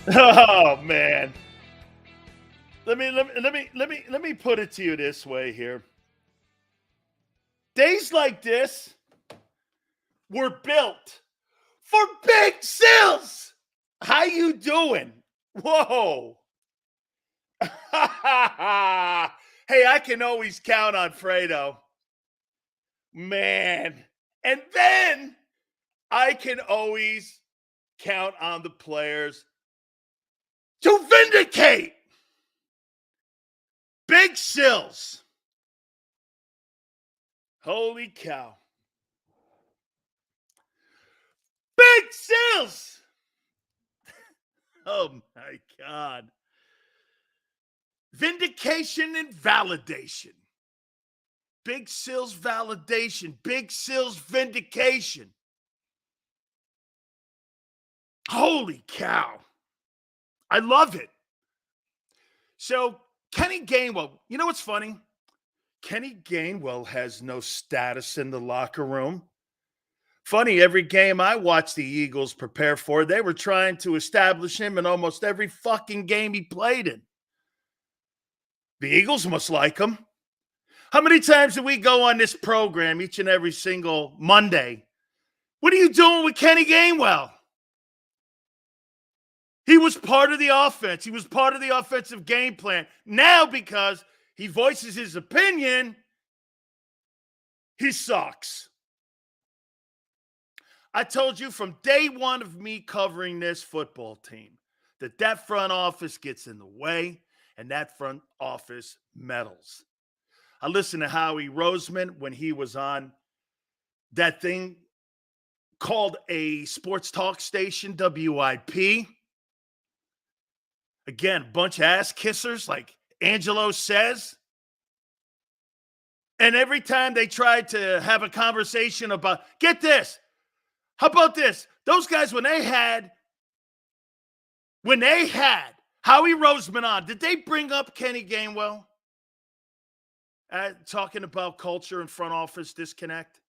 Oh man. Let me put it to you this way here. Days like this were built for big sales. How you doing? Whoa. Hey, I can always count on Fredo. Man. And then I can always count on the players to vindicate. Big Sills. Holy cow. Big Sills. Oh my God. Vindication and validation. Big Sills validation. Big Sills vindication. Holy cow. I love it. So, Kenny Gainwell, you know what's funny? Kenny Gainwell has no status in the locker room. Funny, every game I watched the Eagles prepare for, they were trying to establish him in almost every fucking game he played in. The Eagles must like him. How many times do we go on this program each and every single Monday? What are you doing with Kenny Gainwell? He was part of the offense. He was part of the offensive game plan. Now, because he voices his opinion, he sucks. I told you from day one of me covering this football team that front office gets in the way and that front office meddles. I listened to Howie Roseman when he was on that thing called a sports talk station, WIP. Again, bunch of ass kissers, like Angelo says. And every time they tried to have a conversation about, get this, how about this? Those guys, when they had Howie Roseman on, did they bring up Kenny Gainwell? Talking about culture and front office disconnect?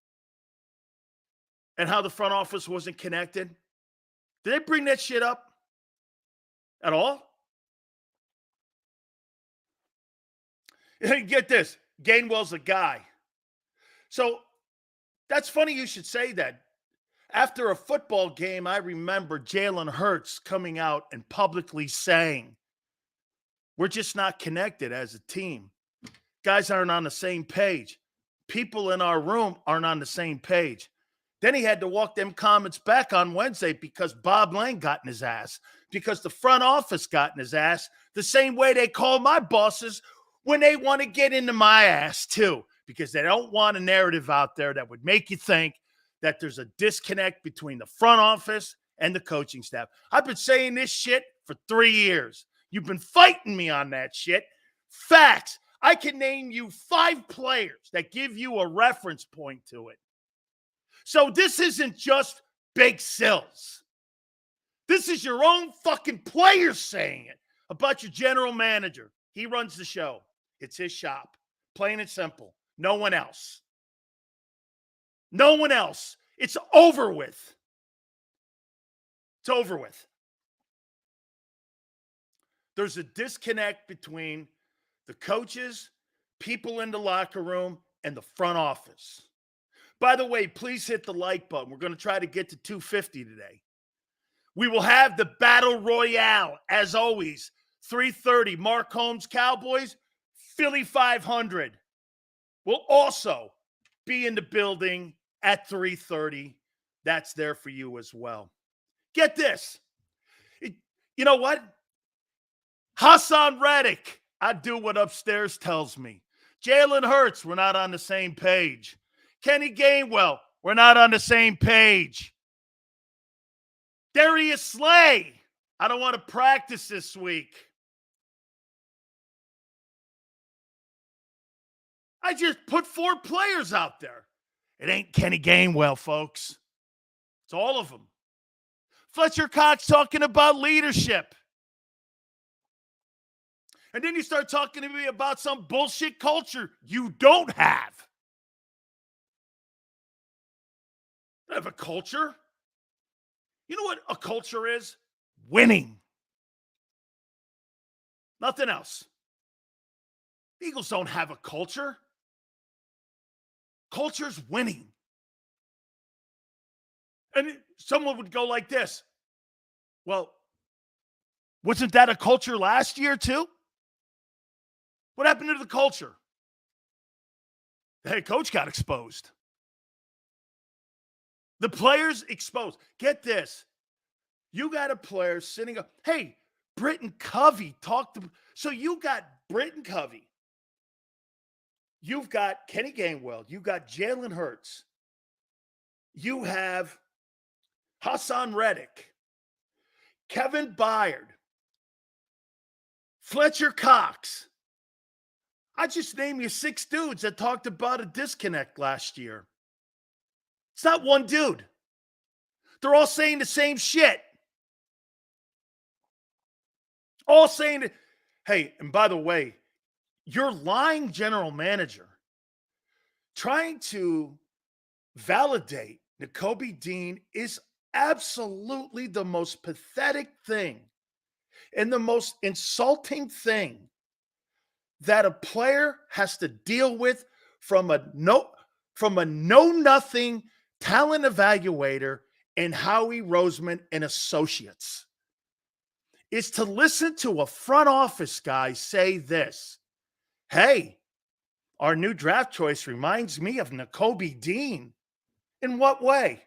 And how the front office wasn't connected? Did they bring that shit up at all? Get this, Gainwell's a guy. So that's funny you should say that. After a football game, I remember Jalen Hurts coming out and publicly saying, we're just not connected as a team. Guys aren't on the same page. People in our room aren't on the same page. Then he had to walk them comments back on Wednesday because Bob Lang got in his ass, because the front office got in his ass the same way they call my bosses when they want to get into my ass too, because they don't want a narrative out there that would make you think that there's a disconnect between the front office and the coaching staff. I've been saying this shit for 3 years. You've been fighting me on that shit. Facts. I can name you 5 players that give you a reference point to it. So this isn't just Big Sills. This is your own fucking players saying it about your general manager. He runs the show. It's his shop. Plain and simple. No one else. No one else. It's over with. It's over with. There's a disconnect between the coaches, people in the locker room, and the front office. By the way, please hit the like button. We're going to try to get to 250 today. We will have the Battle Royale, as always, 3:30. Mark Holmes Cowboys, Philly 500 will also be in the building at 3:30. That's there for you as well. Get this. You know what? Hassan Reddick, I do what upstairs tells me. Jalen Hurts, we're not on the same page. Kenny Gainwell, we're not on the same page. Darius Slay, I don't want to practice this week. I just put 4 players out there. It ain't Kenny Gainwell, folks. It's all of them. Fletcher Cox talking about leadership. And then you start talking to me about some bullshit culture you don't have. I have a culture. You know what a culture is? Winning. Nothing else. Eagles don't have a culture. Culture's winning. And someone would go like this. Well, wasn't that a culture last year too? What happened to the culture? The head coach got exposed. The players exposed. Get this. You got a player sitting up. Hey, Britton Covey talked to. So you got Britton Covey. You've got Kenny Gainwell. You've got Jalen Hurts. You have Hassan Reddick, Kevin Byard, Fletcher Cox. I just named you 6 dudes that talked about a disconnect last year. It's not one dude. They're all saying the same shit. All saying that, hey, and by the way, your lying general manager trying to validate Nakobe Dean is absolutely the most pathetic thing and the most insulting thing that a player has to deal with from a know-nothing talent evaluator and Howie Roseman and associates is to listen to a front office guy say this. Hey, our new draft choice reminds me of Nakobe Dean. In what way?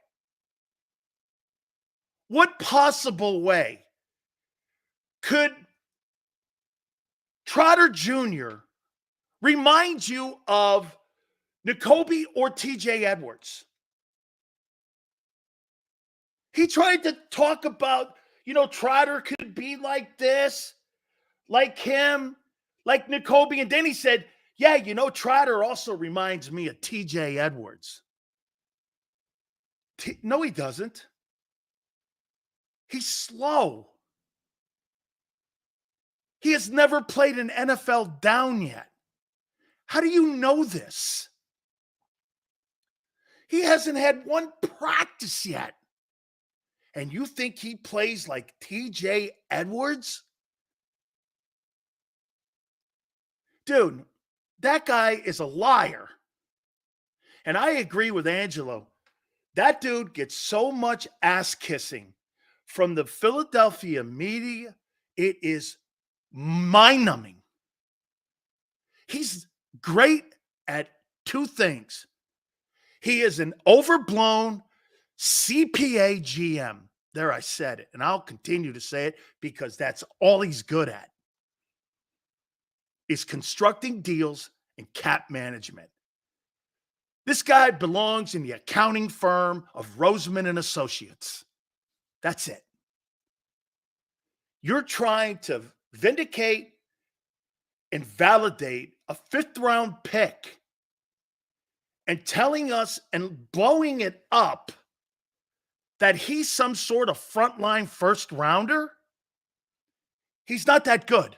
What possible way could Trotter Jr. remind you of Nakobe or TJ Edwards? He tried to talk about, Trotter could be like this, like him, like Nakobe. And then he said, yeah, Trotter also reminds me of TJ Edwards. No, he doesn't. He's slow. He has never played an NFL down yet. How do you know this? He hasn't had one practice yet. And you think he plays like TJ Edwards? Dude, that guy is a liar. And I agree with Angelo. That dude gets so much ass kissing from the Philadelphia media. It is mind-numbing. He's great at 2 things. He is an overblown CPA GM. There, I said it. And I'll continue to say it because that's all he's good at, is constructing deals and cap management. This guy belongs in the accounting firm of Roseman and Associates. That's it. You're trying to vindicate and validate a 5th-round pick and telling us and blowing it up that he's some sort of frontline first-rounder. He's not that good.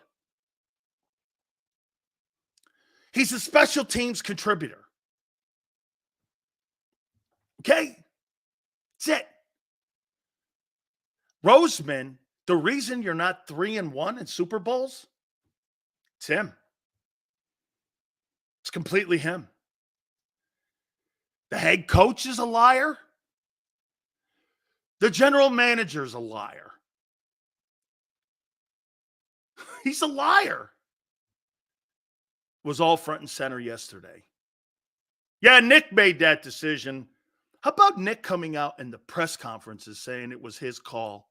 He's a special teams contributor. Okay? That's it. Roseman, the reason you're not 3-1 in Super Bowls, it's him. It's completely him. The head coach is a liar. The general manager is a liar. He's a liar. Was all front and center yesterday. Yeah, Nick made that decision. How about Nick coming out in the press conferences saying it was his call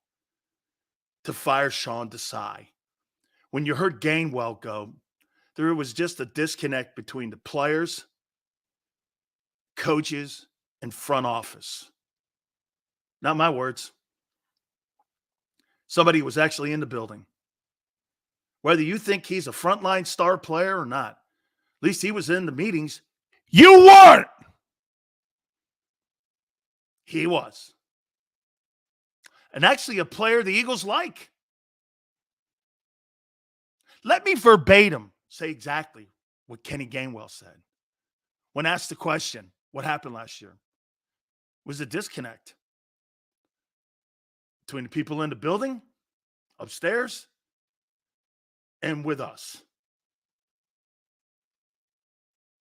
to fire Sean Desai? When you heard Gainwell go, there was just a disconnect between the players, coaches, and front office. Not my words. Somebody was actually in the building. Whether you think he's a frontline star player or not, at least he was in the meetings. You weren't. He was. And actually a player the Eagles like. Let me verbatim say exactly what Kenny Gainwell said. When asked the question, what happened last year? Was a disconnect between the people in the building, upstairs, and with us.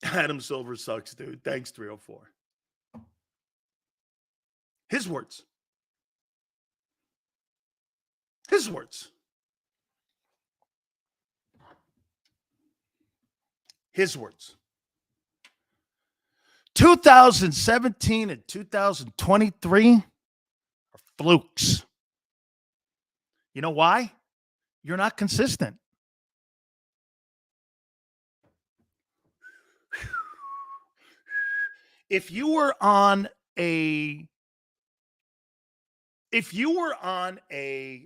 Adam Silver sucks, dude. Thanks, 304. His words. His words. His words. 2017 and 2023 are flukes. You know why? You're not consistent. If you were on a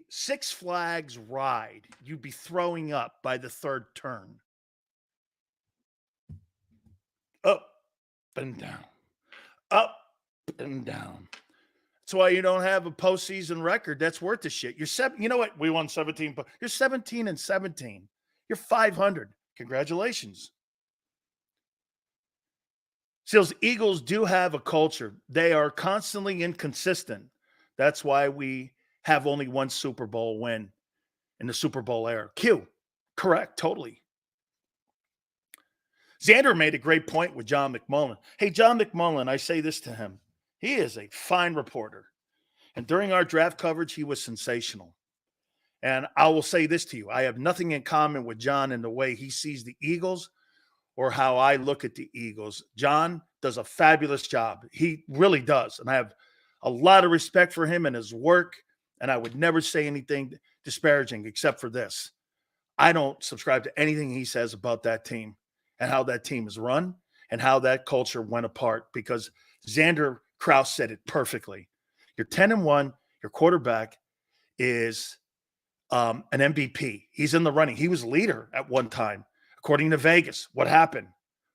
Six Flags ride, you'd be throwing up by the third turn. Up and down. Up and down. That's why you don't have a postseason record that's worth the shit. You know what? We won 17. You're 17-17. You're 500. Congratulations. Seals, Eagles do have a culture. They are constantly inconsistent. That's why we have only one Super Bowl win in the Super Bowl era. Q. Correct. Totally. Xander made a great point with John McMullen. Hey, John McMullen, I say this to him. He is a fine reporter. And during our draft coverage, he was sensational. And I will say this to you. I have nothing in common with John in the way he sees the Eagles or how I look at the Eagles. John does a fabulous job. He really does. And I have a lot of respect for him and his work. And I would never say anything disparaging except for this. I don't subscribe to anything he says about that team and how that team is run and how that culture went apart, because Xander Kraus said it perfectly. You're 10-1. Your quarterback is an MVP. He's in the running. He was leader at one time, according to Vegas. What happened?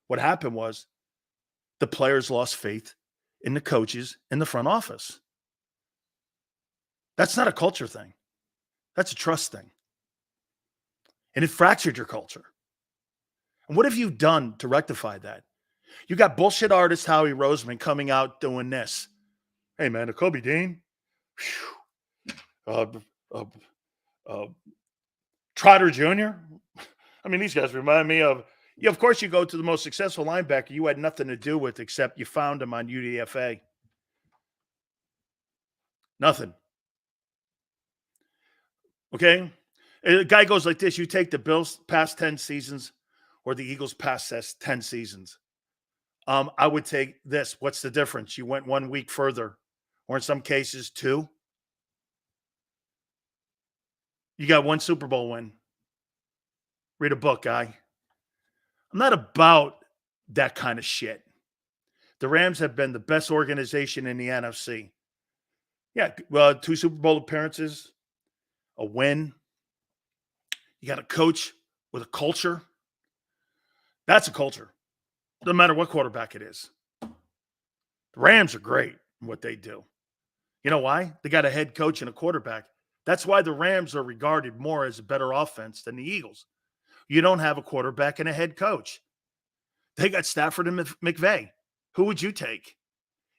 What happened was the players lost faith in the coaches in the front office. That's not a culture thing. That's a trust thing. And it fractured your culture. And what have you done to rectify that? You got bullshit artist Howie Roseman coming out doing this. Hey, man, Kobe Dean. Trotter Jr. I mean, these guys remind me of, of course, you go to the most successful linebacker you had nothing to do with except you found him on UDFA. Nothing. Okay? A guy goes like this. You take the Bills past 10 seasons or the Eagles past 10 seasons. I would take this. What's the difference? You went 1 week further, or in some cases 2. You got one Super Bowl win. Read a book, guy. I'm not about that kind of shit. The Rams have been the best organization in the NFC. Yeah, 2 Super Bowl appearances, a win. You got a coach with a culture. That's a culture. Doesn't matter what quarterback it is. The Rams are great in what they do. You know why? They got a head coach and a quarterback. That's why the Rams are regarded more as a better offense than the Eagles. You don't have a quarterback and a head coach. They got Stafford and McVay. Who would you take?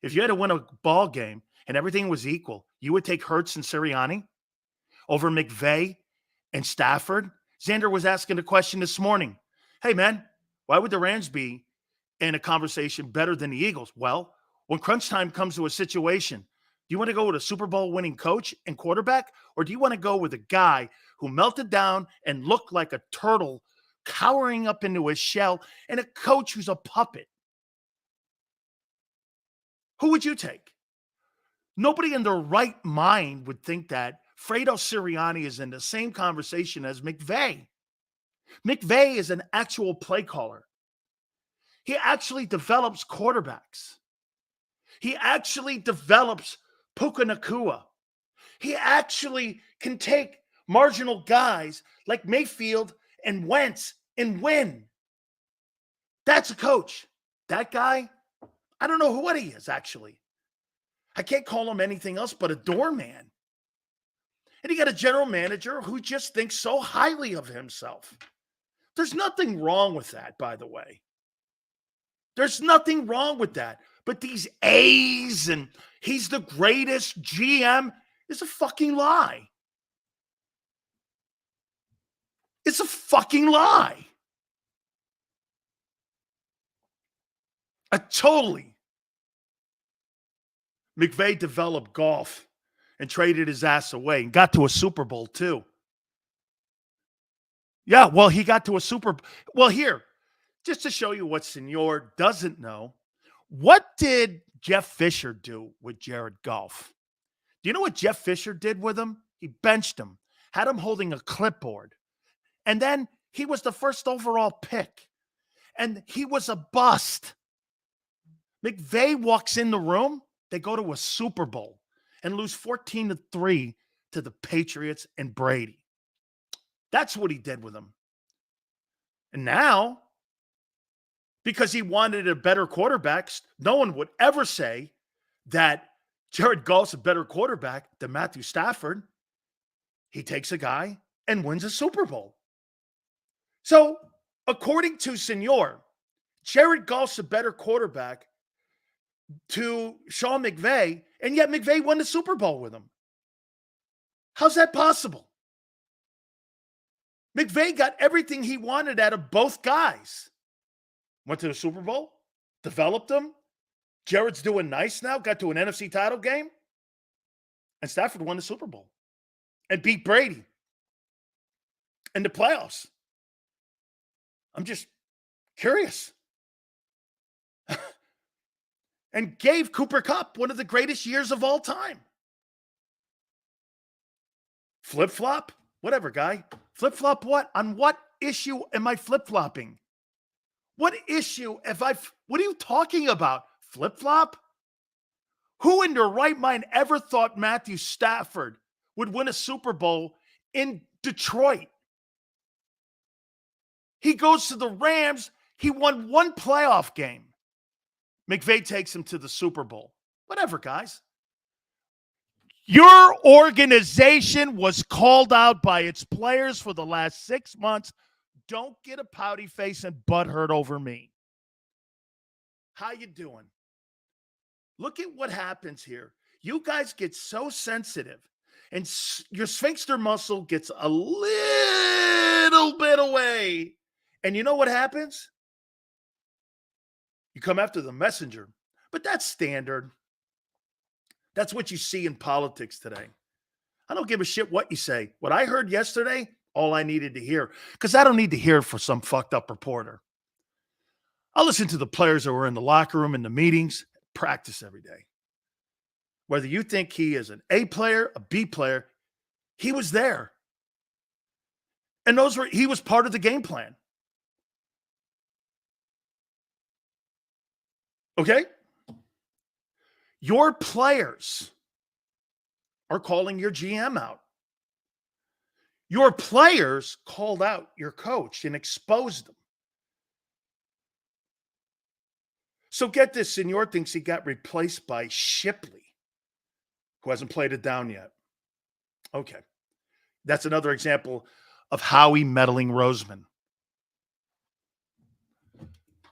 If you had to win a ball game and everything was equal, you would take Hurts and Serriani over McVay and Stafford? Xander was asking a question this morning. Hey, man, why would the Rams be in a conversation better than the Eagles? Well, when crunch time comes to a situation, do you want to go with a Super Bowl winning coach and quarterback, or do you want to go with a guy who melted down and looked like a turtle cowering up into his shell and a coach who's a puppet? Who would you take? Nobody in their right mind would think that Fredo Sirianni is in the same conversation as McVay. McVay is an actual play caller. He actually develops quarterbacks. He actually develops Puka Nacua. He actually can take marginal guys like Mayfield and Wentz and win. That's a coach. That guy, I don't know what he is, actually. I can't call him anything else but a doorman. And you got a general manager who just thinks so highly of himself. There's nothing wrong with that, by the way. There's nothing wrong with that. But these A's and he's the greatest GM is a fucking lie. It's a fucking lie. Totally. McVay developed Goff and traded his ass away and got to a Super Bowl too. Yeah, well, he got to a Well, here, just to show you what Senor doesn't know, what did Jeff Fisher do with Jared Goff? Do you know what Jeff Fisher did with him? He benched him, had him holding a clipboard. And then he was the first overall pick. And he was a bust. McVay walks in the room, they go to a Super Bowl and lose 14-3 to the Patriots and Brady. That's what he did with him. And now, because he wanted a better quarterback, no one would ever say that Jared Goff's a better quarterback than Matthew Stafford. He takes a guy and wins a Super Bowl. So, according to Senor, Jared Goff's a better quarterback to Sean McVay, and yet McVay won the Super Bowl with him. How's that possible? McVay got everything he wanted out of both guys. Went to the Super Bowl, developed them. Jared's doing nice now, got to an NFC title game. And Stafford won the Super Bowl and beat Brady in the playoffs. I'm just curious. And gave Cooper Kupp one of the greatest years of all time. Flip-flop? Whatever, guy. Flip-flop what? On what issue am I flip-flopping? What issue what are you talking about? Flip-flop? Who in their right mind ever thought Matthew Stafford would win a Super Bowl in Detroit? He goes to the Rams. He won one playoff game. McVay takes him to the Super Bowl. Whatever, guys. Your organization was called out by its players for the last 6 months. Don't get a pouty face and butthurt over me. How you doing? Look at what happens here. You guys get so sensitive, and your sphincter muscle gets a little bit away. And you know what happens? You come after the messenger. But that's standard. That's what you see in politics today. I don't give a shit what you say. What I heard yesterday, all I needed to hear, because I don't need to hear for some fucked up reporter. I'll listen to the players that were in the locker room, in the meetings, practice every day. Whether you think he is an A player, a B player, he was there. And he was part of the game plan. Okay? Your players are calling your GM out. Your players called out your coach and exposed them. So get this, Senor thinks he got replaced by Shipley, who hasn't played it down yet. Okay. That's another example of Howie meddling Roseman.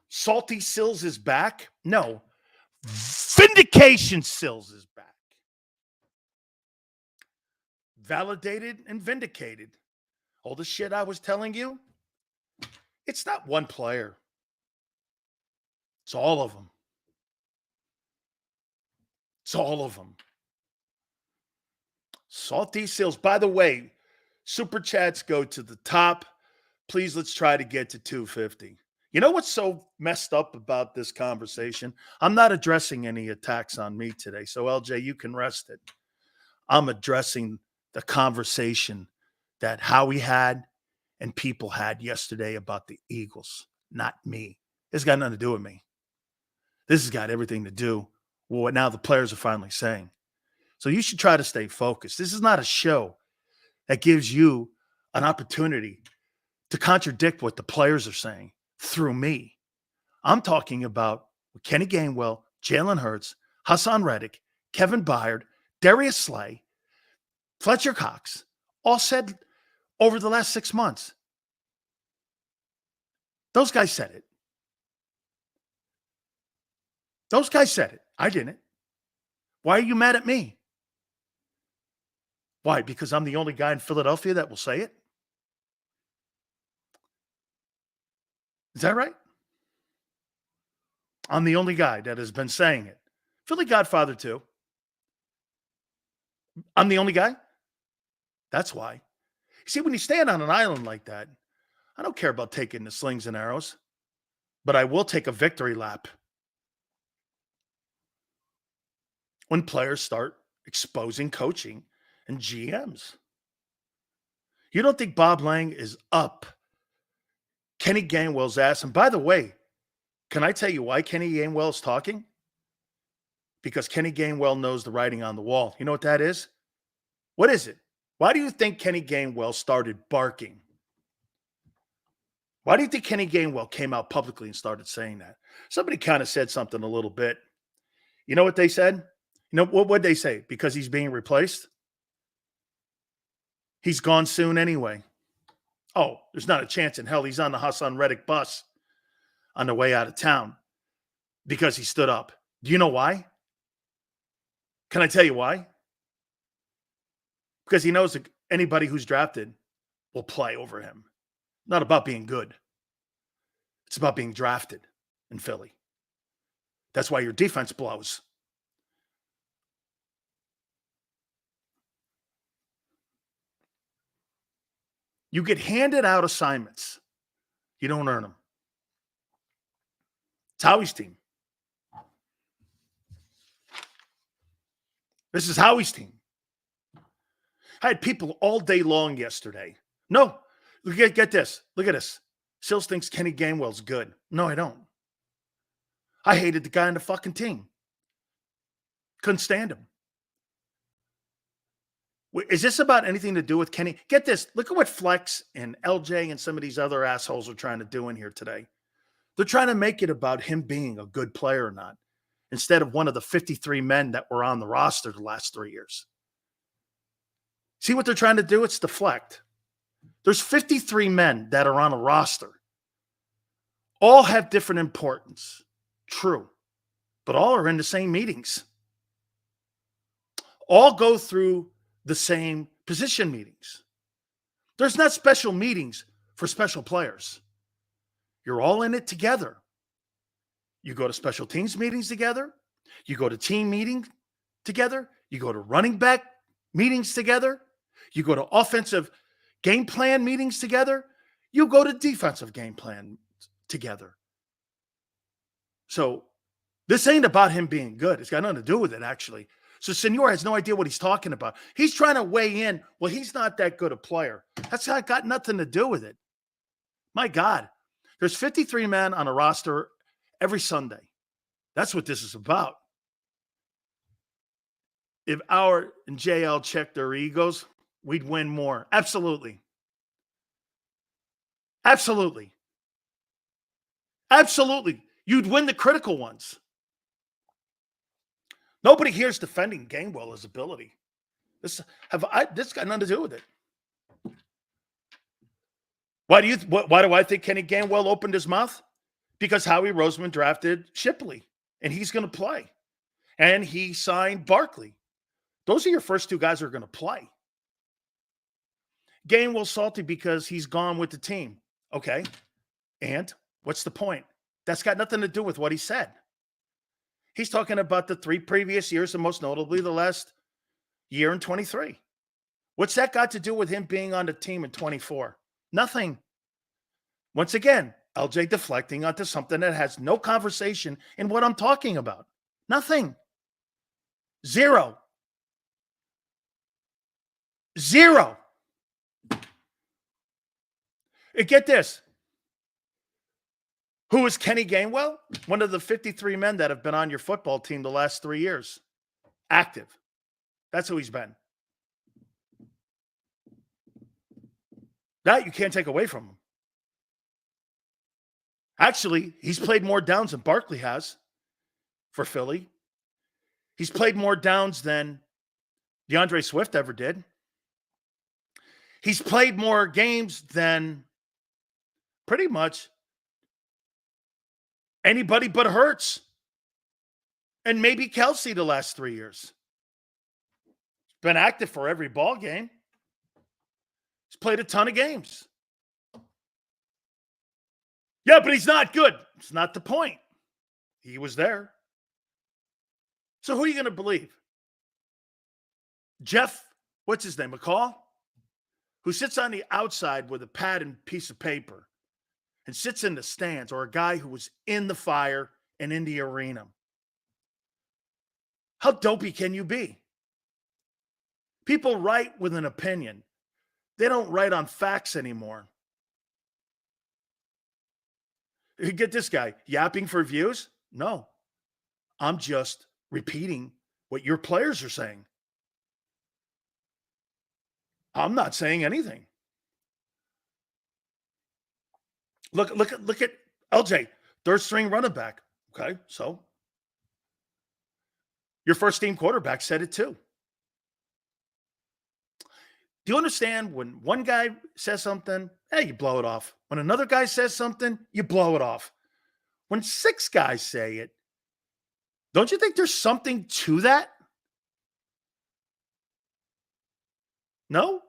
Salty Sills is back? No. Vindication Sills is back. Validated and vindicated. All the shit I was telling you, it's not one player. It's all of them. It's all of them. Salty Sills. By the way, super chats go to the top. Please, let's try to get to 250. You know what's so messed up about this conversation? I'm not addressing any attacks on me today. So, LJ, you can rest it. I'm addressing the conversation that Howie had and people had yesterday about the Eagles, not me. This got nothing to do with me. This has got everything to do with what now the players are finally saying. So you should try to stay focused. This is not a show that gives you an opportunity to contradict what the players are saying through me. I'm talking about Kenny Gainwell, Jalen Hurts, Hassan Reddick, Kevin Byard, Darius Slay, Fletcher Cox, all said over the last 6 months. Those guys said it. Those guys said it. I didn't. Why are you mad at me? Why? Because I'm the only guy in Philadelphia that will say it? Is that right? I'm the only guy that has been saying it. Philly Godfather, too. I'm the only guy? That's why. See, when you stand on an island like that, I don't care about taking the slings and arrows, but I will take a victory lap when players start exposing coaching and GMs. You don't think Bob Lang is up Kenny Gainwell's ass? And by the way, can I tell you why Kenny Gainwell is talking? Because Kenny Gainwell knows the writing on the wall. You know what that is? What is it? Why do you think Kenny Gainwell started barking? Why do you think Kenny Gainwell came out publicly and started saying that? Somebody kind of said something a little bit. You know what they said? You know, what would they say? Because he's being replaced? He's gone soon anyway. Oh, there's not a chance in hell he's on the Hassan Reddick bus on the way out of town because he stood up. Do you know why? Can I tell you why? Because he knows that anybody who's drafted will play over him. Not about being good. It's about being drafted in Philly. That's why your defense blows. You get handed out assignments. You don't earn them. It's Howie's team. This is Howie's team. I had people all day long yesterday. No, get this. Look at this. Sills thinks Kenny Gainwell's good. No, I don't. I hated the guy on the fucking team. Couldn't stand him. Is this about anything to do with Kenny? Get this. Look at what Flex and LJ and some of these other assholes are trying to do in here today. They're trying to make it about him being a good player or not, instead of one of the 53 men that were on the roster the last 3 years. See what they're trying to do? It's deflect. There's 53 men that are on a roster. All have different importance. True. But all are in the same meetings. All go through the same position meetings. There's not special meetings for special players. You're all in it together. You go to special teams meetings together. You go to team meetings together. You go to running back meetings together. You go to offensive game plan meetings together. You go to defensive game plan together. So this ain't about him being good. It's got nothing to do with it, actually. So Senor has no idea what he's talking about. He's trying to weigh in. Well, he's not that good a player. That's got nothing to do with it. My God. There's 53 men on a roster every Sunday. That's what this is about. If our and JL checked their egos, we'd win more. Absolutely. Absolutely. Absolutely. You'd win the critical ones. Nobody here is defending Gainwell's ability. This got nothing to do with it. Why do I think Kenny Gainwell opened his mouth? Because Howie Roseman drafted Shipley, and he's going to play. And he signed Barkley. Those are your first two guys who are going to play. Gainwell's salty because he's gone with the team. Okay. And what's the point? That's got nothing to do with what he said. He's talking about the 3 previous years, and most notably the last year in 23. What's that got to do with him being on the team in 24? Nothing. Once again, LJ deflecting onto something that has no conversation in what I'm talking about. Nothing. Zero. Get this. Who is Kenny Gainwell? One of the 53 men that have been on your football team the last 3 years. Active. That's who he's been. That you can't take away from him. Actually, he's played more downs than Barkley has for Philly. He's played more downs than DeAndre Swift ever did. He's played more games than pretty much anybody but Hurts and maybe Kelsey the last 3 years. He's been active for every ball game. He's played a ton of games. Yeah, but he's not good. It's not the point. He was there. So who are you going to believe? Jeff, what's his name, McCall? Who sits on the outside with a pad and piece of paper and sits in the stands, or a guy who was in the fire and in the arena? How dopey can you be? People write with an opinion. They don't write on facts anymore. You get this guy yapping for views? No. I'm just repeating what your players are saying. I'm not saying anything. Look at LJ, third string running back. Okay, so your first team quarterback said it too. Do you understand when one guy says something, you blow it off. When another guy says something, you blow it off. When 6 guys say it, don't you think there's something to that? No?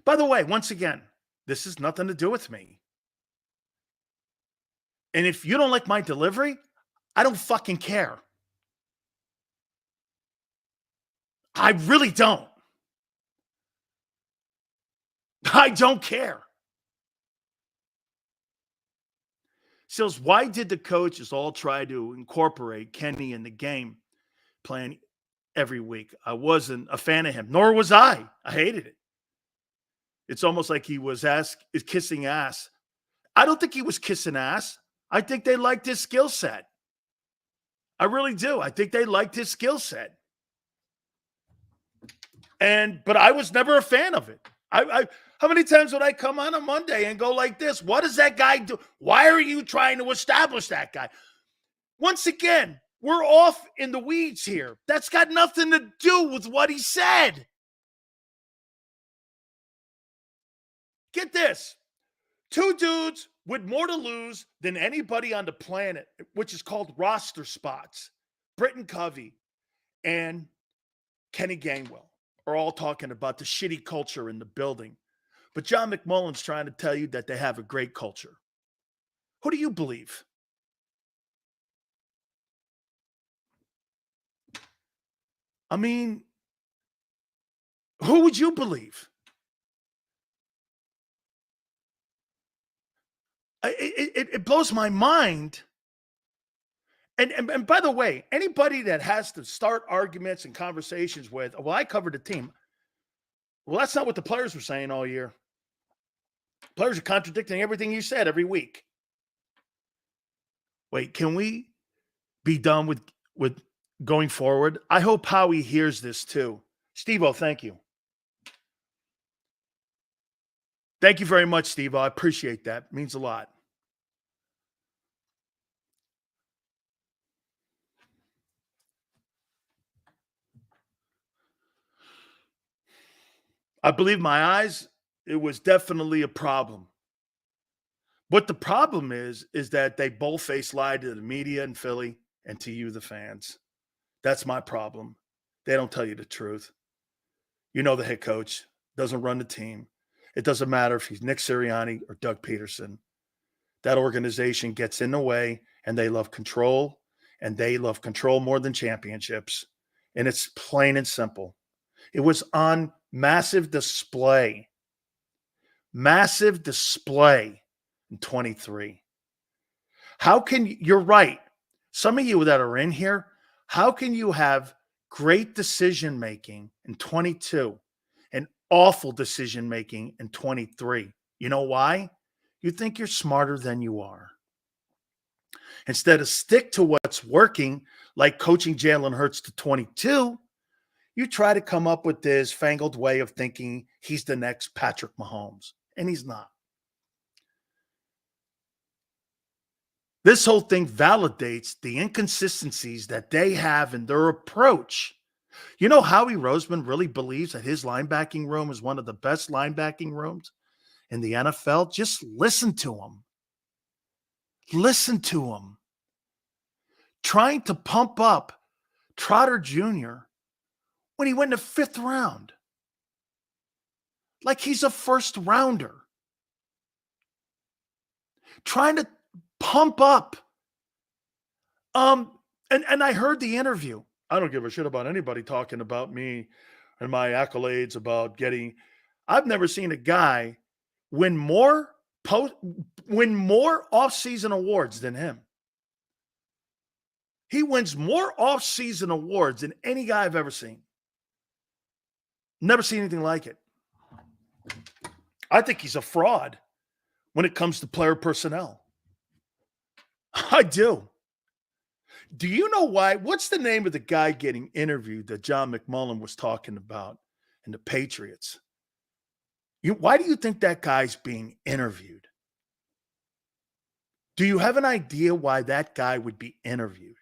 By the way, once again, this has nothing to do with me. And if you don't like my delivery, I don't fucking care. I really don't. I don't care. Sills, why did the coaches all try to incorporate Kenny in the game plan every week? I wasn't a fan of him, nor was I. I hated it. It's almost like he was kissing ass. I don't think he was kissing ass. I think they liked his skill set. I really do. I think they liked his skill set. But I was never a fan of it. How many times would I come on a Monday and go like this? What does that guy do? Why are you trying to establish that guy? Once again, we're off in the weeds here. That's got nothing to do with what he said. Get this. 2 dudes with more to lose than anybody on the planet, which is called roster spots. Britton Covey and Kenny Gainwell are all talking about the shitty culture in the building. But John McMullen's trying to tell you that they have a great culture. Who do you believe? I mean, who would you believe? It blows my mind. And by the way, anybody that has to start arguments and conversations with, well, I covered the team. Well, that's not what the players were saying all year. Players are contradicting everything you said every week. Wait, can we be done with going forward? I hope Howie hears this too. Steve-O, thank you. Thank you very much, Steve-O. I appreciate that. It means a lot. I believe my eyes, it was definitely a problem. What the problem is that they bold-faced lied to the media in Philly and to you, the fans. That's my problem. They don't tell you the truth. You know the head coach doesn't run the team. It doesn't matter if he's Nick Serriani or Doug Peterson. That organization gets in the way, and they love control, and they love control more than championships. And it's plain and simple. It was on massive display in 23. How can you're right. Some of you that are in here, how can you have great decision making in 22 and awful decision making in 23? You know why? You think you're smarter than you are. Instead of stick to what's working, like coaching Jalen Hurts to 22, you try to come up with this fangled way of thinking he's the next Patrick Mahomes, and he's not. This whole thing validates the inconsistencies that they have in their approach. You know, Howie Roseman really believes that his linebacking room is one of the best linebacking rooms in the NFL. Just listen to him. Listen to him. Trying to pump up Trotter Jr. when he went in the 5th round. Like he's a first rounder. trying to pump up. And I heard the interview. I don't give a shit about anybody talking about me and my accolades about getting. I've never seen a guy win more off-season awards than him. He wins more off-season awards than any guy I've ever seen. Never seen anything like it. I think he's a fraud when it comes to player personnel. I do. Do you know why? What's the name of the guy getting interviewed that John McMullen was talking about in the Patriots? Why do you think that guy's being interviewed? Do you have an idea why that guy would be interviewed?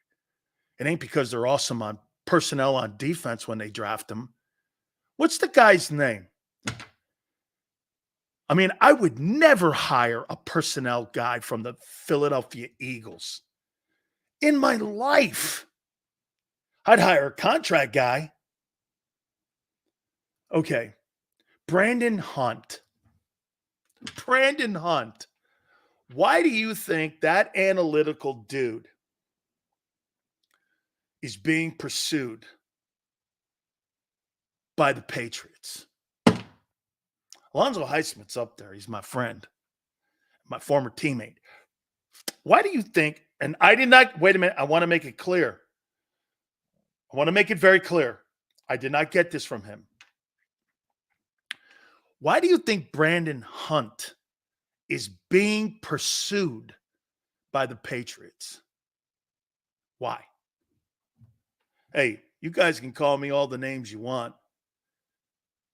It ain't because they're awesome on personnel on defense when they draft them. What's the guy's name? I mean, I would never hire a personnel guy from the Philadelphia Eagles. In my life, I'd hire a contract guy. Okay. Brandon Hunt. Brandon Hunt. Why do you think that analytical dude is being pursued by the Patriots? Alonzo Highsmith's up there. He's my friend, my former teammate. Why do you think, and I did not, wait a minute, I want to make it clear. I want to make it very clear. I did not get this from him. Why do you think Brandon Hunt is being pursued by the Patriots? Why? Hey, you guys can call me all the names you want.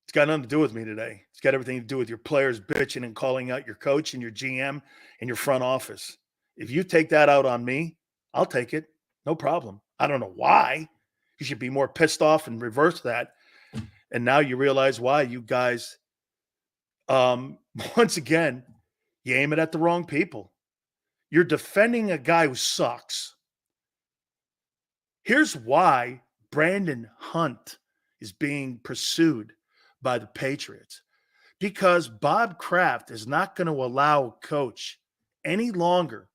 It's got nothing to do with me today. It's got everything to do with your players bitching and calling out your coach and your GM and your front office. If you take that out on me, I'll take it. No problem. I don't know why. You should be more pissed off and reverse that. And now you realize why you guys, once again, you aim it at the wrong people. You're defending a guy who sucks. Here's why Brandon Hunt is being pursued by the Patriots. Because Bob Kraft is not going to allow a coach any longer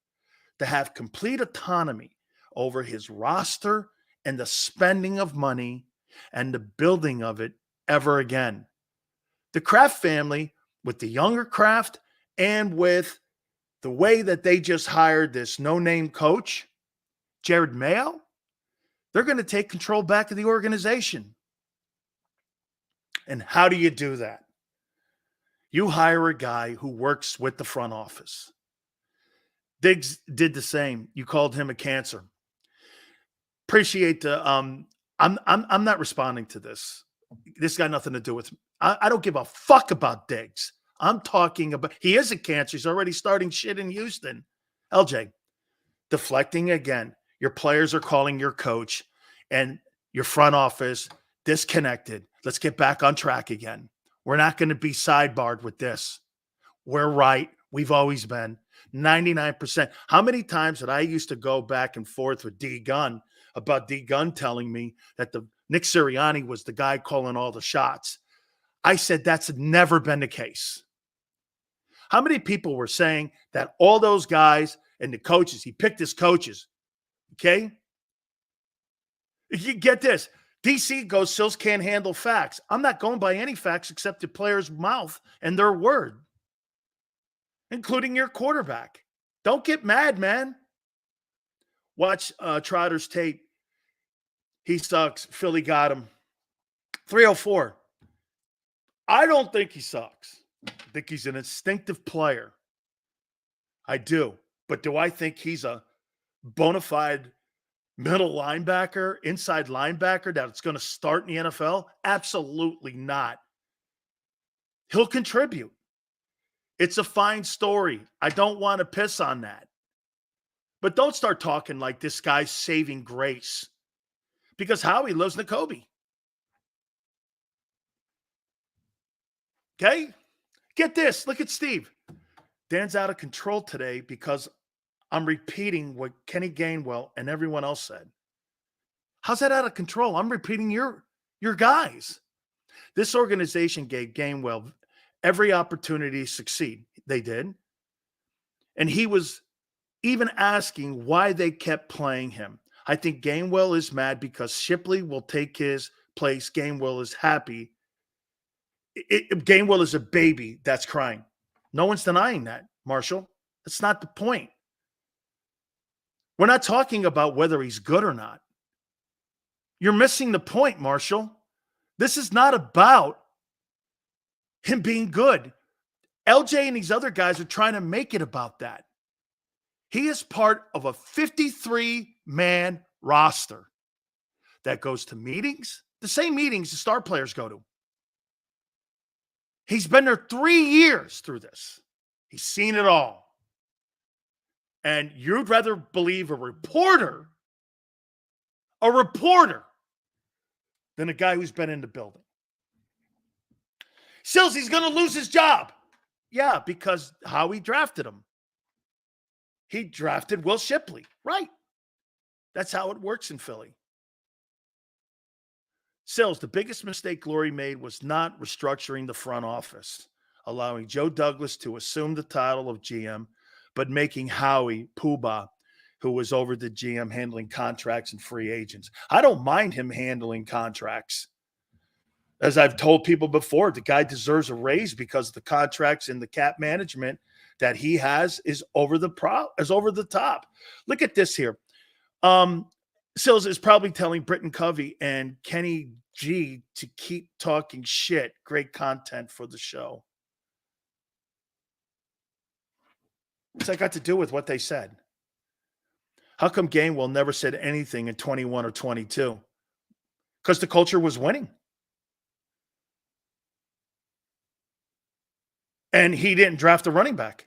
to have complete autonomy over his roster and the spending of money and the building of it ever again. The Kraft family, with the younger Kraft and with the way that they just hired this no-name coach, Jared Mayo, they're going to take control back of the organization. And how do you do that? You hire a guy who works with the front office. Diggs did the same. You called him a cancer. Appreciate the I'm not responding to this. This got nothing to do with me. I don't give a fuck about Diggs. I'm talking about, he is a cancer. He's already starting shit in Houston. LJ, deflecting again. Your players are calling your coach and your front office disconnected. Let's get back on track again. We're not going to be sidebarred with this. We're right. We've always been 99%. How many times did I used to go back and forth with D Gunn about D Gunn telling me that the Nick Serriani was the guy calling all the shots? I said that's never been the case. How many people were saying that all those guys and the coaches, he picked his coaches, okay? You get this. DC goes, Sills can't handle facts. I'm not going by any facts except the player's mouth and their word, including your quarterback. Don't get mad, man. Watch Trotter's tape. He sucks. Philly got him. 304. I don't think he sucks. I think he's an instinctive player. I do. But do I think he's a bona fide middle linebacker, inside linebacker that's going to start in the NFL? Absolutely not. He'll contribute. It's a fine story. I don't want to piss on that. But don't start talking like this guy's saving grace. Because Howie loves N'Kobe. Okay? Get this. Look at Steve. Dan's out of control today because I'm repeating what Kenny Gainwell and everyone else said. How's that out of control? I'm repeating your guys. This organization gave Gainwell every opportunity to succeed. They did. And he was even asking why they kept playing him. I think Gainwell is mad because Shipley will take his place. Gainwell is happy. Gainwell is a baby that's crying. No one's denying that, Marshall. That's not the point. We're not talking about whether he's good or not. You're missing the point, Marshall. This is not about him being good. LJ and these other guys are trying to make it about that. He is part of a 53-man roster that goes to meetings, the same meetings the star players go to. He's been there 3 years through this. He's seen it all. And you'd rather believe a reporter than a guy who's been in the building. Sills, he's going to lose his job. Yeah, because Howie drafted him. He drafted Will Shipley. Right. That's how it works in Philly. Sills, the biggest mistake Glory made was not restructuring the front office, allowing Joe Douglas to assume the title of GM, but making Howie Poobah, who was over the GM, handling contracts and free agents. I don't mind him handling contracts. As I've told people before, the guy deserves a raise because the contracts and the cap management that he has is over the top. Look at this here. Sills is probably telling Britton Covey and Kenny G to keep talking shit. Great content for the show. What's that got to do with what they said? How come Gainwell never said anything in 21 or 22? Because the culture was winning. And he didn't draft a running back.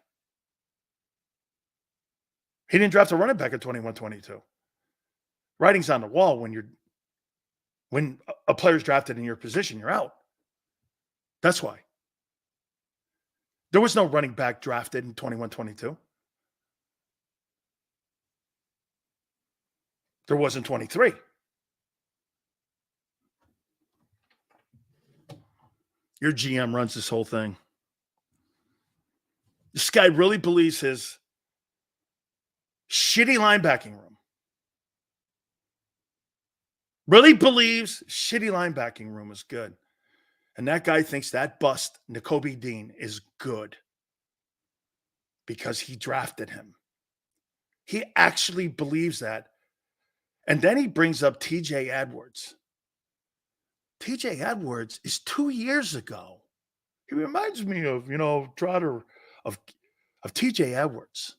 He didn't draft a running back in 21, 22. Writing's on the wall when a player's drafted in your position, you're out. That's why. There was no running back drafted in 21, 22. There was in 23. Your GM runs this whole thing. This guy really believes his shitty linebacking room. Really believes shitty linebacking room is good. And that guy thinks that bust, Nakobe Dean, is good because he drafted him. He actually believes that. And then he brings up TJ Edwards. TJ Edwards is 2 years ago. He reminds me of, Trotter, of TJ Edwards.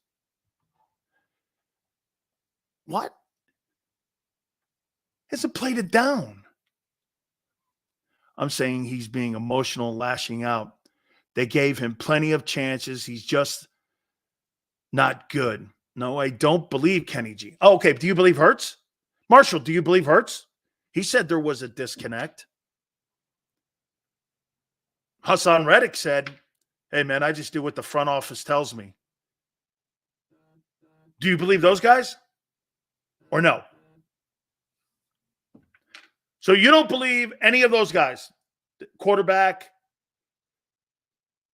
What? Hasn't played it down. I'm saying he's being emotional, lashing out. They gave him plenty of chances. He's just not good. No, I don't believe Kenny G. Oh, okay. Do you believe Hurts? Marshall, do you believe Hurts? He said there was a disconnect. Hassan Reddick said, hey, man, I just do what the front office tells me. Do you believe those guys? Or no? So you don't believe any of those guys? Quarterback.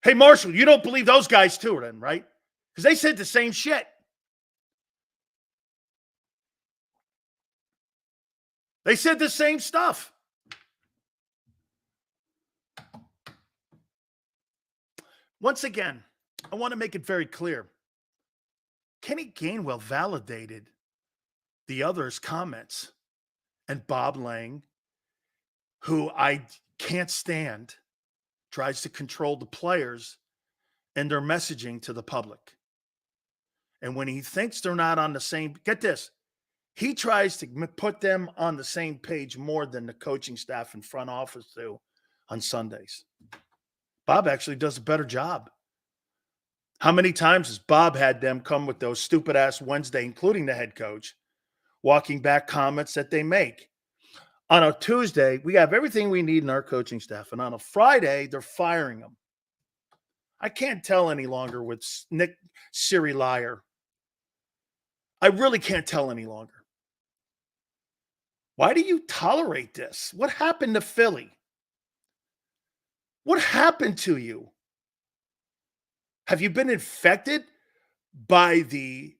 Hey, Marshall, you don't believe those guys too, then, right? Because they said the same shit. They said the same stuff. Once again, I want to make it very clear. Kenny Gainwell validated the others' comments. And Bob Lang, who I can't stand, tries to control the players and their messaging to the public. And when he thinks they're not on the same, get this, he tries to put them on the same page more than the coaching staff and front office do on Sundays. Bob actually does a better job. How many times has Bob had them come with those stupid-ass Wednesday, including the head coach, walking back comments that they make? On a Tuesday, we have everything we need in our coaching staff. And on a Friday, they're firing them. I can't tell any longer with Nick Siri Liar. I really can't tell any longer. Why do you tolerate this? What happened to Philly? What happened to you? Have you been infected by the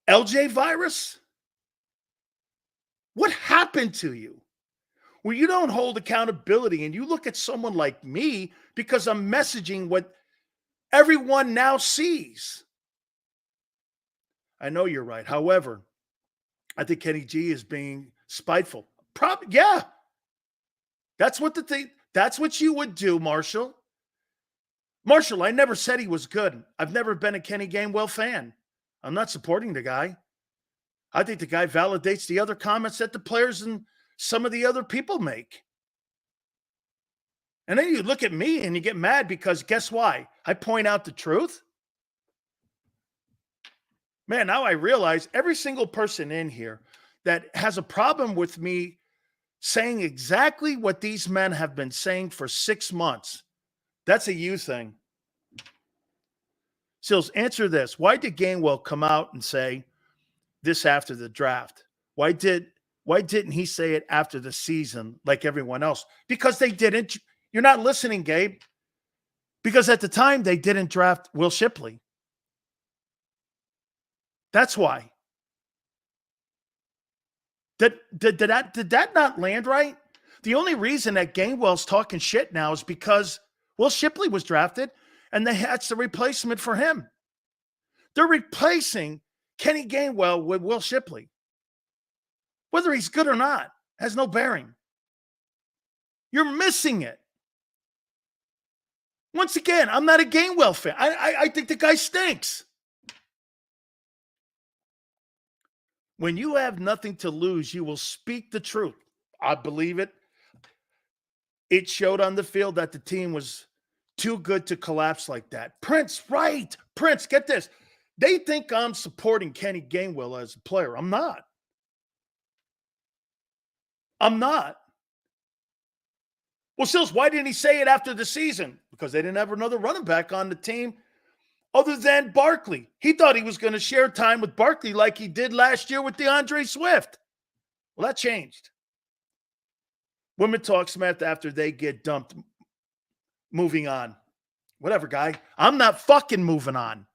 LJ virus? What happened to you? Well, you don't hold accountability and you look at someone like me because I'm messaging what everyone now sees. I know you're right. However, I think Kenny G is being spiteful. Yeah. That's what you would do, Marshall. Marshall, I never said he was good. I've never been a Kenny Gainwell fan. I'm not supporting the guy. I think the guy validates the other comments that the players and some of the other people make. And then you look at me and you get mad because guess why? I point out the truth. Man, now I realize every single person in here that has a problem with me saying exactly what these men have been saying for 6 months. That's a you thing. Sills, answer this. Why did Gainwell come out and say this after the draft? Why didn't he say it after the season like everyone else? Because they didn't. You're not listening, Gabe. Because at the time they didn't draft Will Shipley. That's why. Did that not land right? The only reason that Gainwell's talking shit now is because Will Shipley was drafted and that's the replacement for him. They're replacing Kenny Gainwell with Will Shipley. Whether he's good or not has no bearing. You're missing it. Once again, I'm not a Gainwell fan. I think the guy stinks. When you have nothing to lose, you will speak the truth. I believe it. It showed on the field that the team was too good to collapse like that. Prince, right. Prince, get this. They think I'm supporting Kenny Gainwell as a player. I'm not. Well, Sills, why didn't he say it after the season? Because they didn't have another running back on the team other than Barkley. He thought he was going to share time with Barkley like he did last year with DeAndre Swift. Well, that changed. Women talk smack after they get dumped. Moving on. Whatever, guy. I'm not fucking moving on.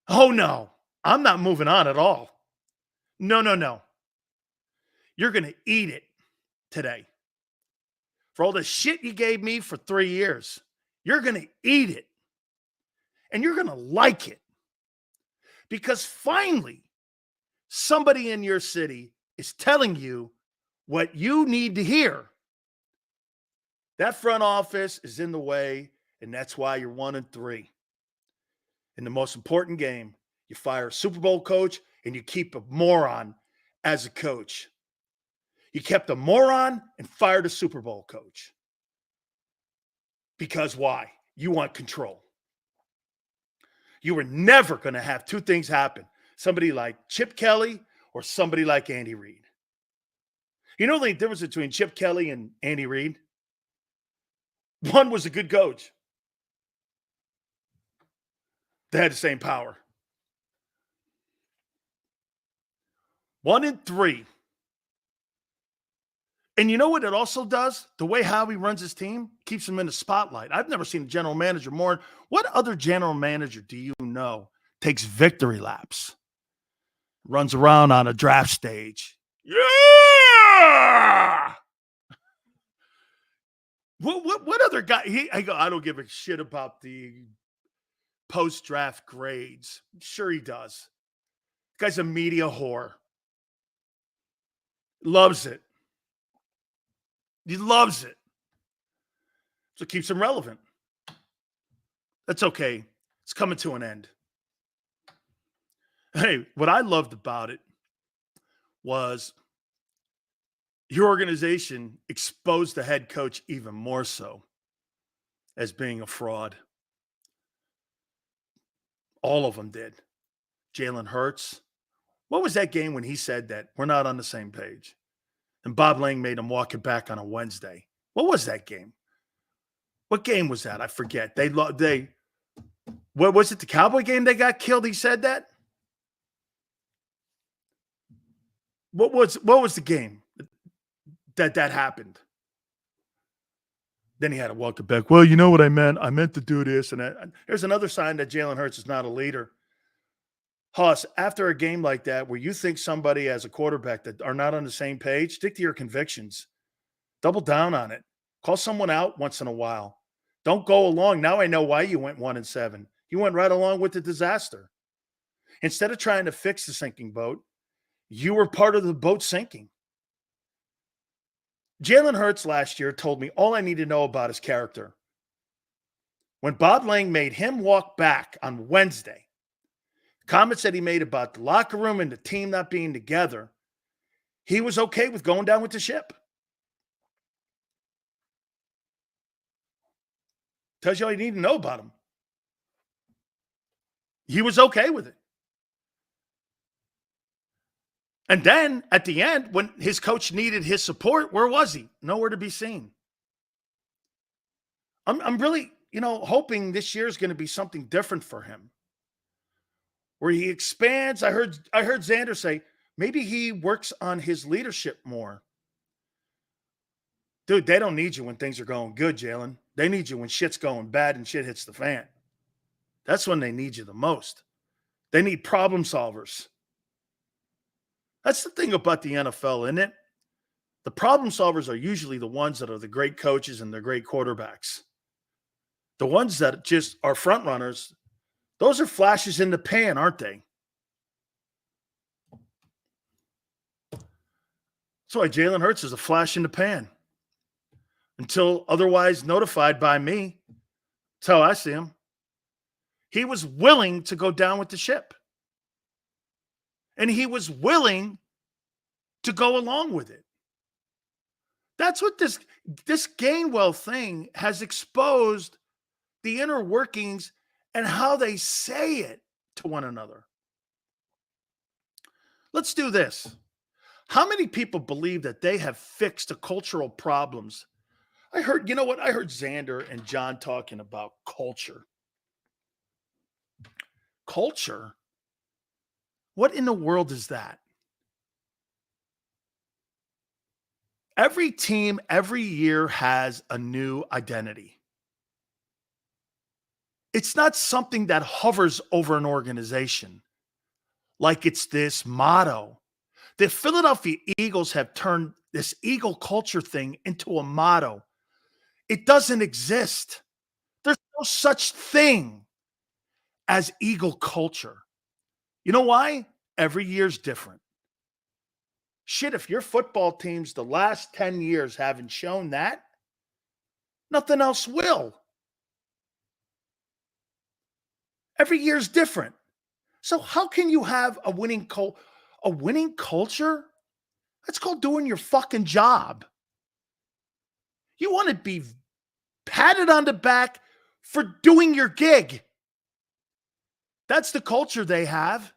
Oh, no. I'm not moving on at all. No. You're going to eat it today. For all the shit you gave me for 3 years, you're going to eat it. And you're going to like it. Because finally, somebody in your city is telling you what you need to hear. That front office is in the way, and that's why you're 1-3. In the most important game, you fire a Super Bowl coach and you keep a moron as a coach. You kept a moron and fired a Super Bowl coach. Because why? You want control. You were never going to have two things happen. Somebody like Chip Kelly or somebody like Andy Reid. You know the difference between Chip Kelly and Andy Reid? One was a good coach. They had the same power. 1-3. And you know what it also does? The way Howie runs his team keeps him in the spotlight. I've never seen a general manager more. What other general manager do you know takes victory laps? Runs around on a draft stage. Yeah! What other guy? I don't give a shit about the post-draft grades. Sure he does. The guy's a media whore. Loves it. He loves it. So it keeps him relevant. That's okay. It's coming to an end. Hey, what I loved about it was your organization exposed the head coach even more so as being a fraud. All of them did. Jalen Hurts. What was that game when he said that we're not on the same page? And Bob Lang made him walk it back on a Wednesday. What was that game? What game was that? I forget. What was it? The Cowboy game they got killed? He said that? What was the game that happened? Then he had to walk it back. Well, you know what I meant? I meant to do this. And there's another sign that Jalen Hurts is not a leader. Hoss, after a game like that, where you think somebody as a quarterback that are not on the same page, stick to your convictions. Double down on it. Call someone out once in a while. Don't go along. Now I know why you went 1-7. You went right along with the disaster. Instead of trying to fix the sinking boat, you were part of the boat sinking. Jalen Hurts last year told me all I need to know about his character. When Bob Lang made him walk back on Wednesday, comments that he made about the locker room and the team not being together, he was okay with going down with the ship. Tells you all you need to know about him. He was okay with it. And then at the end, when his coach needed his support, where was he? Nowhere to be seen. I'm really, hoping this year is going to be something different for him, where he expands. I heard Xander say maybe he works on his leadership more. Dude, they don't need you when things are going good, Jalen. They need you when shit's going bad and shit hits the fan. That's when they need you the most. They need problem solvers. That's the thing about the NFL, isn't it? The problem solvers are usually the ones that are the great coaches and the great quarterbacks. The ones that just are front runners, those are flashes in the pan, aren't they? That's why Jalen Hurts is a flash in the pan. Until otherwise notified by me. That's how I see him. He was willing to go down with the ship. And he was willing to go along with it. That's what this Gainwell thing has exposed, the inner workings and how they say it to one another. Let's do this. How many people believe that they have fixed the cultural problems? I heard Xander and John talking about culture. Culture? What in the world is that? Every team, every year has a new identity. It's not something that hovers over an organization like it's this motto. The Philadelphia Eagles have turned this Eagle culture thing into a motto. It doesn't exist. There's no such thing as Eagle culture. You know why? Every year's different. Shit, if your football teams the last 10 years haven't shown that, nothing else will. Every year's different. So how can you have a winning culture? That's called doing your fucking job. You want to be patted on the back for doing your gig. That's the culture they have.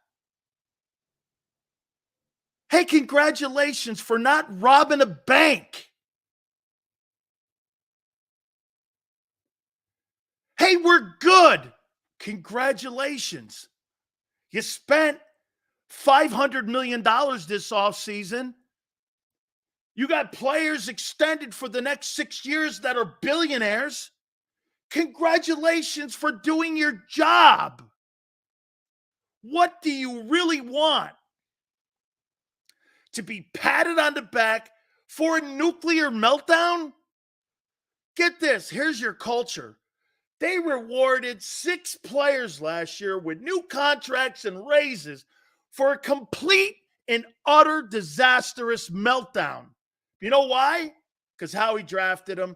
Hey, congratulations for not robbing a bank. Hey, we're good. Congratulations. You spent $500 million this offseason. You got players extended for the next 6 years that are billionaires. Congratulations for doing your job. What do you really want? To be patted on the back for a nuclear meltdown? Get this, here's your culture. They rewarded 6 players last year with new contracts and raises for a complete and utter disastrous meltdown. You know why? Because Howie drafted them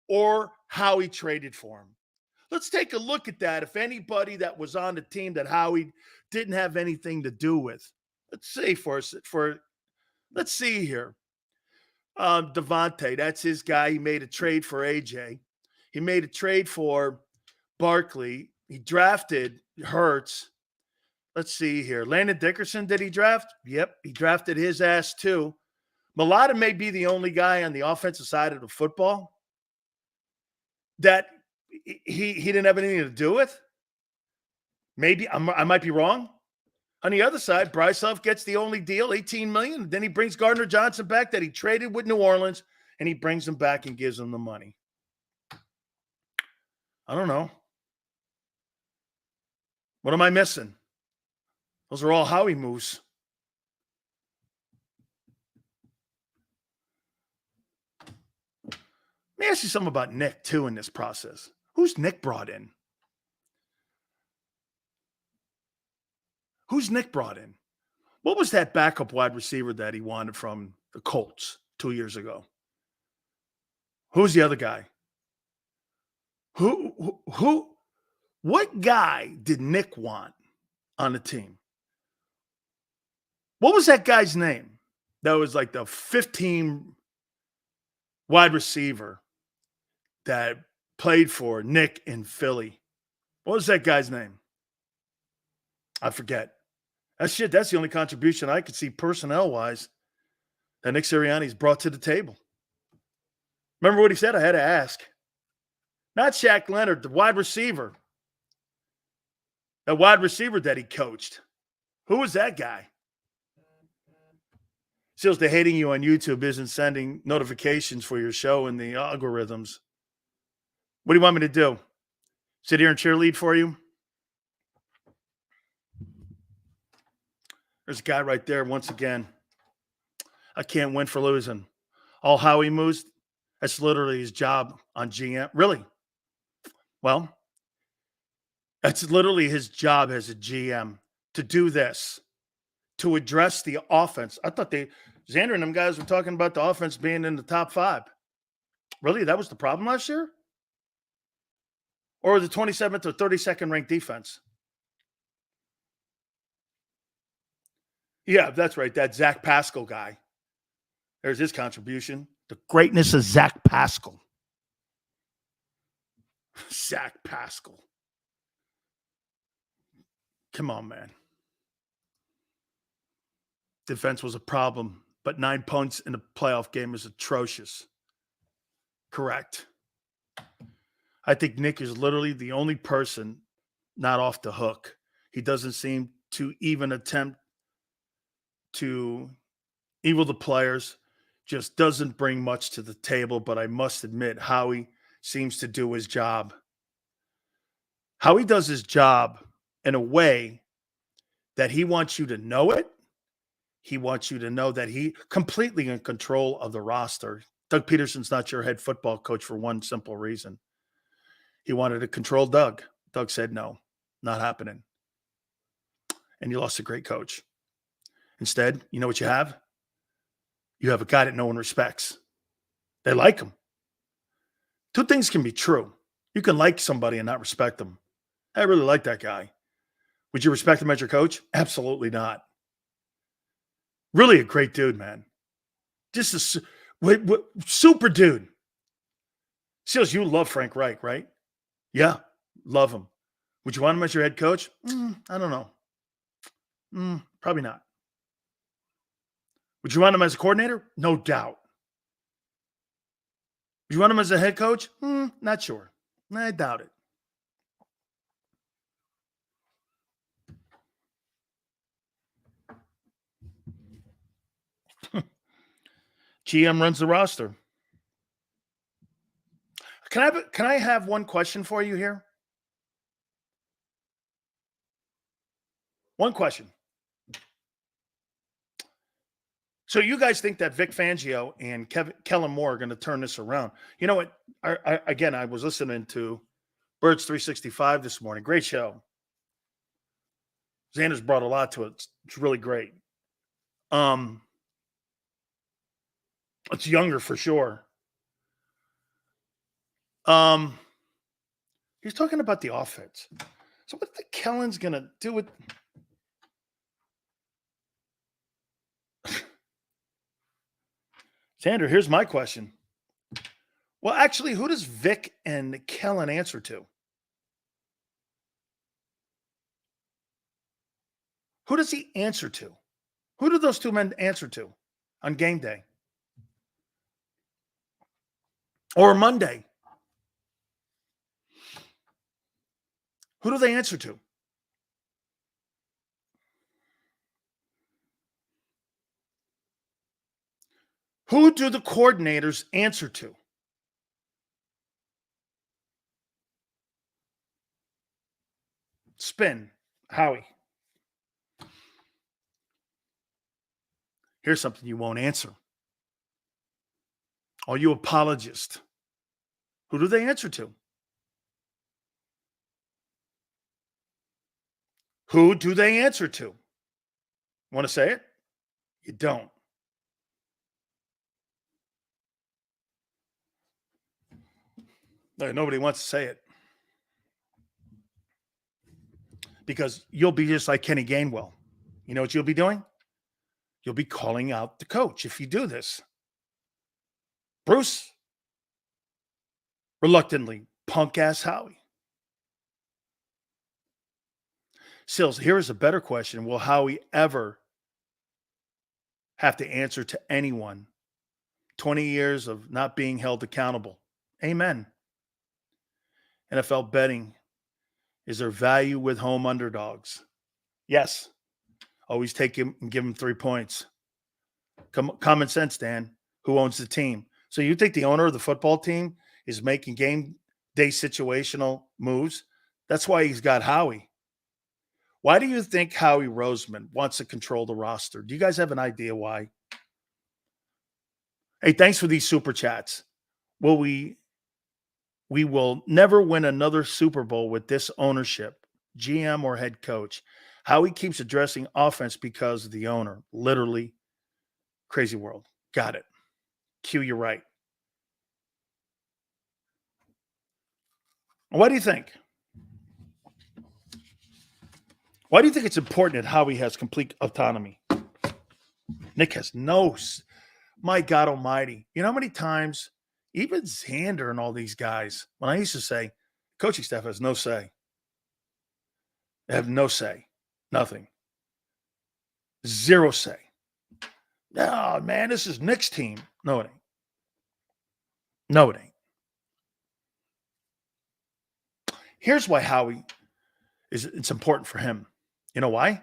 or Howie traded for him. Let's take a look at that. If anybody that was on the team that Howie didn't have anything to do with. Let's see let's see here. Devontae, that's his guy. He made a trade for AJ. He made a trade for Barkley. He drafted Hurts. Let's see here. Landon Dickerson, did he draft? Yep, he drafted his ass too. Mulata may be the only guy on the offensive side of the football that he didn't have anything to do with. Maybe I might be wrong. On the other side, Bryce Huff gets the only deal, $18 million. Then he brings Gardner Johnson back that he traded with New Orleans, and he brings him back and gives him the money. I don't know. What am I missing? Those are all Howie moves. Let me ask you something about Nick, too, in this process. Who's Nick brought in? Who's Nick brought in? What was that backup wide receiver that he wanted from the Colts 2 years ago? Who's the other guy? What guy did Nick want on the team? What was that guy's name? That was like the 15 wide receiver that played for Nick in Philly. What was that guy's name? I forget. That's the only contribution I could see personnel-wise that Nick Seriani's brought to the table. Remember what he said? I had to ask. Not Shaq Leonard, the wide receiver. The wide receiver that he coached. Who was that guy? Seals, the hating you on YouTube isn't sending notifications for your show in the algorithms. What do you want me to do? Sit here and cheerlead for you? There's a guy right there once again. I can't win for losing. All Howie moves, that's literally his job on GM. Really? Well, that's literally his job as a GM to do this, to address the offense. I thought Xander and them guys were talking about the offense being in the top 5. Really? That was the problem last year? Or the 27th or 32nd ranked defense? Yeah, that's right. That Zach Pascal guy. There's his contribution. The greatness of Zach Pascal. Zach Pascal. Come on, man. Defense was a problem, but 9 punts in a playoff game is atrocious. Correct. I think Nick is literally the only person not off the hook. He doesn't seem to even attempt to evil the players, just doesn't bring much to the table, but I must admit, Howie seems to do his job. Howie does his job in a way that he wants you to know it. He wants you to know that he completely in control of the roster. Doug Peterson's not your head football coach for one simple reason. He wanted to control Doug. Doug said, no, not happening. And you lost a great coach. Instead, you know what you have? You have a guy that no one respects. They like him. 2 things can be true. You can like somebody and not respect them. I really like that guy. Would you respect him as your coach? Absolutely not. Really a great dude, man. Just a super dude. Seals, you love Frank Reich, right? Yeah, love him. Would you want him as your head coach? I don't know. Probably not. Would you want him as a coordinator? No doubt. Would you want him as a head coach? Not sure. I doubt it. GM runs the roster. Can I have one question for you here? One question. So you guys think that Vic Fangio and Kellen Moore are going to turn this around? You know what? I was listening to Birds 365 this morning. Great show. Xander's brought a lot to it. It's really great. It's younger for sure. He's talking about the offense. So what the Kellen's going to do with... Xander, here's my question. Well, actually, who does Vic and Kellen answer to? Who does he answer to? Who do those 2 men answer to on game day? Or Monday? Who do they answer to? Who do the coordinators answer to? spin. Howie. Here's something you won't answer. All you apologists. Who do they answer to? Who do they answer to? Want to say it? You don't. Nobody wants to say it. Because you'll be just like Kenny Gainwell. You know what you'll be doing? You'll be calling out the coach if you do this. Bruce, reluctantly, punk-ass Howie. Sills, here is a better question. Will Howie ever have to answer to anyone? 20 years of not being held accountable. Amen. NFL betting. Is there value with home underdogs? Yes. Always take him and give him 3 points. Common sense, Dan. Who owns the team? So you think the owner of the football team is making game day situational moves? That's why he's got Howie. Why do you think Howie Roseman wants to control the roster? Do you guys have an idea why? Hey, thanks for these super chats. We will never win another Super Bowl with this ownership, GM or head coach. Howie keeps addressing offense because of the owner. Literally, crazy world. Got it. Q, you're right. What do you think? Why do you think it's important that Howie has complete autonomy? Nick has no. My God almighty. You know how many times, even Xander and all these guys, when I used to say, coaching staff has no say. They have no say. Nothing. Zero say. No, man, this is Nick's team. No, it ain't. No, it ain't. Here's why Howie it's important for him. You know why? It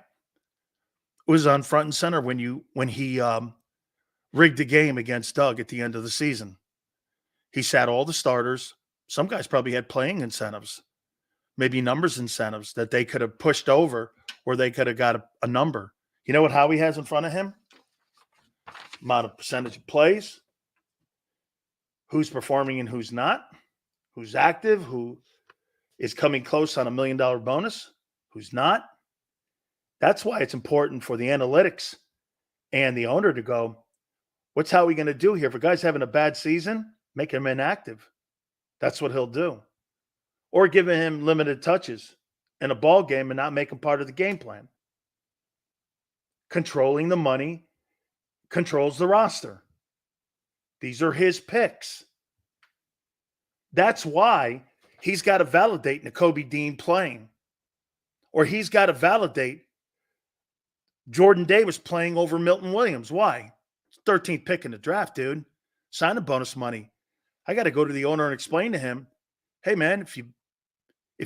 was on front and center when he rigged the game against Doug at the end of the season. He sat all the starters. Some guys probably had playing incentives, maybe numbers incentives that they could have pushed over or they could have got a number. You know what Howie has in front of him? Amount of percentage of plays, who's performing and who's not, who's active, who is coming close on $1 million bonus, who's not. That's why it's important for the analytics and the owner to go, what's Howie going to do here? If a guy's having a bad season, make him inactive. That's what he'll do. Or giving him limited touches in a ball game and not make him part of the game plan. Controlling the money controls the roster. These are his picks. That's why he's got to validate Nakobe Dean playing. Or he's got to validate Jordan Davis playing over Milton Williams. Why? 13th pick in the draft, dude. Sign the bonus money. I got to go to the owner and explain to him, hey, man, if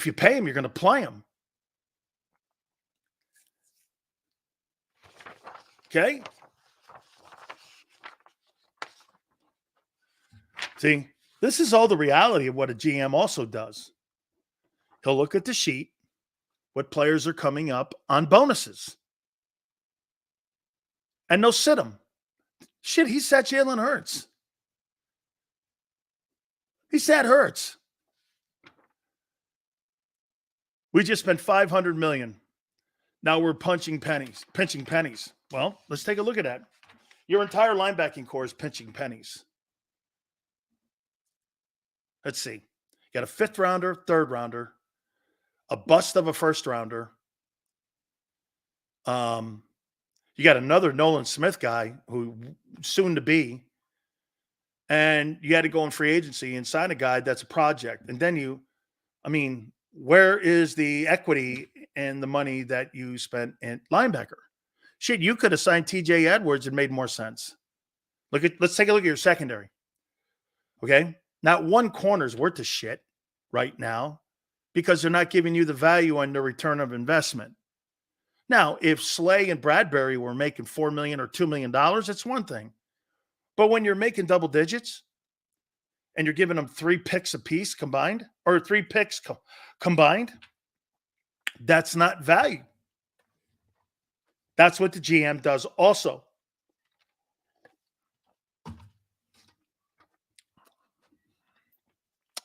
you pay him, you're going to play him. Okay? See, this is all the reality of what a GM also does. He'll look at the sheet, what players are coming up on bonuses. And they'll sit him. Shit, he sat Jalen Hurts. He sat Hurts. We just spent $500 million. Now we're pinching pennies. Well, let's take a look at that. Your entire linebacking core is pinching pennies. Let's see. You got a 5th rounder, 3rd rounder, a bust of a 1st rounder. You got another Nolan Smith guy who soon to be, and you had to go in free agency and sign a guy that's a project. And then where is the equity and the money that you spent in linebacker? Shit, you could have signed TJ Edwards and made more sense. Let's take a look at your secondary. Okay? Not one corner is worth a shit right now because they're not giving you the value on the return of investment. Now, if Slay and Bradbury were making $4 million or $2 million, it's one thing. But when you're making double digits and you're giving them 3 picks apiece combined, or 3 picks combined, That's not value. That's what the GM does also.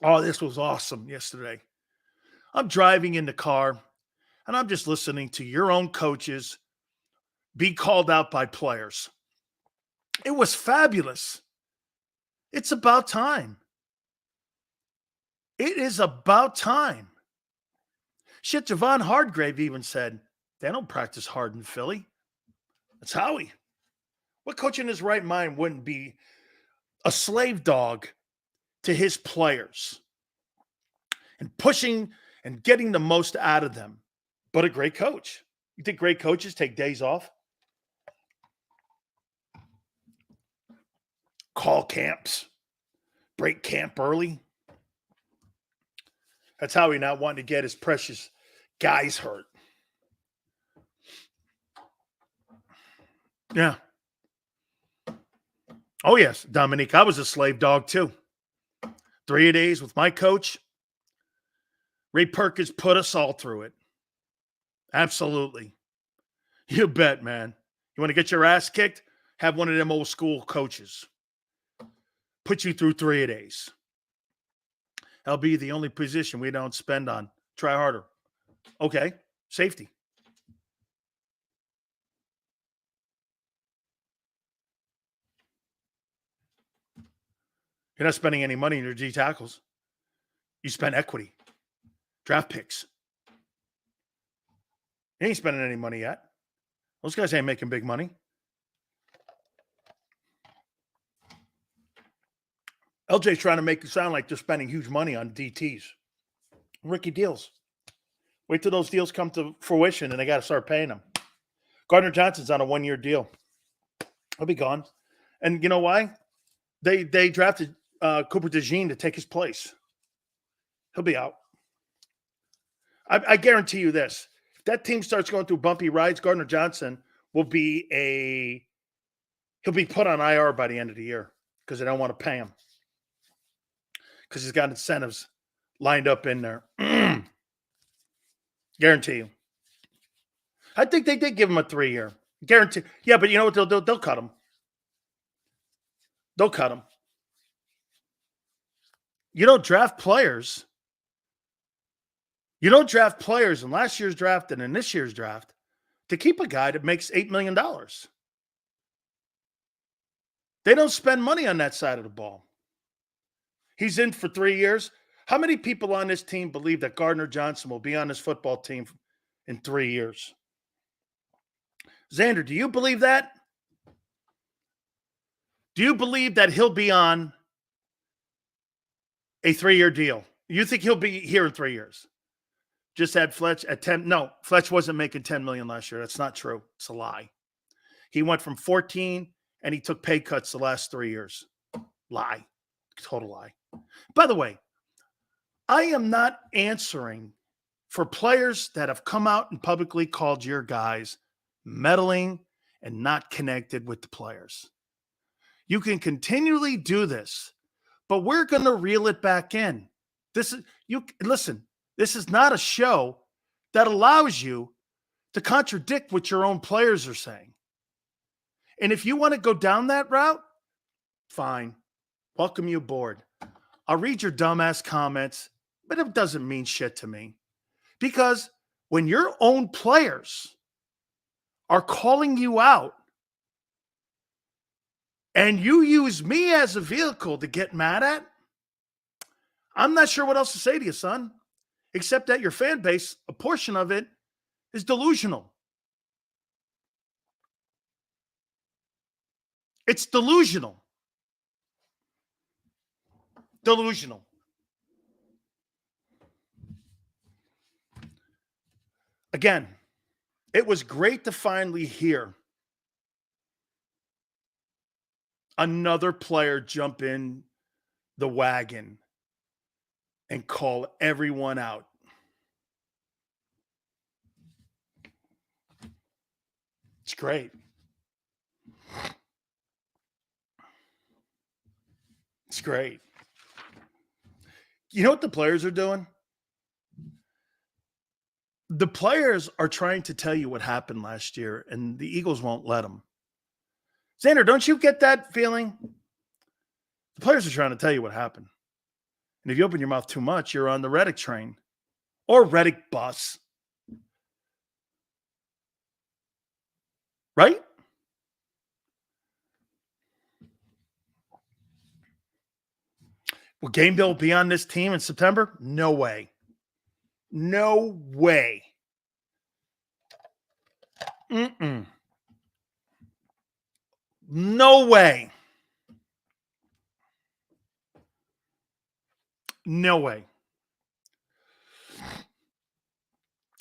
Oh, this was awesome yesterday. I'm driving in the car and I'm just listening to your own coaches be called out by players. It was fabulous. It's about time. It is about time. Shit, Javon Hargrave even said, they don't practice hard in Philly. That's Howie. What coach in his right mind wouldn't be a slave dog to his players and pushing and getting the most out of them? But a great coach. You think great coaches take days off? Call camps, break camp early. That's how he not wanting to get his precious guys hurt. Yeah. Oh, yes, Dominique. I was a slave dog, too. 3 days with my coach. Ray Perkins put us all through it. Absolutely. You bet, man. You want to get your ass kicked? Have one of them old school coaches. Put you through 3 days. That'll be the only position we don't spend on. Try harder. Okay. Safety. You're not spending any money in your D tackles. You spend equity. Draft picks. You ain't spending any money yet. Those guys ain't making big money. LJ's trying to make it sound like they're spending huge money on DTs. Rookie deals. Wait till those deals come to fruition and they got to start paying them. Gardner Johnson's on a 1-year deal. He'll be gone. And you know why? They drafted Cooper DeJean to take his place. He'll be out. I guarantee you this. If that team starts going through bumpy rides, Gardner Johnson will be he'll be put on IR by the end of the year because they don't want to pay him. Because he's got incentives lined up in there. Guarantee you. I think they did give him a 3-year. Guarantee. Yeah, but you know what they'll do? They'll cut him. They'll cut him. You don't draft players. You don't draft players in last year's draft and in this year's draft to keep a guy that makes $8 million. They don't spend money on that side of the ball. He's in for 3 years. How many people on this team believe that Gardner Johnson will be on this football team in 3 years? Xander, do you believe that? Do you believe that he'll be on a 3-year deal? You think he'll be here in 3 years? Just had Fletch at 10. No, Fletch wasn't making $10 million last year. That's not true. It's a lie. He went from 14 and he took pay cuts the last 3 years. Lie. Total lie. By the way, I am not answering for players that have come out and publicly called your guys meddling and not connected with the players. You can continually do this, but we're going to reel it back in. Listen, this is not a show that allows you to contradict what your own players are saying. And if you want to go down that route, fine. Welcome you aboard. I'll read your dumbass comments, but it doesn't mean shit to me. Because when your own players are calling you out and you use me as a vehicle to get mad at, I'm not sure what else to say to you, son, except that your fan base, a portion of it, is delusional. It's delusional. Delusional. Again, it was great to finally hear another player jump in the wagon and call everyone out. It's great. It's great. You know what the players are doing? The players are trying to tell you what happened last year, and the Eagles won't let them. Xander, don't you get that feeling? The players are trying to tell you what happened. And if you open your mouth too much, you're on the Reddick train or Reddick bus. Right? Will Gainwell be on this team in September? No way. No way. No way. No way.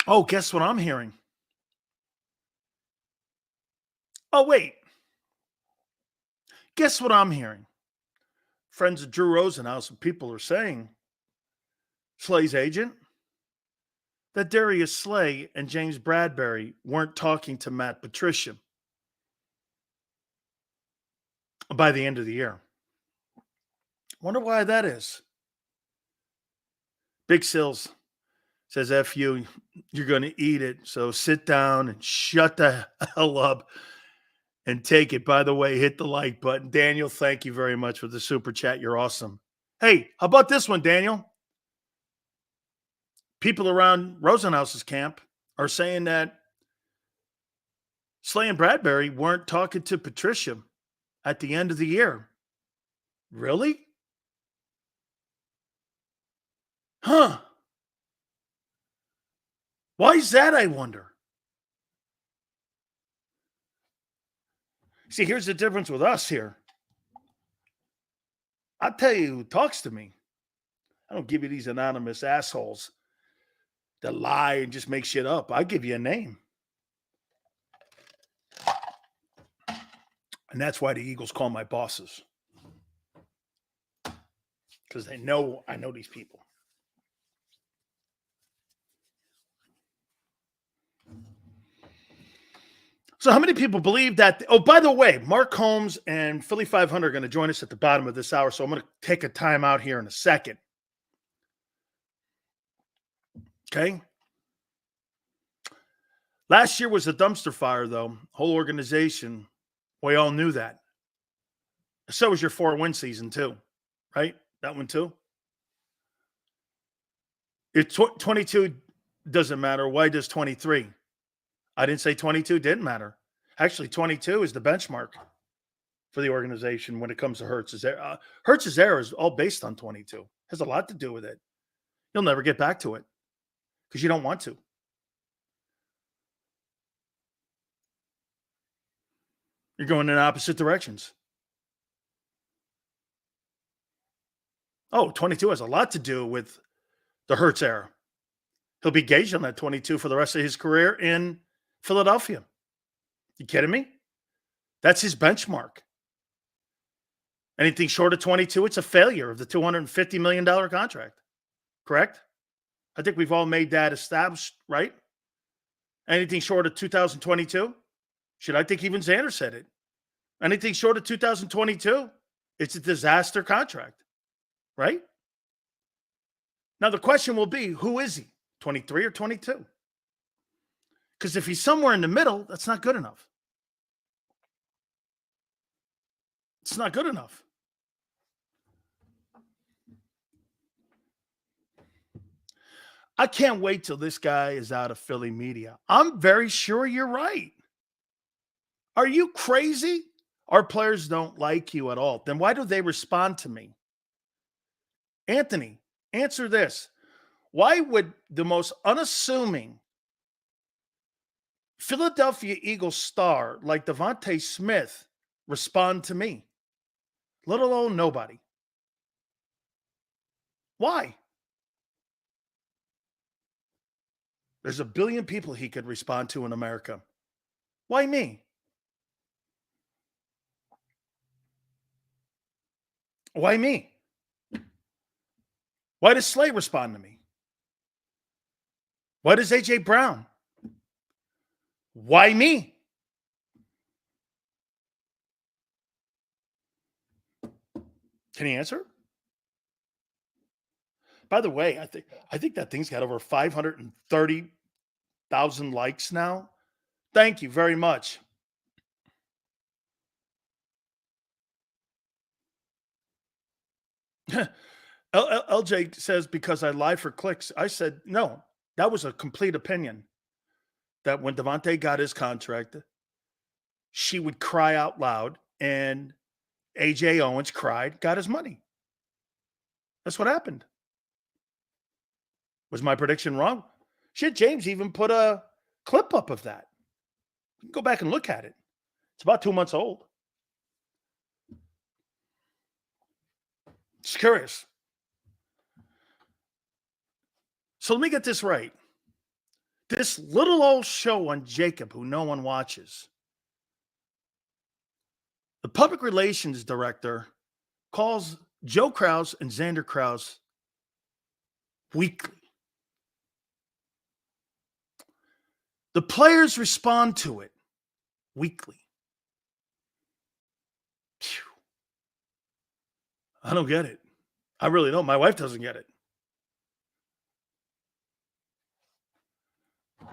Oh, guess what I'm hearing? Oh, wait. Guess what I'm hearing? Friends of Drew Rosenhaus and people are saying, Slay's agent, that Darius Slay and James Bradbury weren't talking to Matt Patricia by the end of the year. Wonder why that is. Big Sills says, F you, you're going to eat it. So sit down and shut the hell up and take it. By the way, hit the like button. Daniel, thank you very much for the super chat. You're awesome. Hey, how about this one, Daniel? People around Rosenhaus's camp are saying that Slay and Bradbury weren't talking to Patricia at the end of the year. Really? Huh. Why is that, I wonder? See, here's the difference with us here. I'll tell you who talks to me. I don't give you these anonymous assholes that lie and just make shit up. I give you a name. And that's why the Eagles call my bosses. Because they know I know these people. So how many people believe that? Oh, by the way, Mark Holmes and Philly 500 are going to join us at the bottom of this hour. So I'm going to take a time out here in a second. Okay. Last year was a dumpster fire, though. Whole organization. We all knew that. So was your 4-win season, too. Right? That one, too. If 22 doesn't matter, why does 23? I didn't say 22 didn't matter. Actually, 22 is the benchmark for the organization when it comes to Hurts' error. Hurts' error is all based on 22. Has a lot to do with it. You'll never get back to it because you don't want to. You're going in opposite directions. Oh, 22 has a lot to do with the Hurts era. He'll be gauged on that 22 for the rest of his career in Philadelphia. You kidding me? That's his benchmark. Anything short of 22, it's a failure of the $250 million contract. Correct? I think we've all made that established, right? Anything short of 2022? Should I think even Xander said it? Anything short of 2022, it's a disaster contract, right? Now the question will be, who is he? 23 or 22? Because if he's somewhere in the middle, that's not good enough. It's not good enough. I can't wait till this guy is out of Philly media. I'm very sure you're right. Are you crazy? Our players don't like you at all. Then why do they respond to me? Anthony, answer this. Why would the most unassuming Philadelphia Eagles star like Devontae Smith respond to me, let alone nobody? Why? There's a billion people he could respond to in America. Why me? Why me? Why does Slay respond to me? Why does A.J. Brown? Why me? Can he answer? By the way, I think that thing's got over 530 1,000 likes now. Thank you very much. LJ says, because I lie for clicks. I said, no, that was a complete opinion. That when Devontae got his contract, she would cry out loud, and AJ Owens cried, got his money. That's what happened. Was my prediction wrong? Shit, James even put a clip up of that. You can go back and look at it. It's about 2 months old. It's curious. So let me get this right. This little old show on JAKIB, who no one watches, the public relations director calls Joe Kraus and Xander Kraus weekly. The players respond to it weekly. Phew. I don't get it. I really don't. My wife doesn't get it.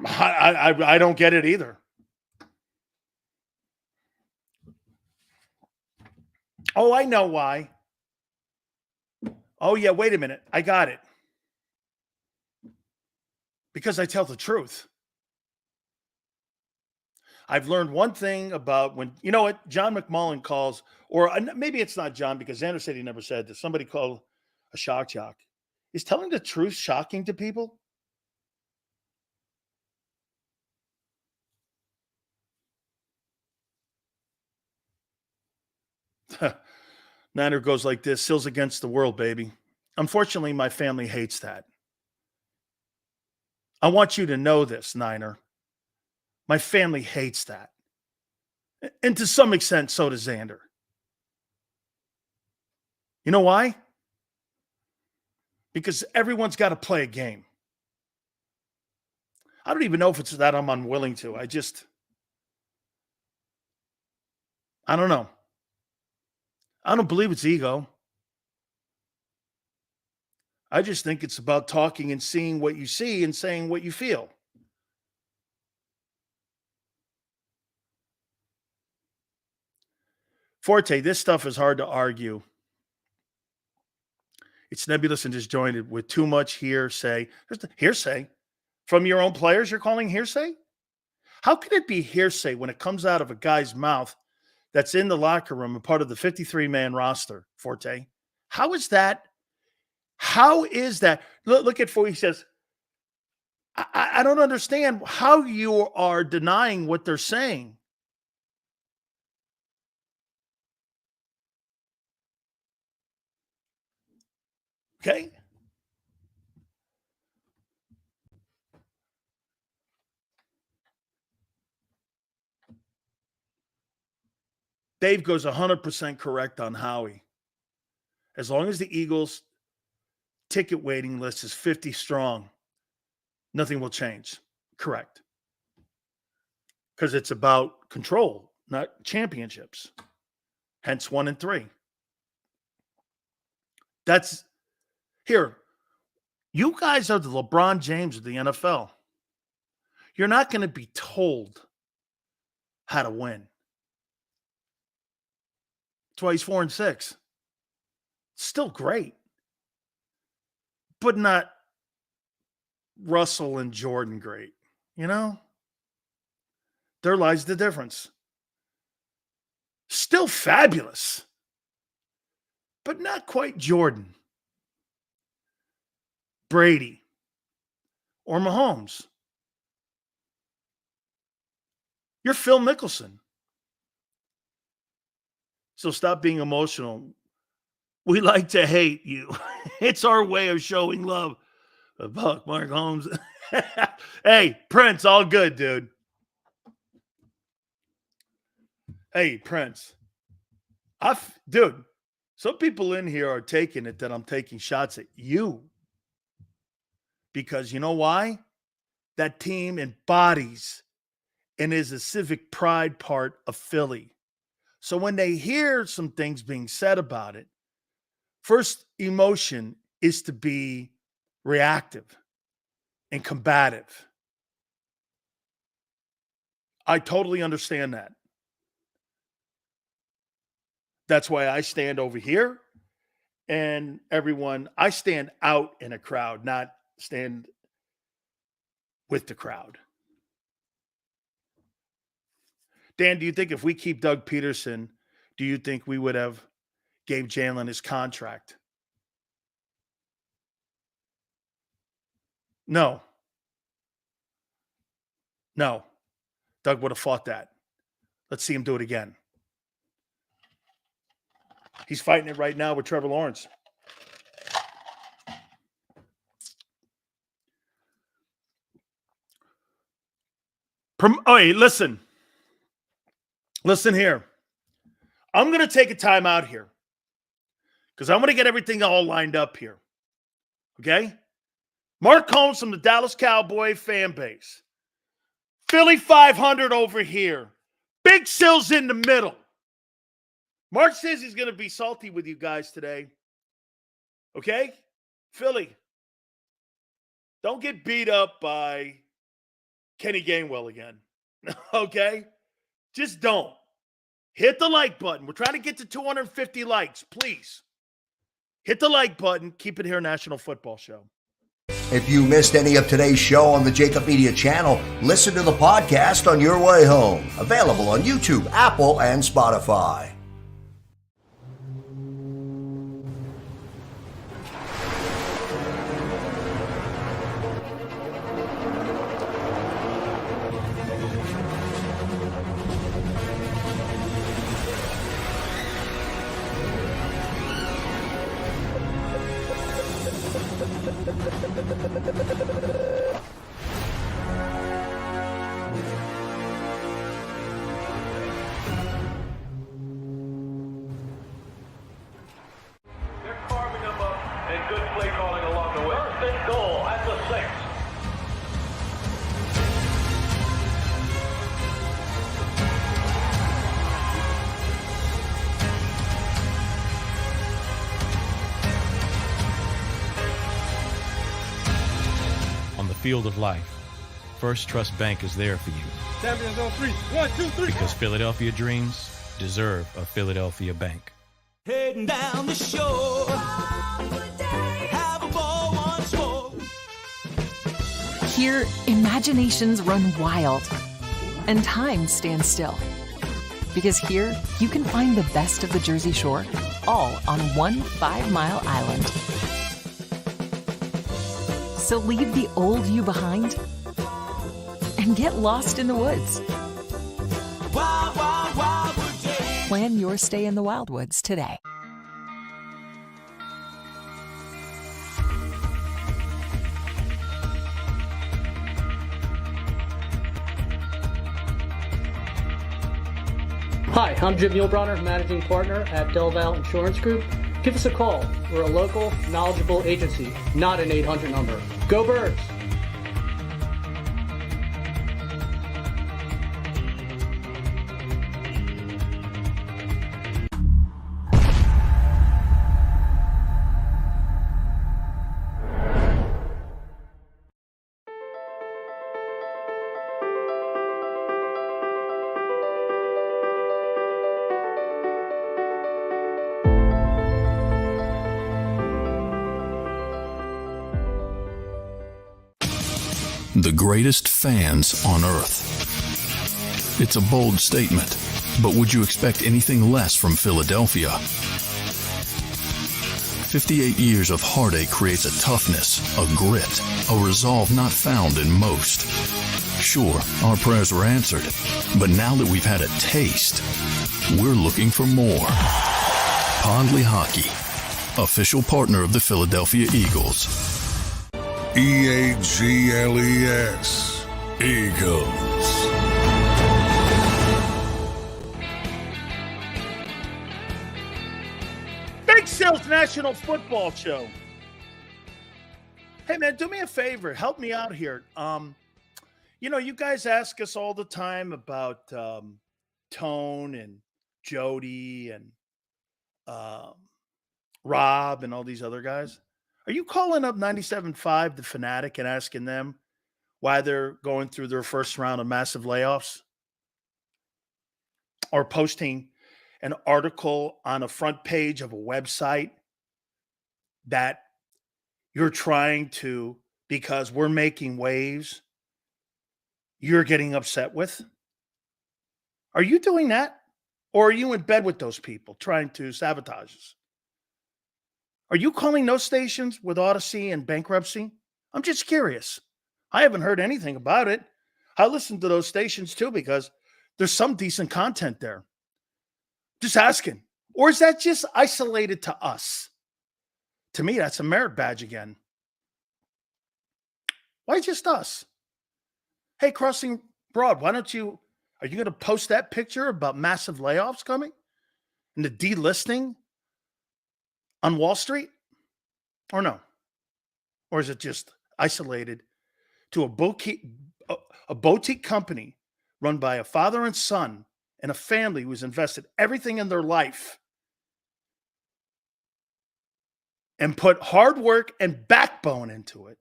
I don't get it either. Oh, I know why. Oh, yeah, wait a minute. I got it. Because I tell the truth. I've learned one thing about when, you know what, John McMullen calls, or maybe it's not John because Xander said he never said this. Somebody called a shock jock. Is telling the truth shocking to people? Niner goes like this: Sills against the world, baby. Unfortunately, my family hates that. I want you to know this, Niner. My family hates that. And to some extent, so does Xander. You know why? Because everyone's got to play a game. I don't even know if it's that I'm unwilling to. I don't know. I don't believe it's ego. I just think it's about talking and seeing what you see and saying what you feel. Forte, this stuff is hard to argue. It's nebulous and disjointed with too much hearsay. There's the hearsay from your own players you're calling hearsay? How can it be hearsay when it comes out of a guy's mouth that's in the locker room and part of the 53-man roster, Forte? How is that? How is that? Look at Forte. He says, I don't understand how you are denying what they're saying. Okay? Dave goes 100% correct on Howie. As long as the Eagles ticket waiting list is 50 strong, nothing will change. Correct. Because it's about control, not championships. Hence 1 and 3. That's here. You guys are the LeBron James of the NFL. You're not going to be told how to win. That's why he's 4 and 6. Still great, but not Russell and Jordan great. You know, there lies the difference. Still fabulous, but not quite Jordan, Brady, or Mahomes. You're Phil Mickelson. So stop being emotional. We like to hate you. It's our way of showing love. Buck, Mark Holmes. Hey, Prince, all good, dude. Hey, Prince. Dude, some people in here are taking it that I'm taking shots at you. Because you know why? That team embodies and is a civic pride part of Philly. So when they hear some things being said about it, first emotion is to be reactive and combative. I totally understand that. That's why I stand over here and everyone, I stand out in a crowd, not stand with the crowd. Dan, do you think if we keep Doug Peterson, do you think we would have gave Jalen his contract? No. No. Doug would have fought that. Let's see him do it again. He's fighting it right now with Trevor Lawrence. Hey, listen. Listen here. I'm going to take a time out here because I'm going to get everything all lined up here. Okay? Mark Holmes from the Dallas Cowboy fan base. Philly 500 over here. Big Sills in the middle. Mark says he's going to be salty with you guys today. Okay? Philly, don't get beat up by Kenny Gainwell again. Okay? Just don't. Hit the like button. We're trying to get to 250 likes. Please. Hit the like button. Keep it here, National Football Show. If you missed any of today's show on the JAKIB Media channel, listen to the podcast on your way home. Available on YouTube, Apple, and Spotify. Field of life, First Trust Bank is there for you. Champions on 3. 1, 2, 3. Because Philadelphia dreams deserve a Philadelphia bank. Heading down the shore. Have a ball once more. Here, imaginations run wild and time stands still. Because here, you can find the best of the Jersey Shore, all on one 5-mile island. So leave the old you behind and get lost in the woods. Wild, wild, wildwood day. Plan your stay in the Wildwoods today. Hi, I'm Jim Muehlbronner, Managing Partner at Del Val Insurance Group. Give us a call. We're a local, knowledgeable agency, not an 800 number. Go Birds! The greatest fans on earth. It's a bold statement, but would you expect anything less from Philadelphia? 58 years of heartache creates a toughness, a grit, a resolve not found in most. Sure, our prayers were answered, but now that we've had a taste, we're looking for more. Pondley Hockey, official partner of the Philadelphia Eagles. EAGLES, Eagles. Big Sills National Football Show. Hey, man, do me a favor. Help me out here. You guys ask us all the time about Tone and Jody and Rob and all these other guys. Are you calling up 97.5, The Fanatic, and asking them why they're going through their first round of massive layoffs? or posting an article on a front page of a website that you're trying to, because we're making waves, you're getting upset with? Are you doing that? Or are you in bed with those people trying to sabotage us? Are you calling those stations with Odyssey and bankruptcy? I'm just curious. I haven't heard anything about it. I listen to those stations too because there's some decent content there. Just asking. Or is that just isolated to us? To me, that's a merit badge again. Why just us? Hey, Crossing Broad, are you going to post that picture about massive layoffs coming and the delisting on Wall Street? Or no? Or is it just isolated to a boutique company run by a father and son and a family who's invested everything in their life and put hard work and backbone into it?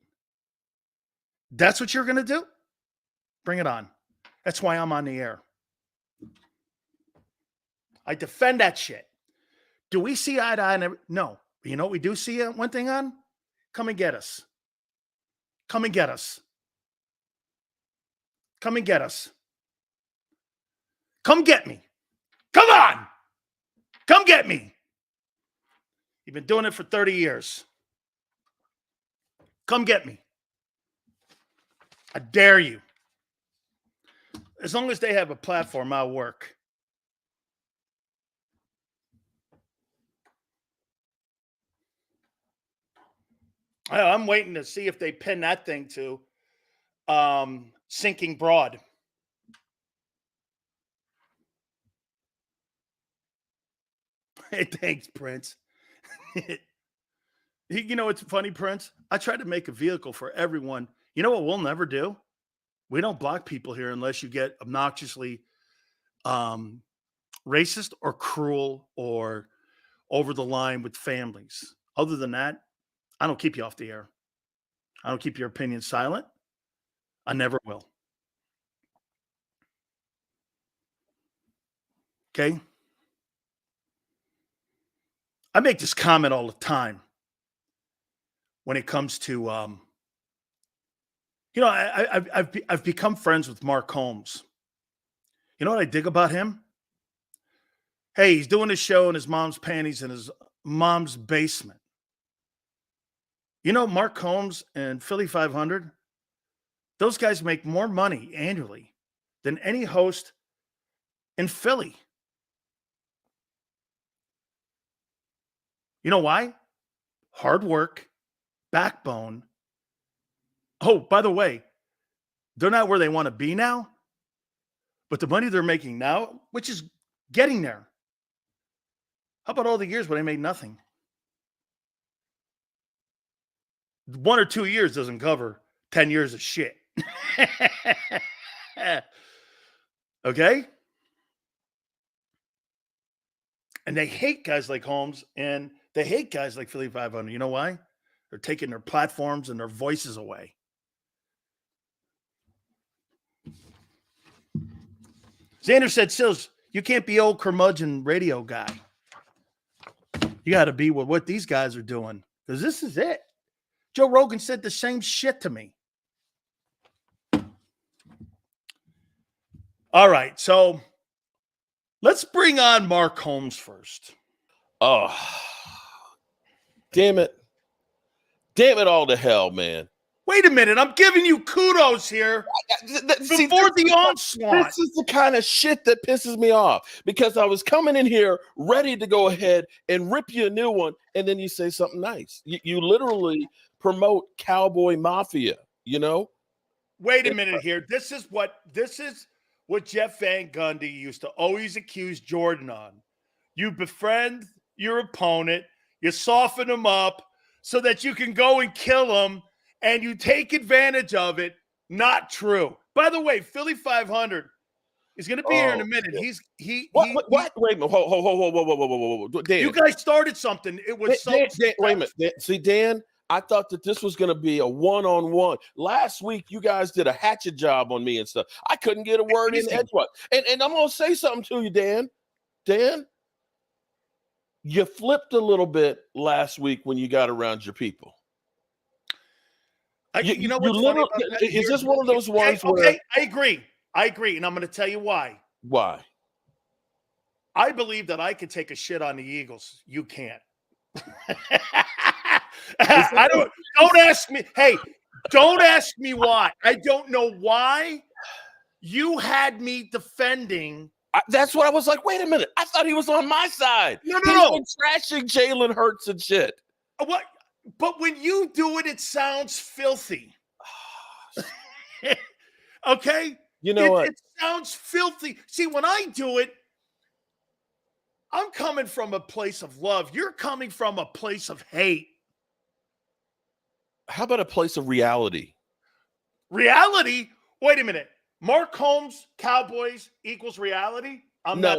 That's what you're going to do? Bring it on. That's why I'm on the air. I defend that shit. Do we see eye to eye? No. But you know what we do see one thing on? Come and get us. Come and get us. Come and get us. Come get me. Come on. Come get me. You've been doing it for 30 years. Come get me. I dare you. As long as they have a platform, I'll work. I'm waiting to see if they pin that thing to Sinking Broad. Hey, thanks, Prince. You know what's funny, Prince? I tried to make a vehicle for everyone. You know what we'll never do? We don't block people here unless you get obnoxiously racist or cruel or over the line with families. Other than that, I don't keep you off the air. I don't keep your opinion silent. I never will. Okay? I make this comment all the time when it comes to I've become friends with Mark Holmes. You know what I dig about him? Hey, he's doing his show in his mom's panties in his mom's basement. You know, Mark Holmes and Philly 500, those guys make more money annually than any host in Philly. You know why? Hard work, backbone. Oh, by the way, they're not where they want to be now, but the money they're making now, which is getting there. How about all the years where they made nothing? 1 or 2 years doesn't cover 10 years of shit. Okay? And they hate guys like Holmes and they hate guys like Philly 500. You know why? They're taking their platforms and their voices away. Xander said, Sills, you can't be old curmudgeon radio guy. You got to be with what these guys are doing because this is it. Joe Rogan said the same shit to me. All right, so let's bring on Mark Holmes first. Oh, damn it. Damn it all to hell, man. Wait a minute. I'm giving you kudos here before the onslaught. This is the kind of shit that pisses me off because I was coming in here ready to go ahead and rip you a new one, and then you say something nice. You literally promote Cowboy Mafia, you know? Wait a minute here. This is what Jeff Van Gundy used to always accuse Jordan on. You befriend your opponent, you soften him up so that you can go and kill him, and you take advantage of it. Not true. By the way, Philly 500 is going to be here in a minute. What? Wait a minute. Whoa. Dan. You guys started something. It was Dan, wait a minute. See, Dan, I thought that this was going to be a one-on-one. Last week, you guys did a hatchet job on me and stuff. I couldn't get a word in edgewise. And I'm going to say something to you, Dan. Dan, you flipped a little bit last week when you got around your people. You know what's funny about that? Is this one of those ones where... Okay, I agree. And I'm going to tell you why. Why? I believe that I can take a shit on the Eagles. You can't. Don't ask me. Hey, don't ask me why. I don't know why you had me defending. That's what I was like. Wait a minute. I thought he was on my side. No. Trashing Jalen Hurts and shit. What? But when you do it, it sounds filthy. Okay? You know what? It sounds filthy. See, when I do it, I'm coming from a place of love. You're coming from a place of hate. How about a place of reality? Reality? Wait a minute. Mark Holmes, Cowboys equals reality? No.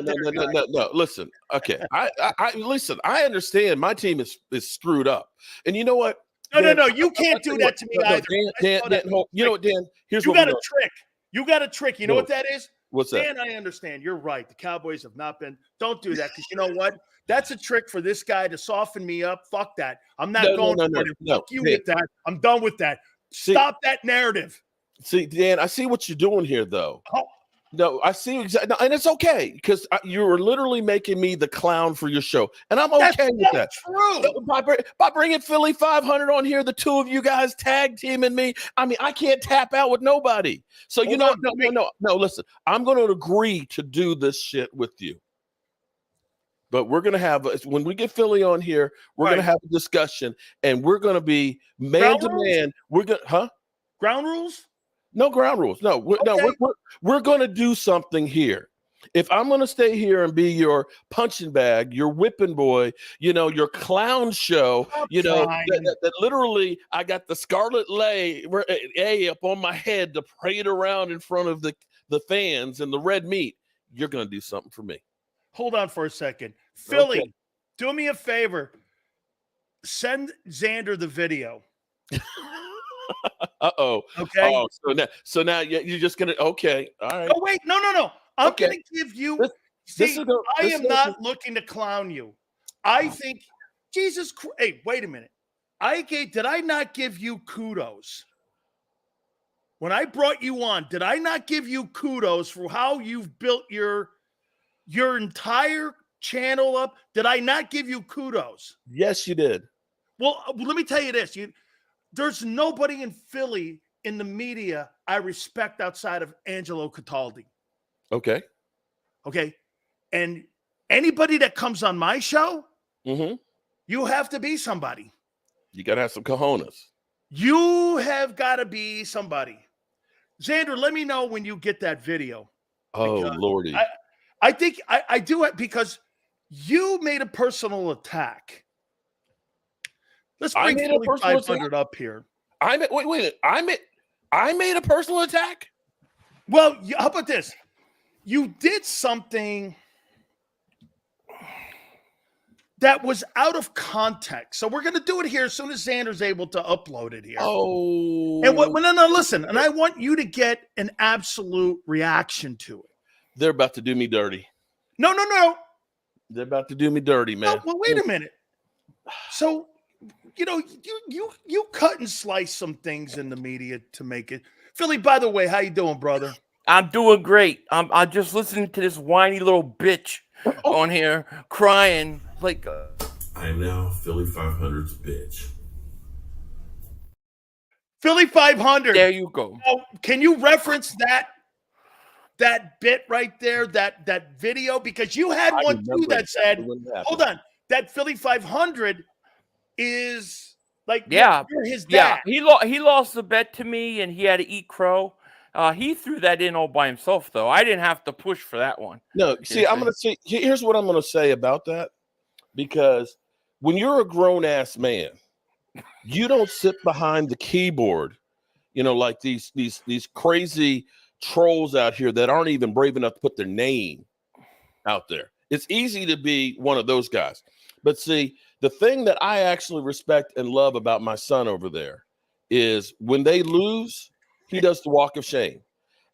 Listen, okay. I listen. I understand my team is screwed up, and you know what? No. You can't do that to me either. Dan, you know what, Dan? Here's you what got a trick. You got a trick. You know what that is? What's that? Dan, I understand. You're right. The Cowboys have not been. Don't do that because you know what? That's a trick for this guy to soften me up. Fuck that. I'm not going for it. Fuck you with that. I'm done with that. Stop that narrative. See, Dan, I see what you're doing here, though. Oh. No, I see exactly, and it's okay because you were literally making me the clown for your show, and I'm okay with that. True. By bringing Philly 500 on here, the two of you guys tag teaming me. I mean, I can't tap out with nobody. So no. Listen, I'm going to agree to do this shit with you, but we're going to have when we get Philly on here, we're going to have a discussion, and we're going to be man to man. We're going, ground rules. No ground rules. No, we're going to do something here. If I'm going to stay here and be your punching bag, your whipping boy, your clown show, that literally I got the scarlet A up on my head to parade around in front of the fans and the red meat, you're going to do something for me. Hold on for a second. Philly, do me a favor. Send Xander the video. Uh-oh. Okay. Oh, so now you're just gonna okay. All right. Oh wait, no. I'm gonna give you. I am not looking to clown you. I think Jesus Christ. Hey, wait a minute. Did I not give you kudos when I brought you on? Did I not give you kudos for how you've built your entire channel up? Did I not give you kudos? Yes, you did. Well, let me tell you this. There's nobody in Philly in the media I respect outside of Angelo Cataldi. Okay. And anybody that comes on my show, you have to be somebody. You got to have some cojones. You have got to be somebody. Xander, let me know when you get that video. Oh, Lordy. I think I do it because you made a personal attack. Let's bring 500 up here. I made a personal attack? Well, how about this? You did something that was out of context. So we're going to do it here as soon as Xander's able to upload it here. Oh. And no, listen. And I want you to get an absolute reaction to it. They're about to do me dirty. No. They're about to do me dirty, man. Well, wait a minute. So... you cut and slice some things in the media to make it. Philly, by the way, how you doing, brother? I'm doing great. I'm just listening to this whiny little bitch on here crying like. I am now Philly 500's bitch. Philly 500. There you go. Oh, can you reference that bit right there, that video? Because you had one too that said, hold on, that Philly 500 is like you're his dad. Yeah, he lost the bet to me, and he had to eat crow. He threw that in all by himself, though. I didn't have to push for that one. No, see, I'm going to say here's what I'm going to say about that, because when you're a grown ass man, you don't sit behind the keyboard, like these crazy trolls out here that aren't even brave enough to put their name out there. It's easy to be one of those guys, but see. The thing that I actually respect and love about my son over there is when they lose, he does the walk of shame.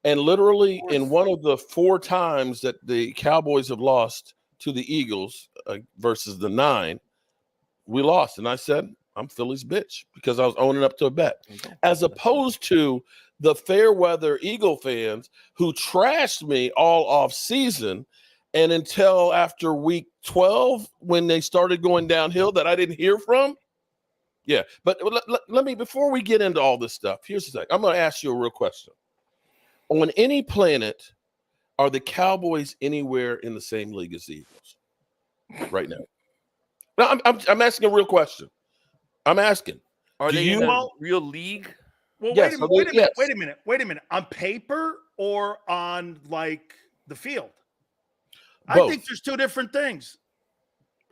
And literally in one of the 4 times that the Cowboys have lost to the Eagles versus the 9, we lost. And I said, I'm Philly's bitch because I was owning up to a bet. As opposed to the fair weather Eagle fans who trashed me all off season. And until after week 12, when they started going downhill that I didn't hear from. Yeah. But let me, before we get into all this stuff, here's the thing. I'm going to ask you a real question. On any planet, are the Cowboys anywhere in the same league as the Eagles right now? No, I'm asking a real question. I'm asking. Are they in a real league? Well, Yes, wait a minute. On paper or on like the field? Both. I think there's 2 different things.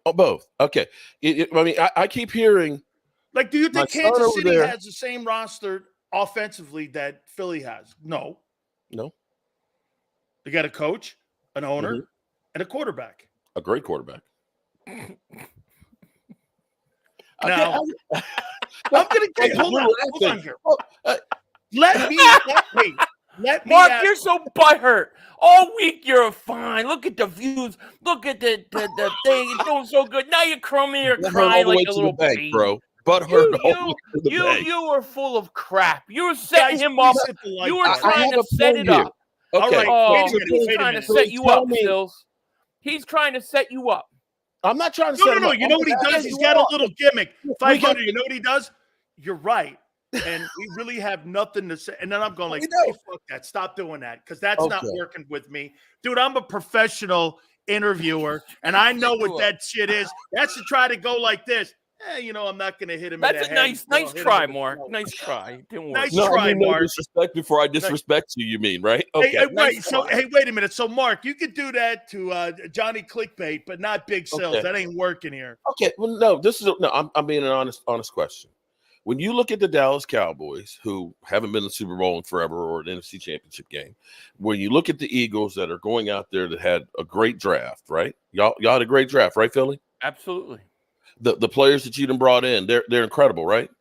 Oh, both. Okay. I keep hearing. Like, do you think Kansas City has the same roster offensively that Philly has? No. No. They got a coach, an owner, and a quarterback. A great quarterback. Now, I'm going to get – hold on here. Let me Mark, you're so butthurt. All week you're fine. Look at the views. Look at the thing. It's doing so good. Now you're crying like a little baby. Bro. You were full of crap. You were setting him up. You were trying to set it up. Okay. He's trying to set you up, Sills. He's trying to set you up. I'm not trying to set him up. You know what he does? He's got a little gimmick. 500, you know what he does? You're right. And we really have nothing to say. And then I'm going like, hey, fuck that. Stop doing that because that's not working with me. Dude, I'm a professional interviewer, and I know what that shit is. That's to try to go like this. I'm not going to hit him in the head. That's a nice try, Mark. Nice try. Didn't work. Nice try, Mark. No disrespect before I disrespect you mean, right? Okay. Hey, wait a minute. So, Mark, you could do that to Johnny Clickbait, but not Big Sills. Okay. That ain't working here. Okay. Well, no, I'm being an honest question. When you look at the Dallas Cowboys, who haven't been in the Super Bowl in forever or an NFC Championship game, when you look at the Eagles that are going out there that had a great draft, right? Y'all had a great draft, right, Philly? Absolutely. The players that you done brought in, they're incredible, right?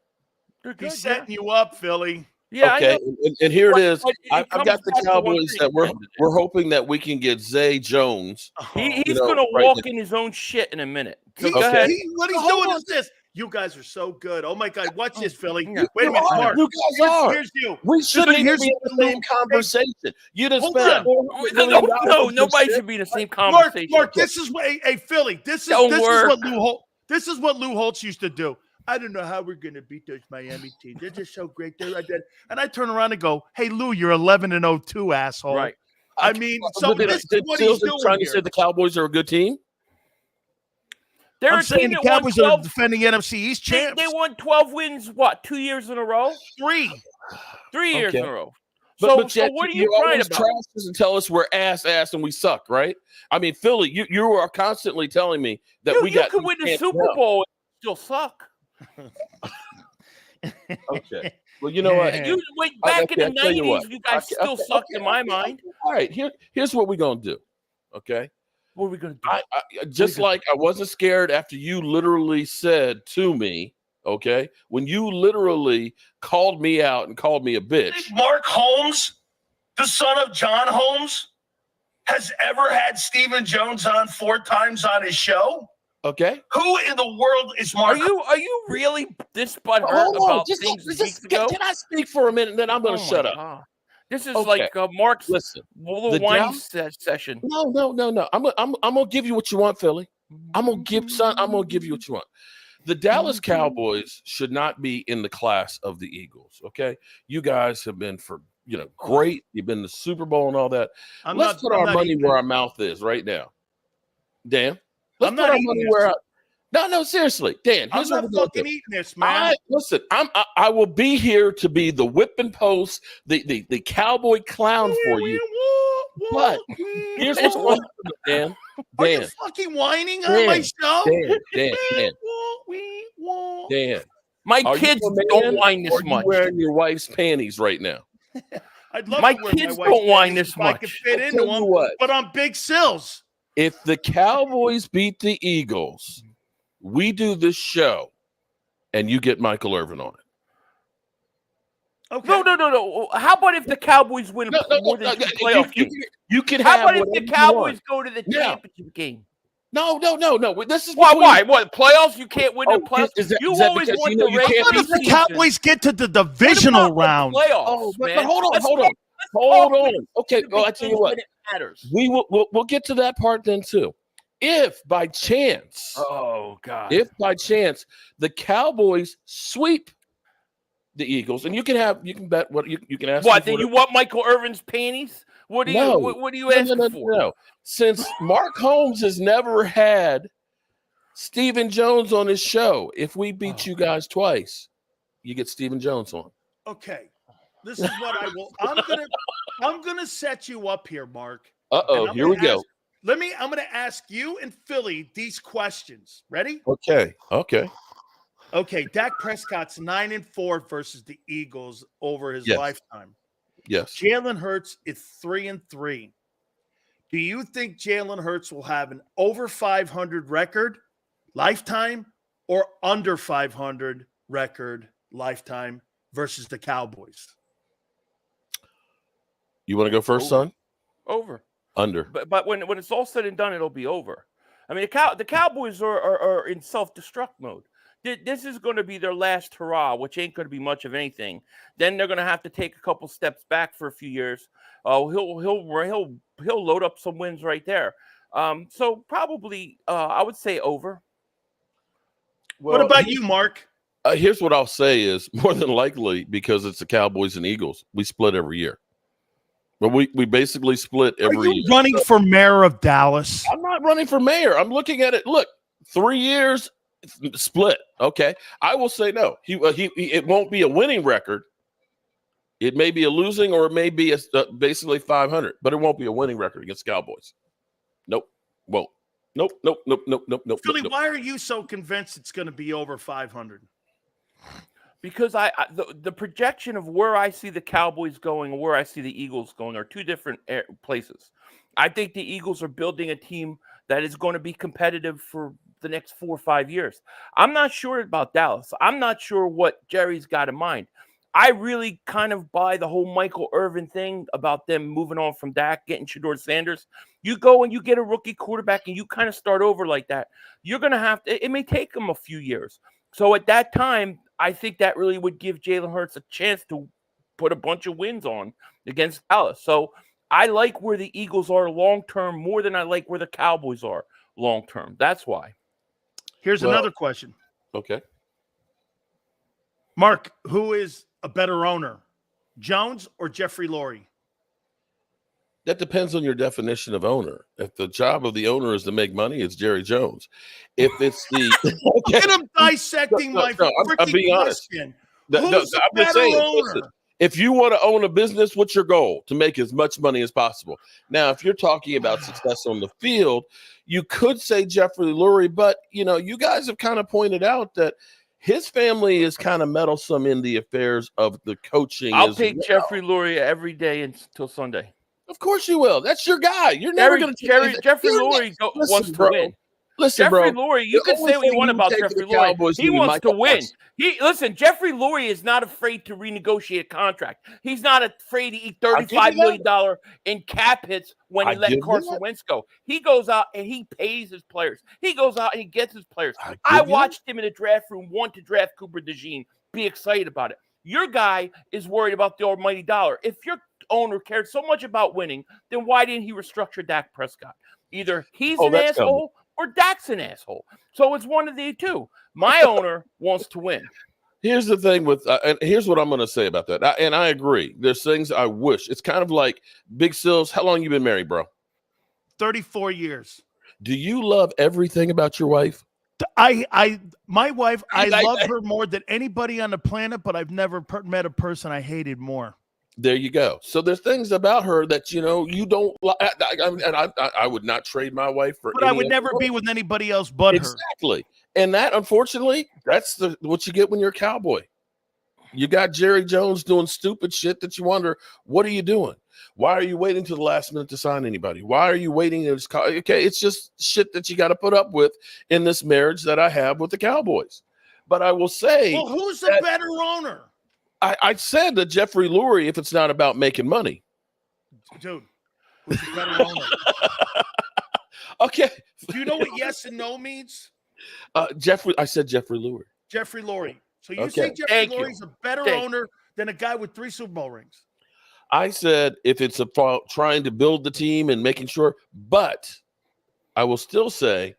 They're good, He's setting you up, Philly. Yeah. Okay. And here it is. I've got the Cowboys that we're hoping that we can get Zay Jones. He's going to walk in his own shit in a minute. So What he's doing is this. You guys are so good. Oh, my God. Watch this, Philly. Wait a minute, Mark. You guys are. Here's you. We shouldn't even be in the same conversation. You just spent No, nobody should be in the same conversation. Mark, this is what – hey, Philly, this is what Lou Holtz used to do. I don't know how we're going to beat those Miami teams. They're just so great. And I turn around and go, hey, Lou, you're 11-02, asshole. Right. I mean, so this is what he's doing trying here. to say the Cowboys are a good team? I'm saying the Cowboys are defending NFC East champs. They won 12 wins, 2 years in a row? 3 years in a row. So What are you crying about? Trash us and tell us we're ass and we suck, right? I mean, Philly, you are constantly telling me that you could win the Super Bowl and still suck. Okay. Well, you know what? You went back in the 90s, you guys still sucked in my mind. All right, here's what we're going to do, okay? What are we going to do? Just like I wasn't scared after you literally said to me, okay, when you literally called me out and called me a bitch. Mark Holmes, the son of John Holmes, has ever had Stephen Jones on 4 times on his show? Okay. Who in the world is Mark? Are you really this butthurt about things weeks ago? Can I speak for a minute and then I'm going to shut up? God. This is like Mark's little wine session. No. I'm gonna give you what you want, Philly. I'm gonna give you what you want. The Dallas Cowboys should not be in the class of the Eagles. Okay, you guys have been great. You've been to the Super Bowl and all that. Let's put our money where our mouth is right now, Dan. Let's put our money where. No, seriously, Dan. Here's I'm not fucking eating this, man. I will be here to be the whipping post, the cowboy clown for you. But here's what's going on, Dan. Are you fucking whining on my show? Dan. My kids don't whine this much. You're wearing your wife's panties right now. I'd love my to wear kids don't whine this much. I could fit into them, but I'm Big Sills. If the Cowboys beat the Eagles, We do this show, and you get Michael Irvin on it. Okay. No. How about if the Cowboys win more than 2 playoff games? You can How have about if the Cowboys go to the championship game? No. This is why? What playoffs? You can't win the playoffs. You always want the regular season. What if the Cowboys get to the divisional round? Playoffs, but man. hold on. Okay, well, I tell you what. We'll get to that part then too. If by chance, the Cowboys sweep the Eagles, and you can bet what you can ask. What? Then you want Michael Irvin's panties? What do you asking for? No. Since Mark Holmes has never had Stephen Jones on his show, if we beat you guys twice, you get Stephen Jones on. Okay, this is what I will. I'm gonna set you up here, Mark. Here we go. I'm gonna ask you and Philly these questions. Ready? Okay. Okay, Dak Prescott's 9-4 versus the Eagles over his lifetime. Yes. Jalen Hurts is 3-3. Do you think Jalen Hurts will have an over 500 record lifetime or under 500 record lifetime versus the Cowboys? You want to go first, son? Over. Under. But when it's all said and done, it'll be over. I mean, the Cowboys are in self-destruct mode. This is going to be their last hurrah, which ain't going to be much of anything. Then they're going to have to take a couple steps back for a few years. He'll load up some wins right there. So probably I would say over. Well, what about you, Mark? Here's what I'll say is more than likely, because it's the Cowboys and Eagles, we split every year. But we basically split every year. Are you running for mayor of Dallas? I'm not running for mayor. I'm looking at it. Look, 3 years split. Okay. I will say no. It won't be a winning record. It may be a losing, or it may be basically 500, but it won't be a winning record against Cowboys. Nope. Well, nope. Philly, why are you so convinced it's going to be over 500? Because the projection of where I see the Cowboys going and where I see the Eagles going are two different places. I think the Eagles are building a team that is going to be competitive for the next 4 or 5 years. I'm not sure about Dallas. I'm not sure what Jerry's got in mind. I really kind of buy the whole Michael Irvin thing about them moving on from Dak, getting Shedeur Sanders. You go and you get a rookie quarterback and you kind of start over like that. You're going to have to – it may take them a few years. So at that time, I think that really would give Jalen Hurts a chance to put a bunch of wins on against Dallas. So I like where the Eagles are long-term more than I like where the Cowboys are long-term. That's why. Here's another question. Okay. Mark, who is a better owner, Jones or Jeffrey Lurie? That depends on your definition of owner. If the job of the owner is to make money, it's Jerry Jones. If it's the Look at him dissecting my I'm being honest. question. I'm Who's the just better saying, owner? listen, if you want to own a business, what's your goal? To make as much money as possible. Now, if you're talking about success on the field, you could say Jeffrey Lurie, but you guys have kind of pointed out that his family is kind of meddlesome in the affairs of the coaching. I'll take Jeffrey Lurie every day until Sunday. Of course you will. That's your guy. You're never going to Jeffrey Lurie wants to win. Listen, Jeffrey bro, Lurie, you can say what you want about Jeffrey Lurie. He wants to win. Jeffrey Lurie is not afraid to renegotiate a contract. He's not afraid to eat $35 million in cap hits when he let Carson Wentz go. He goes out and he pays his players. He goes out and he gets his players. I watched him in the draft room want to draft Cooper DeJean, be excited about it. Your guy is worried about the almighty dollar. If your owner cared so much about winning, then why didn't he restructure Dak Prescott? Either he's an asshole or Dak's an asshole. So it's one of the two. My owner wants to win. Here's the thing with, and here's what I'm going to say about that. And I agree. There's things I wish. It's kind of like Big Sills. How long you been married, bro? 34 years. Do you love everything about your wife? My wife, I love her more than anybody on the planet, but I've never met a person I hated more. There you go. So there's things about her that, you don't like. And I would not trade my wife for But I would never be with anybody else but her. Exactly. And that, unfortunately, that's what you get when you're a Cowboy. You got Jerry Jones doing stupid shit that you wonder, what are you doing? Why are you waiting to the last minute to sign anybody? Why are you waiting? Okay, it's just shit that you got to put up with in this marriage that I have with the Cowboys. But I will say, well, who's the better owner? I said that Jeffrey Lurie, if it's not about making money. Dude, who's the better owner? Okay. Do you know what yes and no means? I said Jeffrey Lurie. Jeffrey Lurie. So you Okay. say Jeffrey Lurie's a better owner than a guy with 3 Super Bowl rings? I said if it's about trying to build the team and making sure, but I will still say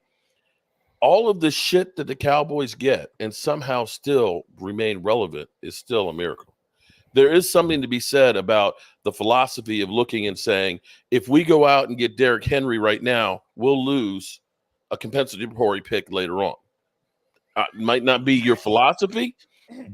all of the shit that the Cowboys get and somehow still remain relevant is still a miracle. There is something to be said about the philosophy of looking and saying, if we go out and get Derrick Henry right now, we'll lose a compensatory pick later on. Might not be your philosophy,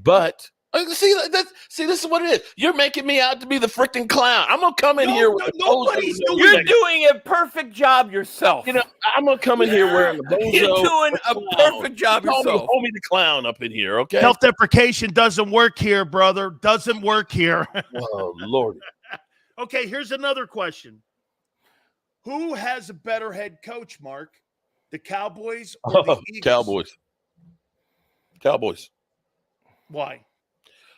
but see, this is what it is. You're making me out to be the freaking clown. I'm gonna come in here with nobody's doing. You're doing a perfect job yourself. You know, I'm gonna come in here wearing the bozo. You're doing a perfect job yourself. Call me the clown up in here, okay? Self-deprecation doesn't work here, brother. Doesn't work here. Oh, Lord. Okay, here's another question. Who has a better head coach, Mark? The Cowboys or the Eagles? Cowboys. Why?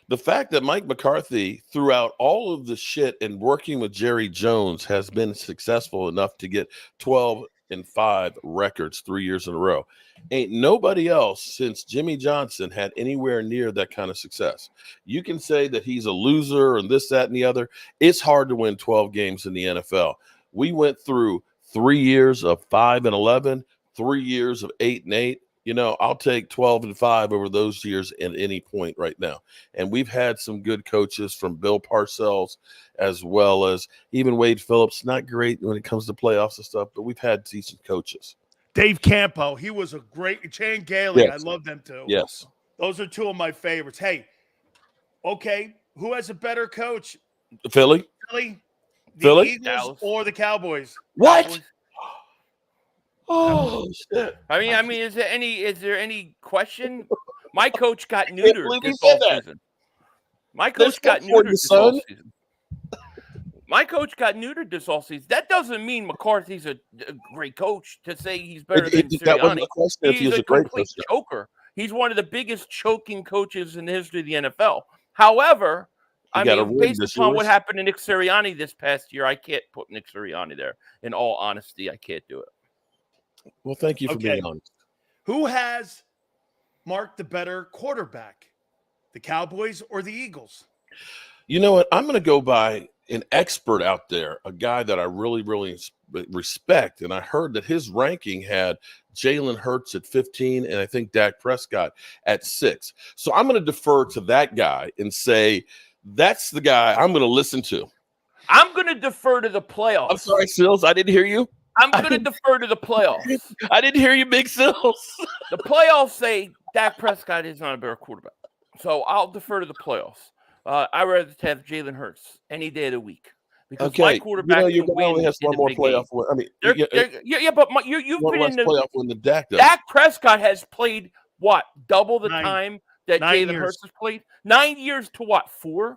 The fact that Mike McCarthy, throughout all of the shit and working with Jerry Jones, has been successful enough to get 12-5 records 3 years in a row. Ain't nobody else since Jimmy Johnson had anywhere near that kind of success. You can say that he's a loser and this, that, and the other. It's hard to win 12 games in the NFL. We went through 3 years of 5-11, 3 years of 8-8. You know, I'll take 12-5 over those years at any point right now. And we've had some good coaches from Bill Parcells as well as even Wade Phillips. Not great when it comes to playoffs and stuff, but we've had decent coaches. Dave Campo, he was a great. Chan Gailey, Yes. I love them too. Yes. Those are two of my favorites. Hey, okay, who has a better coach? Philly? The Philly? Eagles Dallas. or the Cowboys? What? Cowboys. Oh, shit. I mean, is there any question? My coach got neutered believe you this said that. offseason. My coach got hope for neutered you, this son. offseason. My coach got neutered this offseason. That doesn't mean McCarthy's a great coach to say he's better than That wasn't Seriani. the question if he was a great complete coach. choker. He's one of the biggest choking coaches in the history of the NFL. However, He I got a mean, ring based this upon year. what happened to Nick Seriani this past year, I can't put Nick Seriani there. In all honesty, I can't do it. Well, thank you for Okay. being honest. Who has Mark the better quarterback? The Cowboys or the Eagles? You know what? I'm going to go by an expert out there, a guy that I really, really respect. And I heard that his ranking had Jalen Hurts at 15 and I think Dak Prescott at 6. So I'm going to defer to that guy and say that's the guy I'm going to listen to. I'm going to defer to the playoffs. I'm sorry, Sills. I didn't hear you. I'm going to defer to the playoffs. I didn't hear you, Big Sills. The playoffs say Dak Prescott is not a better quarterback. So I'll defer to the playoffs. I'd rather have Jalen Hurts any day of the week. Because my quarterback you can only win has in one the more big playoff game. win. I mean, But you've one been less in the playoff win than Dak does. Dak Prescott has played what? Double the 9 time that 9 Jalen years. Hurts has played? 9 years to what? 4?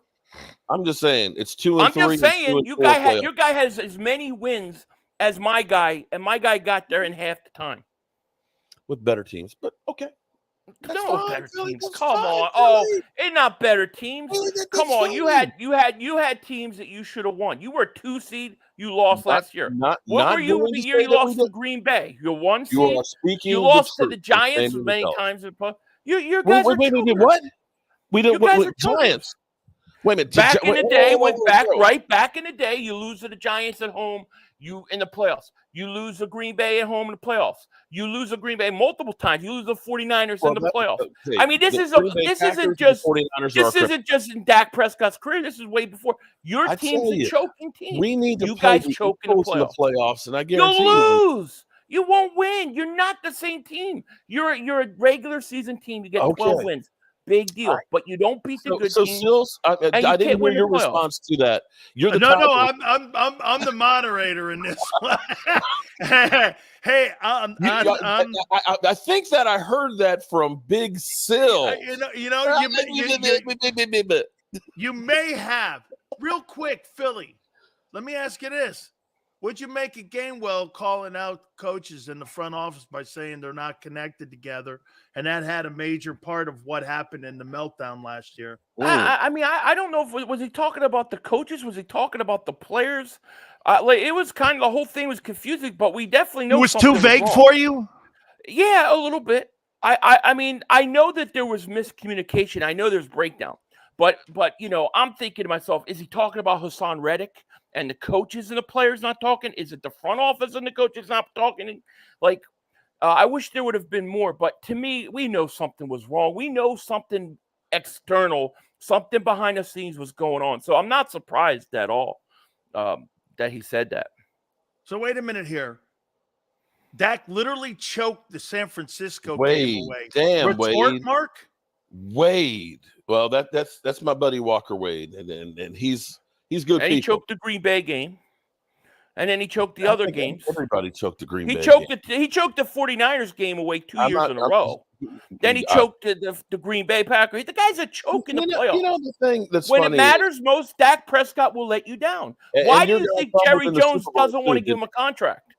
I'm just saying it's 2 and 3. I'm just saying your your guy has as many wins as my guy, and my guy got there in half the time. with better teams, but okay. No fine, better Philly, teams. that's Come fine, on. Philly. Oh, it's not better teams. Philly, Come that's on. fine. You had teams that you should have won. You were a 2 seed. You lost last year. Not What were you going the to year say you that lost we to Green Bay? You're 1 seed. You are speaking. You the lost to truth. the Giants You're saying many yourself. times. You guys are Wait, chokers. what? We don't. You guys Wait, are chokers. Giants. Wait a minute. Back in the day, wait. back in the day, you lose to the Giants at home. You in the playoffs. You lose to Green Bay at home in the playoffs. You lose to Green Bay multiple times. You lose to 49ers in the playoffs. Okay, I mean, this isn't just in Dak Prescott's career. This is way before. Your team's a choking team. We need to you play guys the choke in the Eagles playoffs. and I guarantee You'll lose. You won't win. You're not the same team. You're a regular season team. You get 12 wins. Big deal. Right. But you don't beat the good teams. So, Sills, I didn't hear your response to that. You're the I'm the moderator in this one. Hey, I think that I heard that from Big Sill. You may have. Real quick, Philly. let me ask you this. Would you make a Gainwell calling out coaches in the front office by saying they're not connected together, and that had a major part of what happened in the meltdown last year? I mean, I don't know if was he talking about the coaches? Was he talking about the players? Like it was kind of the whole thing was confusing, but we definitely know It was something too vague wrong. for you? Yeah, a little bit. I mean, I know that there was miscommunication. I know there's breakdown, but you know, I'm thinking to myself, is he talking about Hassan Reddick and the coaches and the players not talking? Is it the front office and the coaches not talking? Like, I wish there would have been more, but to me, we know something was wrong. We know something external, something behind the scenes was going on. So I'm not surprised at all that he said that. So wait a minute here. Dak literally choked the San Francisco game away. Damn, Retort, Wade. Mark? Wade. Well, that's my buddy Walker Wade, and he's good. And he choked the Green Bay game, and then he choked the other games. Everybody choked the Green Bay. He choked the 49ers game away 2 years in a row. Then he choked the Green Bay Packers. The guy's a choke in the playoffs. You know the thing that's when funny it matters most, Dak Prescott will let you down. Why do you think Jerry Jones doesn't want to give him a contract?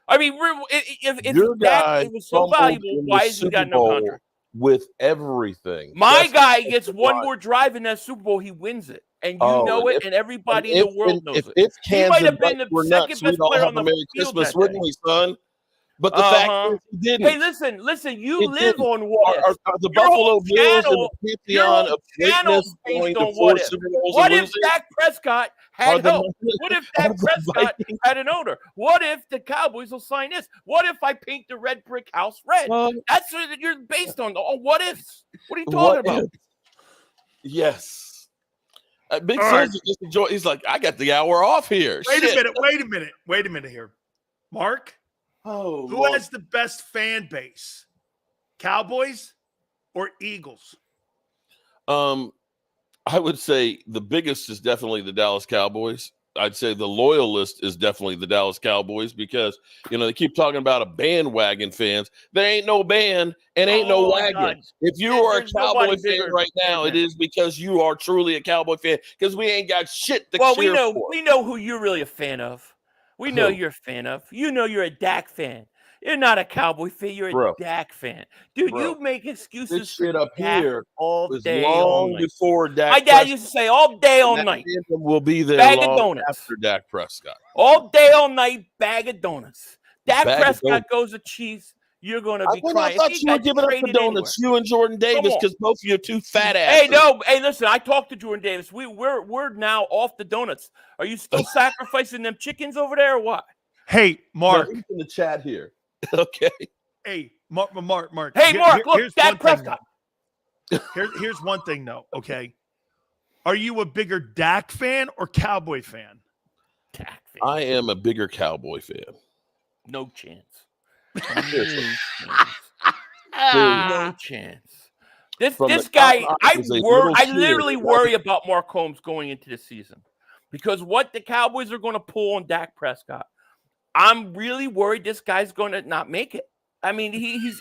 I mean, if Dak was so valuable, why has he got no contract? With everything. My guy gets one more drive in that Super Bowl, he wins it. And you know it, and everybody in the world knows it. He might have been the second best player on the field that day. We, son? But the fact is he didn't. Hey, listen, you live on what if. The Buffalo Bills and the pantheon of greatness going to four Super Bowls. What if Dak Prescott had hope? What if Dak Prescott had an owner? What if the Cowboys will sign this? What if I paint the red brick house red? That's what you're based on. Oh, what ifs? What are you talking about? Yes. Big Susie just enjoy. He's like, I got the hour off here. Wait a minute here. Mark? Who has the best fan base? Cowboys or Eagles? I would say the biggest is definitely the Dallas Cowboys. I'd say the loyalist is definitely the Dallas Cowboys because, you know, they keep talking about a bandwagon fans. There ain't no band and ain't no wagon. God. If you are a Cowboy fan right now, it is because you are truly a Cowboy fan because we ain't got shit to cheer for. We know who you're really a fan of. We know you're a fan of. You know you're a Dak fan. You're not a Cowboy fan. You're a Dak fan. Dude, you make excuses this shit up Dak here all was day. long before Dak My dad used to say all day, all night. Will be there bag long of donuts. after Dak Prescott. All day, all night, bag of donuts. Dak Prescott goes to Chiefs. You're going to be crying. I thought you were giving up the donuts. You and Jordan Davis, because both of you are two fat asses. Hey, listen. I talked to Jordan Davis. We're now off the donuts. Are you still sacrificing them chickens over there or what? Hey, Mark. No, he's in the chat here. Okay. Hey, Mark. Hey, Mark. Look, Dak Prescott. Here's one thing, though. Okay. Are you a bigger Dak fan or Cowboy fan? Dak fan. I am a bigger Cowboy fan. No chance. No chance. This guy, I literally worry about Mark Holmes going into the season because what the Cowboys are going to pull on Dak Prescott, I'm really worried this guy's going to not make it. I mean,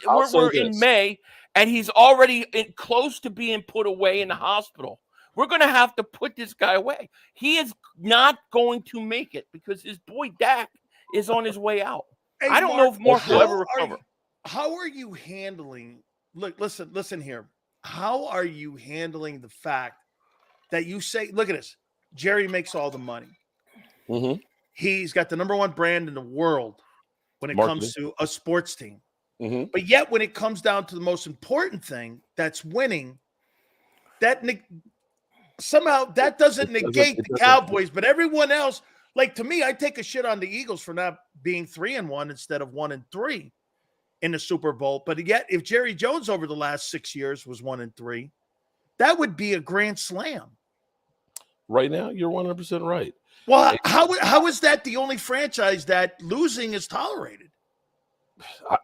we're in May and he's already close to being put away in the hospital. We're going to have to put this guy away. He is not going to make it because his boy Dak is on his way out. Hey, I don't know if Mark will ever recover. How are you handling? Look, listen here. How are you handling the fact that you say, look at this, Jerry makes all the money. Mm-hmm. He's got the #1 brand in the world when it comes to a sports team. Mm-hmm. But yet when it comes down to the most important thing, that's winning, that somehow that doesn't negate the Cowboys, but everyone else, like to me, I take a shit on the Eagles for not being 3-1 instead of 1-3 in the Super Bowl. But yet, if Jerry Jones over the last 6 years was 1-3, that would be a grand slam. Right now, you're 100% right. Well, how is that the only franchise that losing is tolerated?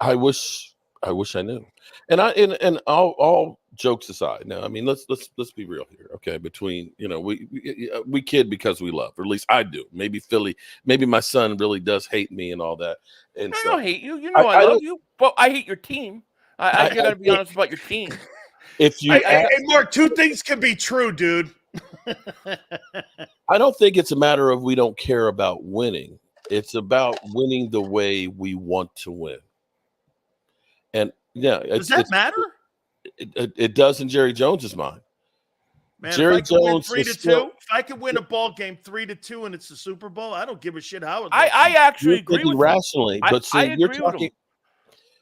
I wish I knew. And all jokes aside, now I mean let's be real here, okay? Between we kid because we love, or at least I do. Maybe Philly, maybe my son really does hate me and all that. And I don't hate you. You know I love you, but I hate your team. I got to be honest about your team. If you, hey, Mark, two things can be true, dude. I don't think it's a matter of we don't care about winning. It's about winning the way we want to win. And yeah, does that matter? It does in Jerry Jones's mind. Man, Jerry Jones win 3-2, if I could win a ball game 3-2 and it's the Super Bowl, I don't give a shit how it looks. I actually agree with rationally, but see, you're talking.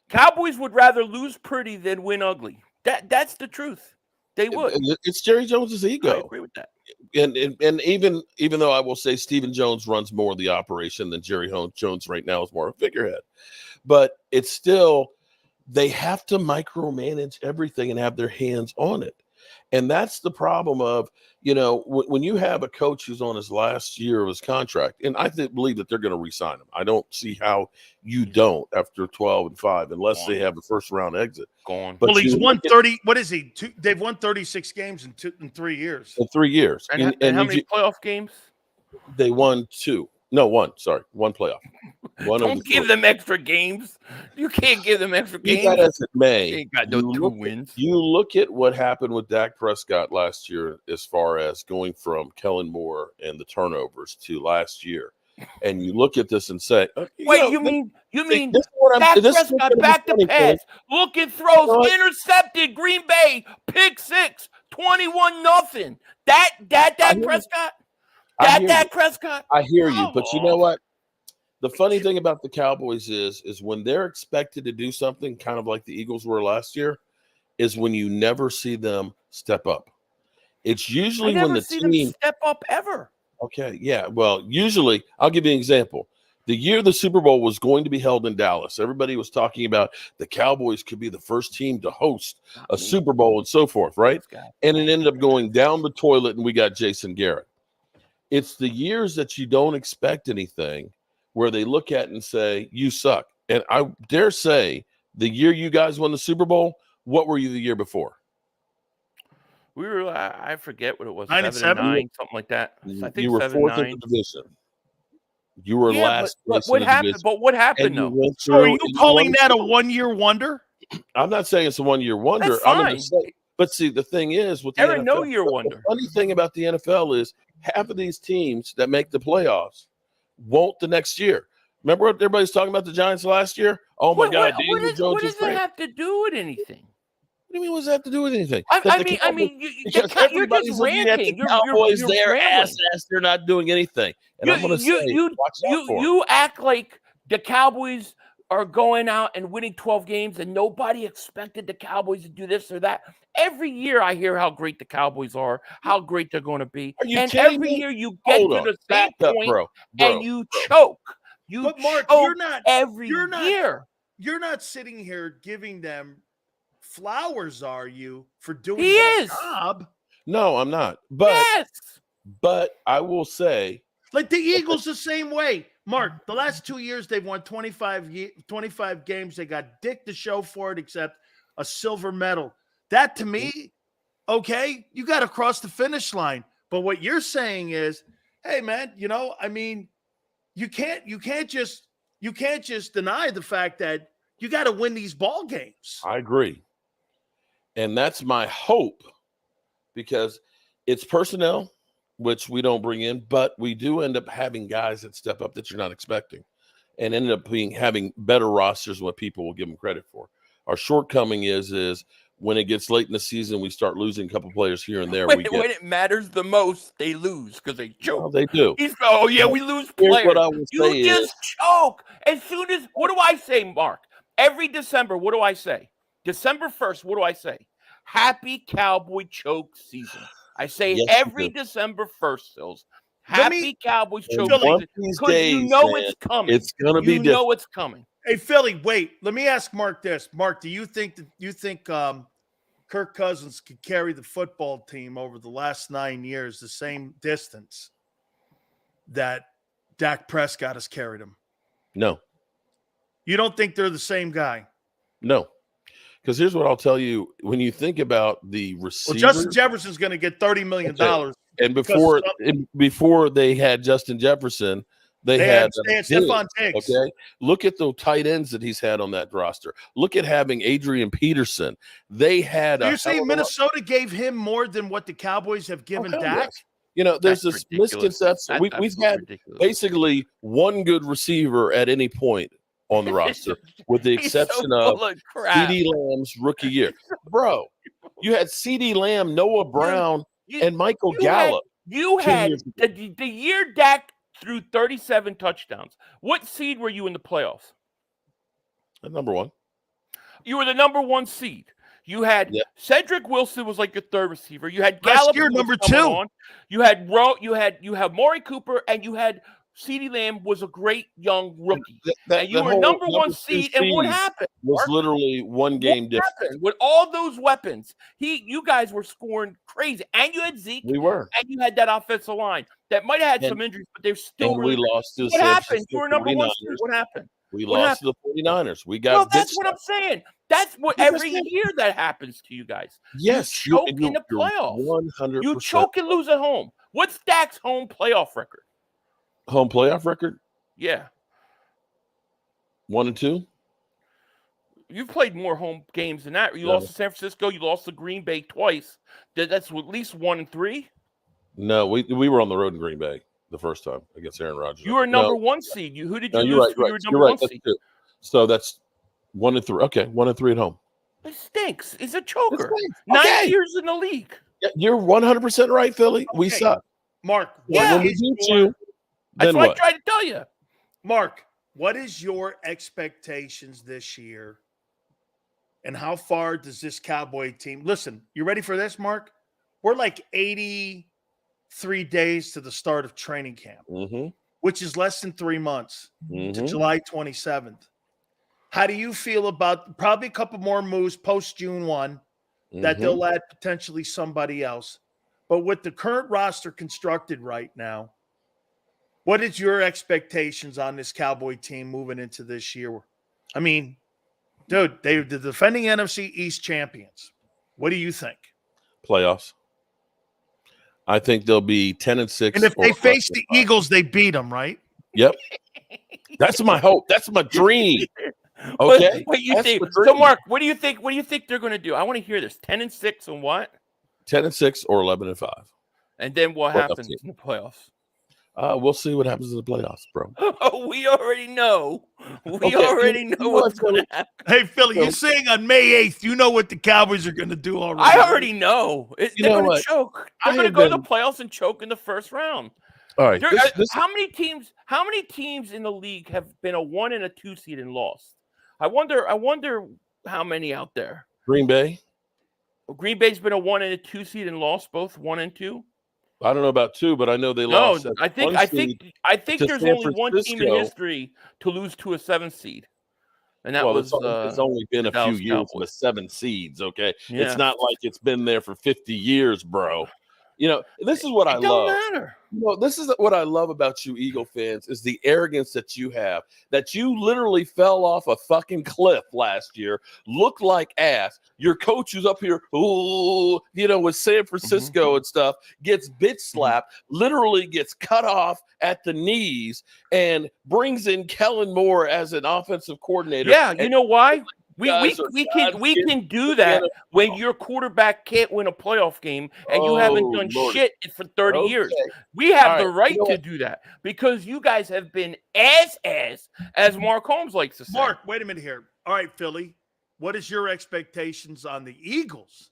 Cowboys would rather lose pretty than win ugly. That's the truth. They would. It's Jerry Jones's ego. I agree with that. And even though I will say Stephen Jones runs more of the operation than Jerry Jones right now is more a figurehead, but it's still they have to micromanage everything and have their hands on it. And that's the problem of, when you have a coach who's on his last year of his contract, and I believe that they're going to re-sign him. I don't see how you don't after 12-5, unless they have a first-round exit. Gone. But he's won 30. What is he? They've won 36 games in 3 years. In 3 years. And how many playoff games? They won 2. No, 1. Sorry, 1 playoff. Don't give them extra games. You can't give them extra games. That as it may, they ain't got no 2 wins. You look at what happened with Dak Prescott last year as far as going from Kellen Moore and the turnovers to last year. And you look at this and say, wait, you mean Dak Prescott back to pass, looking throws, intercepted, Green Bay, pick 6, 21-0. That Dak Prescott? Dak Prescott? I hear you, but you know what? The funny thing about the Cowboys is when they're expected to do something kind of like the Eagles were last year, is when you never see them step up. It's usually when the team them step up ever. Okay, yeah. Well, usually, I'll give you an example. The year the Super Bowl was going to be held in Dallas, everybody was talking about the Cowboys could be the first team to host a Super Bowl and so forth, right? And it ended up going down the toilet, and we got Jason Garrett. It's the years that you don't expect anything where they look at it and say, you suck. And I dare say the year you guys won the Super Bowl, what were you the year before? We were, I forget what it was, 9-7, something like that. I think you were 4th in the division. You were last. But what happened? But what happened though? So are you calling that a one-year wonder? I'm not saying it's a one-year wonder. That's fine. I'm going to say, but see, the thing is with the Ever NFL, no-year wonder. The funny thing about the NFL is half of these teams that make the playoffs won't the next year. Remember what everybody's talking about the Giants last year? Oh my God, what does that have to do with anything? What do you mean? What does that have to do with anything? I mean, you're just ranting. The Cowboys, they're rambling. ass. They're not doing anything. And I'm going to say, watch out for you act like the Cowboys are going out and winning 12 games, and nobody expected the Cowboys to do this or that. Every year, I hear how great the Cowboys are, how great they're going to be, and every year you get to the same point, bro. and you choke. But Mark, year. You're not sitting here giving them flowers, are you, for doing their job? No, I'm not. But yes. But I will say, like the Eagles, the same way. Mark, the last 2 years they've won 25 games. They got dick to show for it, except a silver medal. That to me, okay, you got to cross the finish line. But what you're saying is, hey man, I mean, you can't just deny the fact that you got to win these ball games. I agree. And that's my hope, because it's personnel, which we don't bring in, but we do end up having guys that step up that you're not expecting, and end up having better rosters than what people will give them credit for. Our shortcoming is when it gets late in the season, we start losing a couple players here and there. When it matters the most, they lose because they choke. Well, they do. We lose players. What I will say you just choke. As soon as, what do I say, Mark? Every December, what do I say? December 1st, what do I say? Happy Cowboy choke season. I say every December 1st, Sills. Happy Cowboys choke season. Because it's coming. It's going to be different. You know it's coming. Hey, Philly, wait. Let me ask Mark this. Mark, do you think Kirk Cousins could carry the football team over the last 9 years the same distance that Dak Prescott has carried him? No. You don't think they're the same guy? No. Because here's what I'll tell you. When you think about the receivers. Well, Justin Jefferson's going to get $30 million. And before they had Justin Jefferson, they had Stephon Diggs. Okay, look at the tight ends that he's had on that roster. Look at having Adrian Peterson. They had. You're saying Minnesota gave him more than what the Cowboys have given Dak? Yes. There's That's this ridiculous. misconception. That's We've absolutely had ridiculous. basically one good receiver at any point on the roster, with the He's so exception of full of crap. CeeDee Lamb's rookie year. Bro, you had CeeDee Lamb, Noah Brown, and Michael Gallup. You 2 had years ago. the year Dak threw 37 touchdowns. What seed were you in the playoffs? Number one. You were the number 1 seed. You had Cedric Wilson was like your third receiver. You had Last Gallup year, who was number coming 2. on. You had you had Maury Cooper, and you had CeeDee Lamb was a great young rookie. And you were number 1 seed. And what happened? Was literally one game difference. With all those weapons, you guys were scoring crazy, and you had Zeke. We were, and you had that offensive line that might have had some injuries, but they're still. And really we lost to what happened? You were number 1 seed. 49ers. What happened? We What lost happened? to the 49ers. We got. Well, that's what I'm saying. That's what every 100%. year that happens to you guys. Yes, you choke in the playoffs. 100%. You choke and lose at home. What's Dak's home playoff record? Home playoff record? Yeah, 1-2. you've played more home games than that. You lost to San Francisco. You lost to Green Bay twice. That's at least 1-3. No, we were on the road in Green Bay the first time against Aaron Rodgers. You were number 1 seed. Who did you lose you're to? right, You were you're number right. 1 That's seed. good. So that's 1-3. Okay, 1-3 at home. It stinks. It's a choker. Okay. 9 years in the league. Yeah, you're 100% right, Philly. We suck. Mark, when we beat you, that's then what I what? tried to tell you. Mark, what is your expectations this year? And how far does this Cowboy team listen? You ready for this, Mark? We're like 83 days to the start of training camp, which is less than 3 months to July 27th. How do you feel about probably a couple more moves post June 1 that they'll add potentially somebody else? But with the current roster constructed right now, what is your expectations on this Cowboy team moving into this year? I mean, dude, they're the defending NFC East champions. What do you think? Playoffs. I think they'll be 10-6. And if they face the Eagles, they beat them, right? Yep. That's my hope. That's my dream. Okay. What you think? So, Mark, what do you think? What do you think they're going to do? I want to hear this. 10-6 and what? 10-6 or 11-5. And then what happens in the playoffs? We'll see what happens in the playoffs, bro. Oh, we already know. We already know what's going to happen. Hey, Philly, you're saying on May 8th, you know what the Cowboys are going to do already. I already know. They're going to choke. They're going to go to the playoffs and choke in the first round. All right. How many teams in the league have been a 1 and a 2 seed and lost? I wonder how many out there. Green Bay. Green Bay's been a 1 and a 2 seed and lost both 1 and 2. I don't know about 2, but I know they lost. No, I think there's only one team in history to lose to a 7 seed, and that was. It's only been a few years with 7 seeds. Okay, it's not like it's been there for 50 years, bro. You know, this is what I love. It don't matter. You know, this is what I love about you, Eagle fans, is the arrogance that you have. That you literally fell off a fucking cliff last year, looked like ass. Your coach who's up here, with San Francisco and stuff, gets bitch slapped, literally gets cut off at the knees, and brings in Kellen Moore as an offensive coordinator. Yeah, you know why? We can do that when your quarterback can't win a playoff game and you haven't done shit for 30 years. We have the right to do that because you guys have been ass, as Mark Holmes likes to say. Mark, wait a minute here. All right, Philly, what is your expectations on the Eagles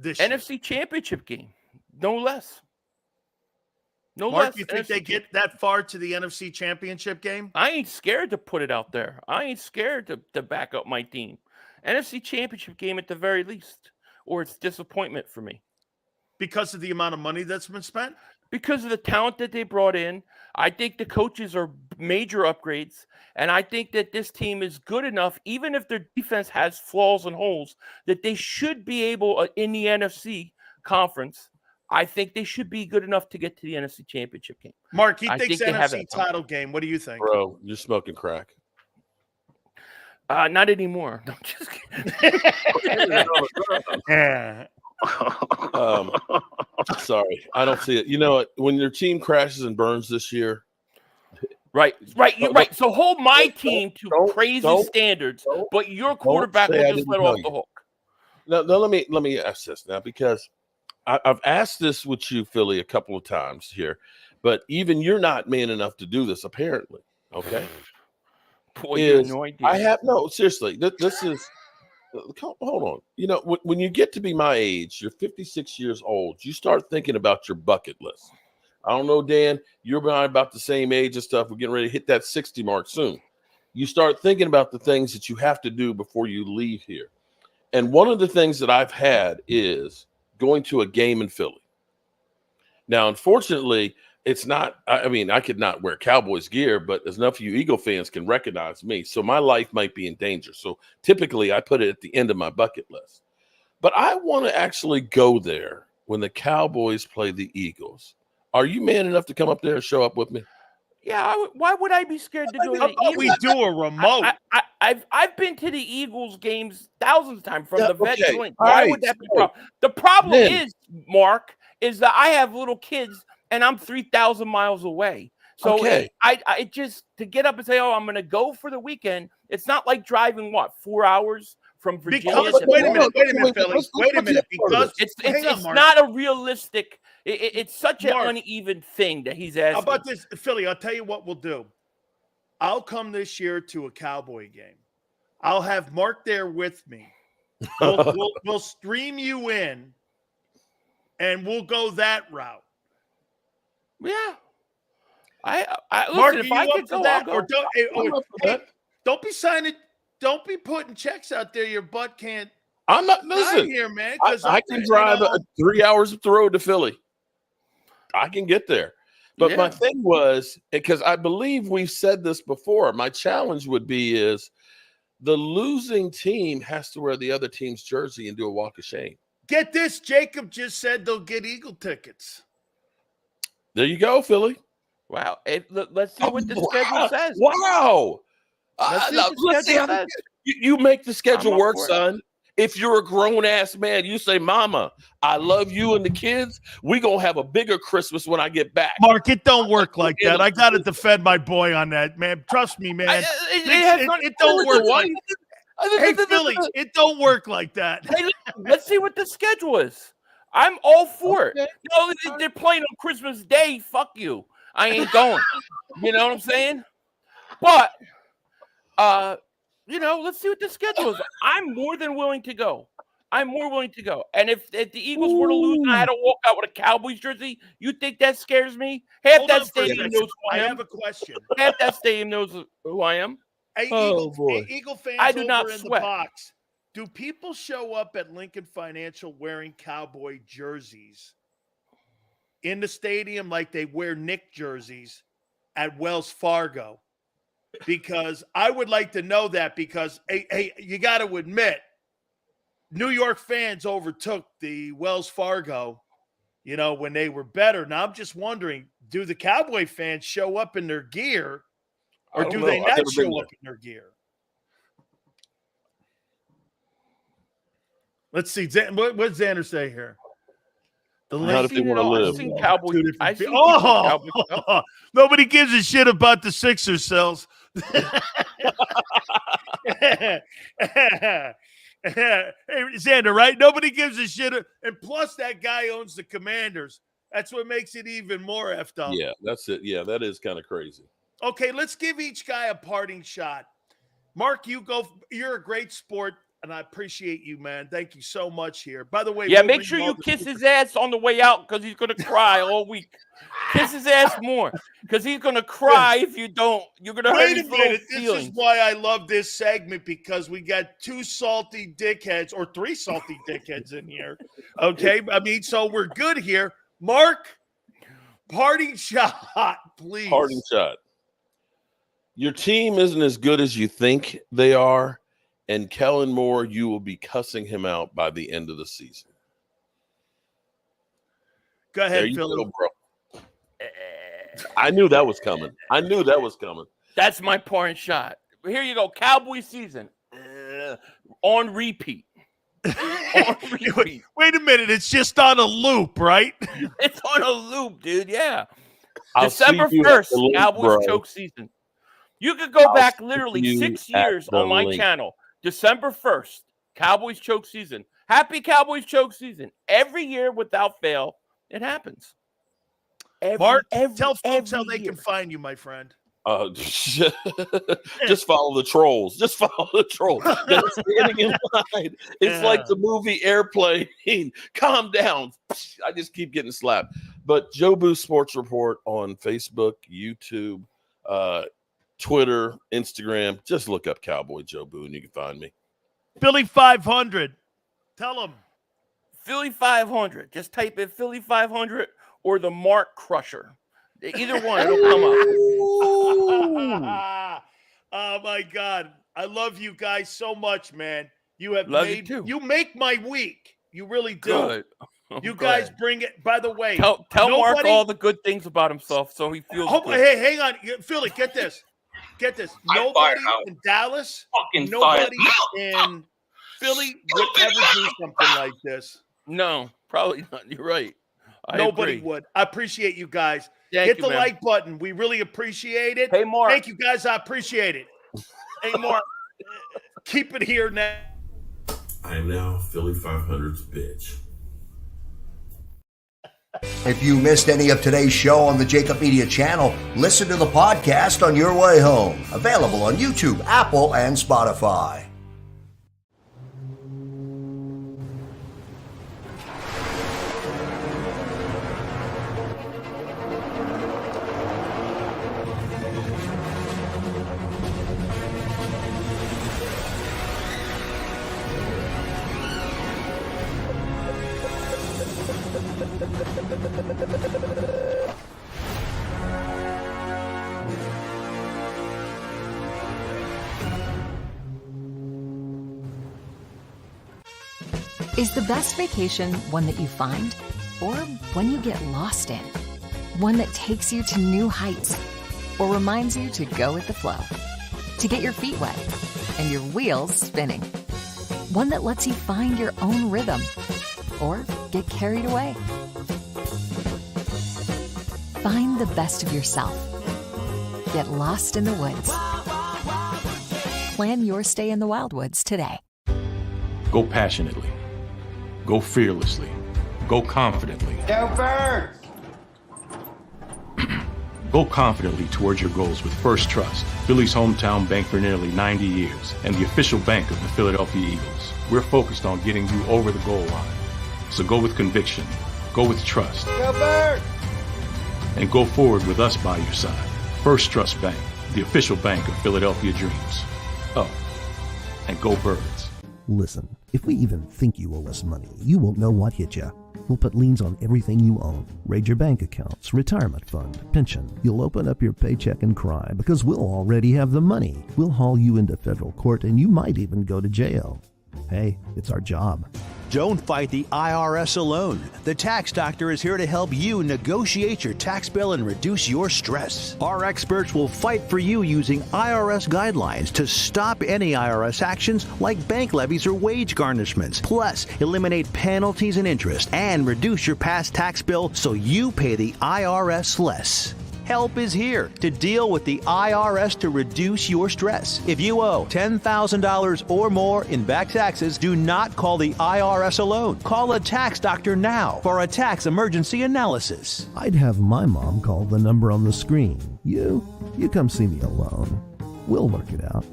this year? NFC Championship game, no less. No Mark, less. you think they get that far to the NFC Championship game? I ain't scared to put it out there. I ain't scared to back up my team. NFC Championship game at the very least, or it's disappointment for me. Because of the amount of money that's been spent? Because of the talent that they brought in. I think the coaches are major upgrades, and I think that this team is good enough, even if their defense has flaws and holes, that they should be able, in the NFC conference, I think they should be good enough to get to the NFC Championship game. Mark, he thinks NFC title game. What do you think? Bro, you're smoking crack. Not anymore. No, I'm just kidding. Sorry, I don't see it. You know what? When your team crashes and burns this year, right. So hold my team to crazy standards, but your quarterback will just let off the hook. No. Let me ask this now, because I've asked this with you, Philly, a couple of times here, but even you're not man enough to do this, apparently. Okay. Boy, you have no idea. I have no, seriously. This is, hold on. You know, when you get to be my age, you're 56 years old, you start thinking about your bucket list. I don't know, Dan, you're about the same age and stuff. We're getting ready to hit that 60 mark soon. You start thinking about the things that you have to do before you leave here. And one of the things that I've had is going to a game in Philly. Now, unfortunately, it's not, I mean, I could not wear Cowboys gear, but enough of you Eagle fans can recognize me. So my life might be in danger. So typically I put it at the end of my bucket list. But I want to actually go there when the Cowboys play the Eagles. Are you man enough to come up there and show up with me? Yeah, why would I be scared to go to the Eagles? We do a remote. I've been to the Eagles games thousands of times from the vet joint. All Why right. would that be a problem? The problem is, Mark, is that I have little kids and I'm 3,000 miles away. So I just to get up and say, oh, I'm going to go for the weekend. It's not like driving 4 hours from Virginia. Wait a minute, Philly. Wait a minute, because it's not a realistic. It's such an uneven thing that he's asking. How about this, Philly? I'll tell you what we'll do. I'll come this year to a Cowboy game. I'll have Mark there with me. We'll stream you in, and we'll go that route. Yeah. I Mark, listen, if are you I could up for go, that? I'll go. Or don't be signing. Don't be putting checks out there. Your butt can't. I'm not. Listen, here, man. I can drive 3 hours up the road to Philly. I can get there. But my thing was, because I believe we've said this before, my challenge would be is the losing team has to wear the other team's jersey and do a walk of shame. Get this. JAKIB just said they'll get Eagle tickets. There you go, Philly. Wow. Let's see what the schedule says. Wow. Let's see how you make the schedule work, son. If you're a grown-ass man, you say, Mama, I love you and the kids. We're going to have a bigger Christmas when I get back. Mark, it don't work like that. I got to defend my boy on that, man. Trust me, man. It don't work like that. Hey, Philly, it don't work like that. Hey, let's see what the schedule is. I'm all for it. No, they're playing on Christmas Day. Fuck you. I ain't going. You know what I'm saying? But, let's see what the schedule is. I'm more than willing to go. I'm more willing to go. And if the Eagles were to lose and I had to walk out with a Cowboys jersey, you think that scares me? Half that stadium knows who I am. I have a question. Half that stadium knows who I am. Hey, Eagle fans I do over not in sweat. the box. Do people show up at Lincoln Financial wearing Cowboy jerseys in the stadium like they wear Nick jerseys at Wells Fargo? Because I would like to know that, because, hey, you got to admit, New York fans overtook the Wells Fargo, when they were better. Now, I'm just wondering, do the Cowboy fans show up in their gear, or do they not show up in their gear? Let's see. What does Xander say here? Not if they want to live. I've seen Cowboys. Nobody gives a shit about the Sixers cells. Hey, Xander, right? Nobody gives a shit. And plus, that guy owns the Commanders. That's what makes it even more effed up. Yeah, that's it. Yeah, that is kind of crazy. Okay, let's give each guy a parting shot. Mark, you go. You're a great sport, and I appreciate you, man. Thank you so much here. By the way, make sure you kiss his ass on the way out, because he's going to cry all week. Kiss his ass more, because he's going to cry if you don't. You're going to hurt his little feelings. This is why I love this segment, because we got 2 salty dickheads, or 3 salty dickheads in here. Okay, I mean, so we're good here. Mark, parting shot, please. Parting shot. Your team isn't as good as you think they are, and Kellen Moore, you will be cussing him out by the end of the season. Go ahead, Philly. Go, bro. I knew that was coming. That's my parting shot. Here you go. Cowboy season on repeat. Wait a minute. It's just on a loop, right? It's on a loop, dude. Yeah. I'll December 1st, Cowboys choke season. You could go back literally 6 years on my channel. December 1st, Cowboys choke season. Happy Cowboys choke season. Every year without fail, it happens. Mark, tell folks how they can find you, my friend. Just follow the trolls. Just follow the trolls. They're standing in line. It's like the movie Airplane. Calm down. I just keep getting slapped. But JAKIB Sports Report on Facebook, YouTube, Twitter, Instagram. Just look up Cowboy Joe Boo and you can find me. Philly 500. Tell them. Philly 500. Just type in Philly 500 or the Mark Crusher. Either one, it'll come up. Oh my God. I love you guys so much, man. You have love you too. You make my week. You really do. Good. You guys bring it. By the way, tell Mark all the good things about himself so he feels good. Hey, hang on. Philly, get this. Get this. Nobody in Dallas, nobody in Philly would ever do something like this. No, probably not. You're right. Nobody would. I appreciate you guys. Hit the like button. We really appreciate it. Hey, Mark. Thank you, guys. I appreciate it. Hey, Mark. Keep it here now. I am now Philly 500's bitch. If you missed any of today's show on the JAKIB Media channel, listen to the podcast on your way home. Available on YouTube, Apple, and Spotify. Is the best vacation one that you find, or one you get lost in? One that takes you to new heights, or reminds you to go with the flow? To get your feet wet and your wheels spinning? One that lets you find your own rhythm, or get carried away? Find the best of yourself. Get lost in the woods. Plan your stay in the Wildwoods today. Go passionately. Go fearlessly. Go confidently. Go Birds! Go confidently towards your goals with First Trust, Philly's hometown bank for nearly 90 years, and the official bank of the Philadelphia Eagles. We're focused on getting you over the goal line. So go with conviction. Go with trust. Go Birds! And go forward with us by your side. First Trust Bank, the official bank of Philadelphia dreams. Oh, and go Birds. Listen, if we even think you owe us money, you won't know what hit you. We'll put liens on everything you own. Raid your bank accounts, retirement fund, pension. You'll open up your paycheck and cry because we'll already have the money. We'll haul you into federal court and you might even go to jail. Hey, it's our job. Don't fight the IRS alone. The Tax Doctor is here to help you negotiate your tax bill and reduce your stress. Our experts will fight for you using IRS guidelines to stop any IRS actions like bank levies or wage garnishments. Plus, eliminate penalties and interest and reduce your past tax bill so you pay the IRS less. Help is here to deal with the IRS to reduce your stress. If you owe $10,000 or more in back taxes, do not call the IRS alone. Call a tax doctor now for a tax emergency analysis. I'd have my mom call the number on the screen. You come see me alone. We'll work it out.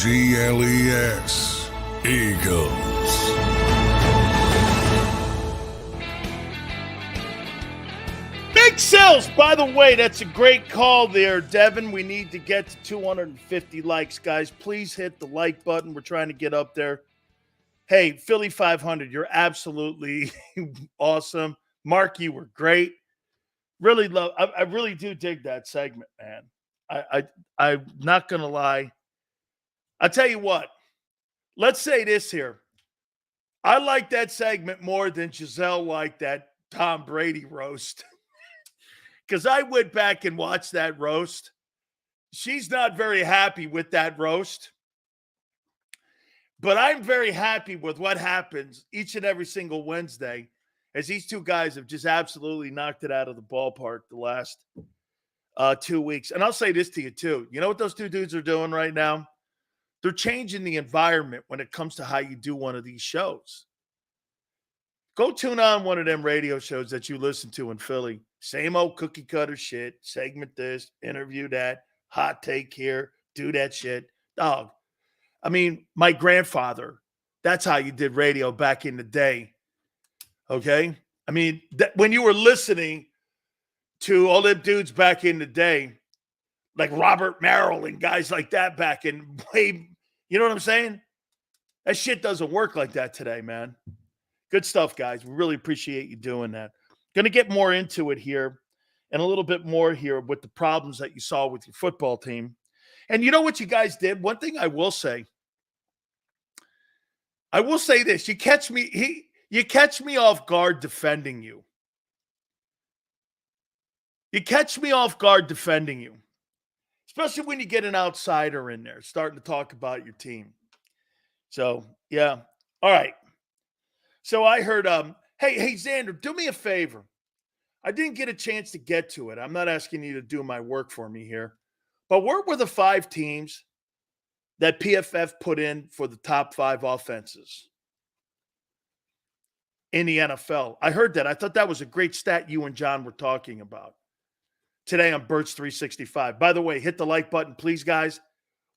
EAGLES, Eagles. Big Sells, by the way, that's a great call there, Devin. We need to get to 250 likes, guys. Please hit the like button. We're trying to get up there. Hey, Philly 500, you're absolutely awesome. Mark, you were great. Really love, I really do dig that segment, man. I'm not going to lie. I'll tell you what. Let's say this here. I like that segment more than Giselle liked that Tom Brady roast. Because I went back and watched that roast. She's not very happy with that roast. But I'm very happy with what happens each and every single Wednesday, as these two guys have just absolutely knocked it out of the ballpark the last 2 weeks. And I'll say this to you, too. You know what those two dudes are doing right now? They're changing the environment when it comes to how you do one of these shows. Go tune on one of them radio shows that you listen to in Philly. Same old cookie cutter shit. Segment this, interview that, hot take here, do that shit. Dog. I mean, my grandfather, that's how you did radio back in the day. Okay? I mean, when you were listening to all them dudes back in the day, like Robert Merrill and guys like that back in way, you know what I'm saying? That shit doesn't work like that today, man. Good stuff, guys. We really appreciate you doing that. Going to get more into it here and a little bit more here with the problems that you saw with your football team. And you know what you guys did? One thing I will say this. You catch me off guard defending you. You catch me off guard defending you. Especially when you get an outsider in there starting to talk about your team. So, yeah. All right. So I heard, hey, Xander, do me a favor. I didn't get a chance to get to it. I'm not asking you to do my work for me here. But what were the 5 teams that PFF put in for the top 5 offenses in the NFL? I heard that. I thought that was a great stat you and John were talking about today on Birds 365. By the way, hit the like button, please, guys.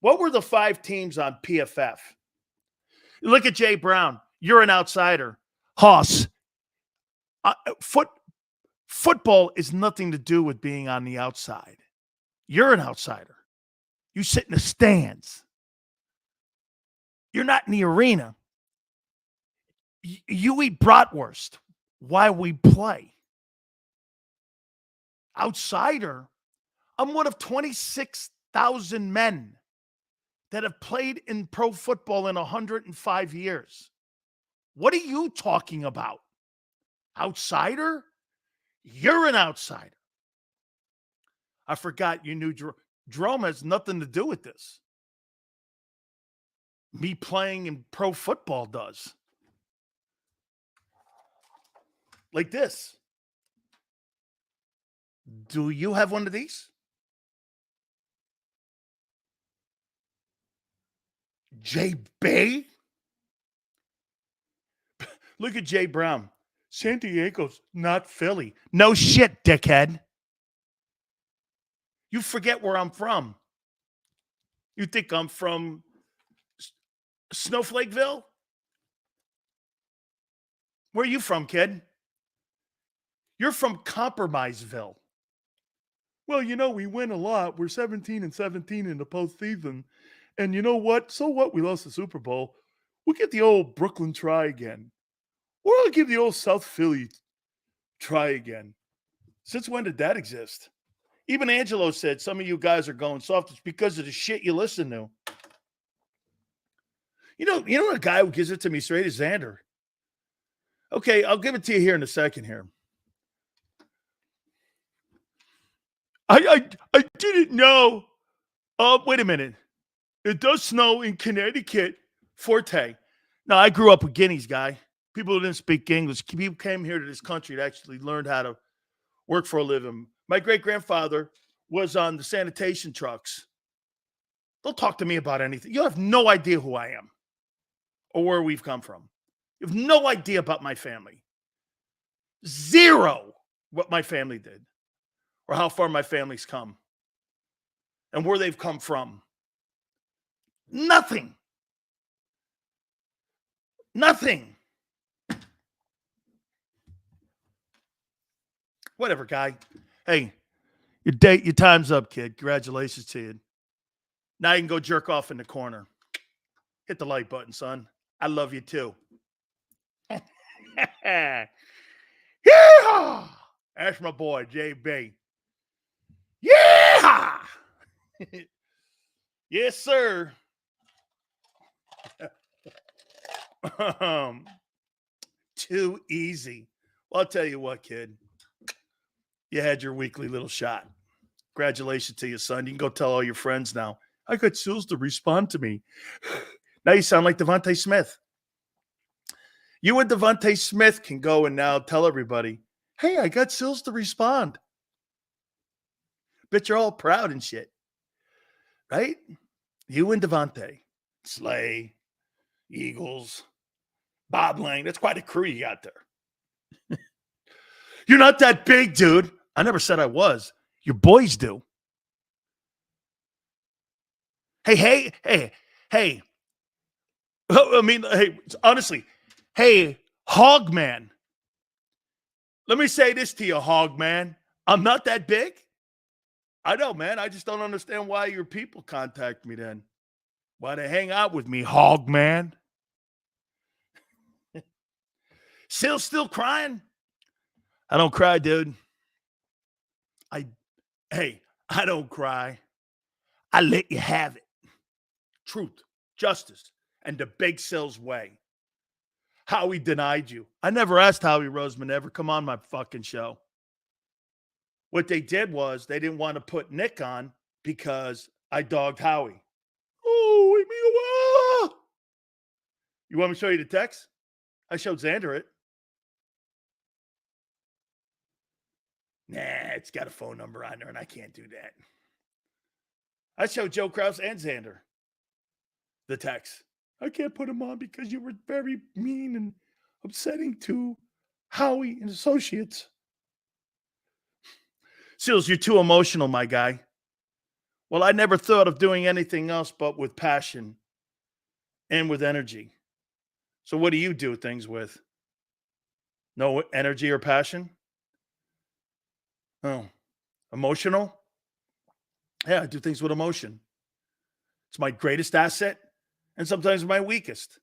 What were the 5 teams on PFF? Look at Jay Brown. You're an outsider. Hoss. Football is nothing to do with being on the outside. You're an outsider. You sit in the stands. You're not in the arena. You eat bratwurst while we play. Outsider, I'm one of 26,000 men that have played in pro football in 105 years. What are you talking about? Outsider? You're an outsider. I forgot you knew Jerome has nothing to do with this. Me playing in pro football does. Like this. Do you have one of these? Jay Bay? Look at Jay Brown. San Diego's not Philly. No shit, dickhead. You forget where I'm from. You think I'm from Snowflakeville? Where are you from, kid? You're from Compromiseville. Well, you know, we win a lot. We're 17-17 in the postseason. And you know what? So what? We lost the Super Bowl. We'll get the old Brooklyn try again. Or I'll give the old South Philly try again. Since when did that exist? Even Angelo said some of you guys are going soft. It's because of the shit you listen to. You know a guy who gives it to me straight is Xander. Okay, I'll give it to you here in a second here. I didn't know. Wait a minute. It does snow in Connecticut. Forte. Now, I grew up with Guineas, guy. People who didn't speak English. People came here to this country to actually learn how to work for a living. My great-grandfather was on the sanitation trucks. Don't talk to me about anything. You have no idea who I am or where we've come from. You have no idea about my family. Zero what my family did or how far my family's come and where they've come from. Nothing. Nothing. Whatever, guy. Hey, your time's up, kid. Congratulations to you. Now you can go jerk off in the corner. Hit the like button, son. I love you too. Yeah! That's my boy, JB. Yeah! Yes, sir. Too easy. Well, I'll tell you what, kid. You had your weekly little shot. Congratulations to you, son. You can go tell all your friends now. I got Sills to respond to me. Now you sound like Devontae Smith. You and Devontae Smith can go and now tell everybody, hey, I got Sills to respond. Bet you're all proud and shit. Right? You and Devontae. Slay. Eagles. Bob Lang. That's quite a crew you got there. You're not that big, dude. I never said I was. Your boys do. Hey. I mean, hey, honestly, hey, Hogman. Let me say this to you, Hogman. I'm not that big. I know, man. I just don't understand why your people contact me then. Why they hang out with me, Hogman. Still crying? I don't cry, dude. I don't cry. I let you have it. Truth, justice, and the Big Sills way. Howie denied you. I never asked Howie Roseman to ever come on my fucking show. What they did was they didn't want to put Nick on because I dogged Howie. Oh, leave me alone. You want me to show you the text? I showed Xander it. Nah, it's got a phone number on there, and I can't do that. I showed Joe Krause and Xander the text. I can't put him on because you were very mean and upsetting to Howie and associates. Seals, you're too emotional, my guy. Well, I never thought of doing anything else but with passion and with energy. So what do you do things with? No energy or passion? Oh, emotional? Yeah, I do things with emotion. It's my greatest asset and sometimes my weakest.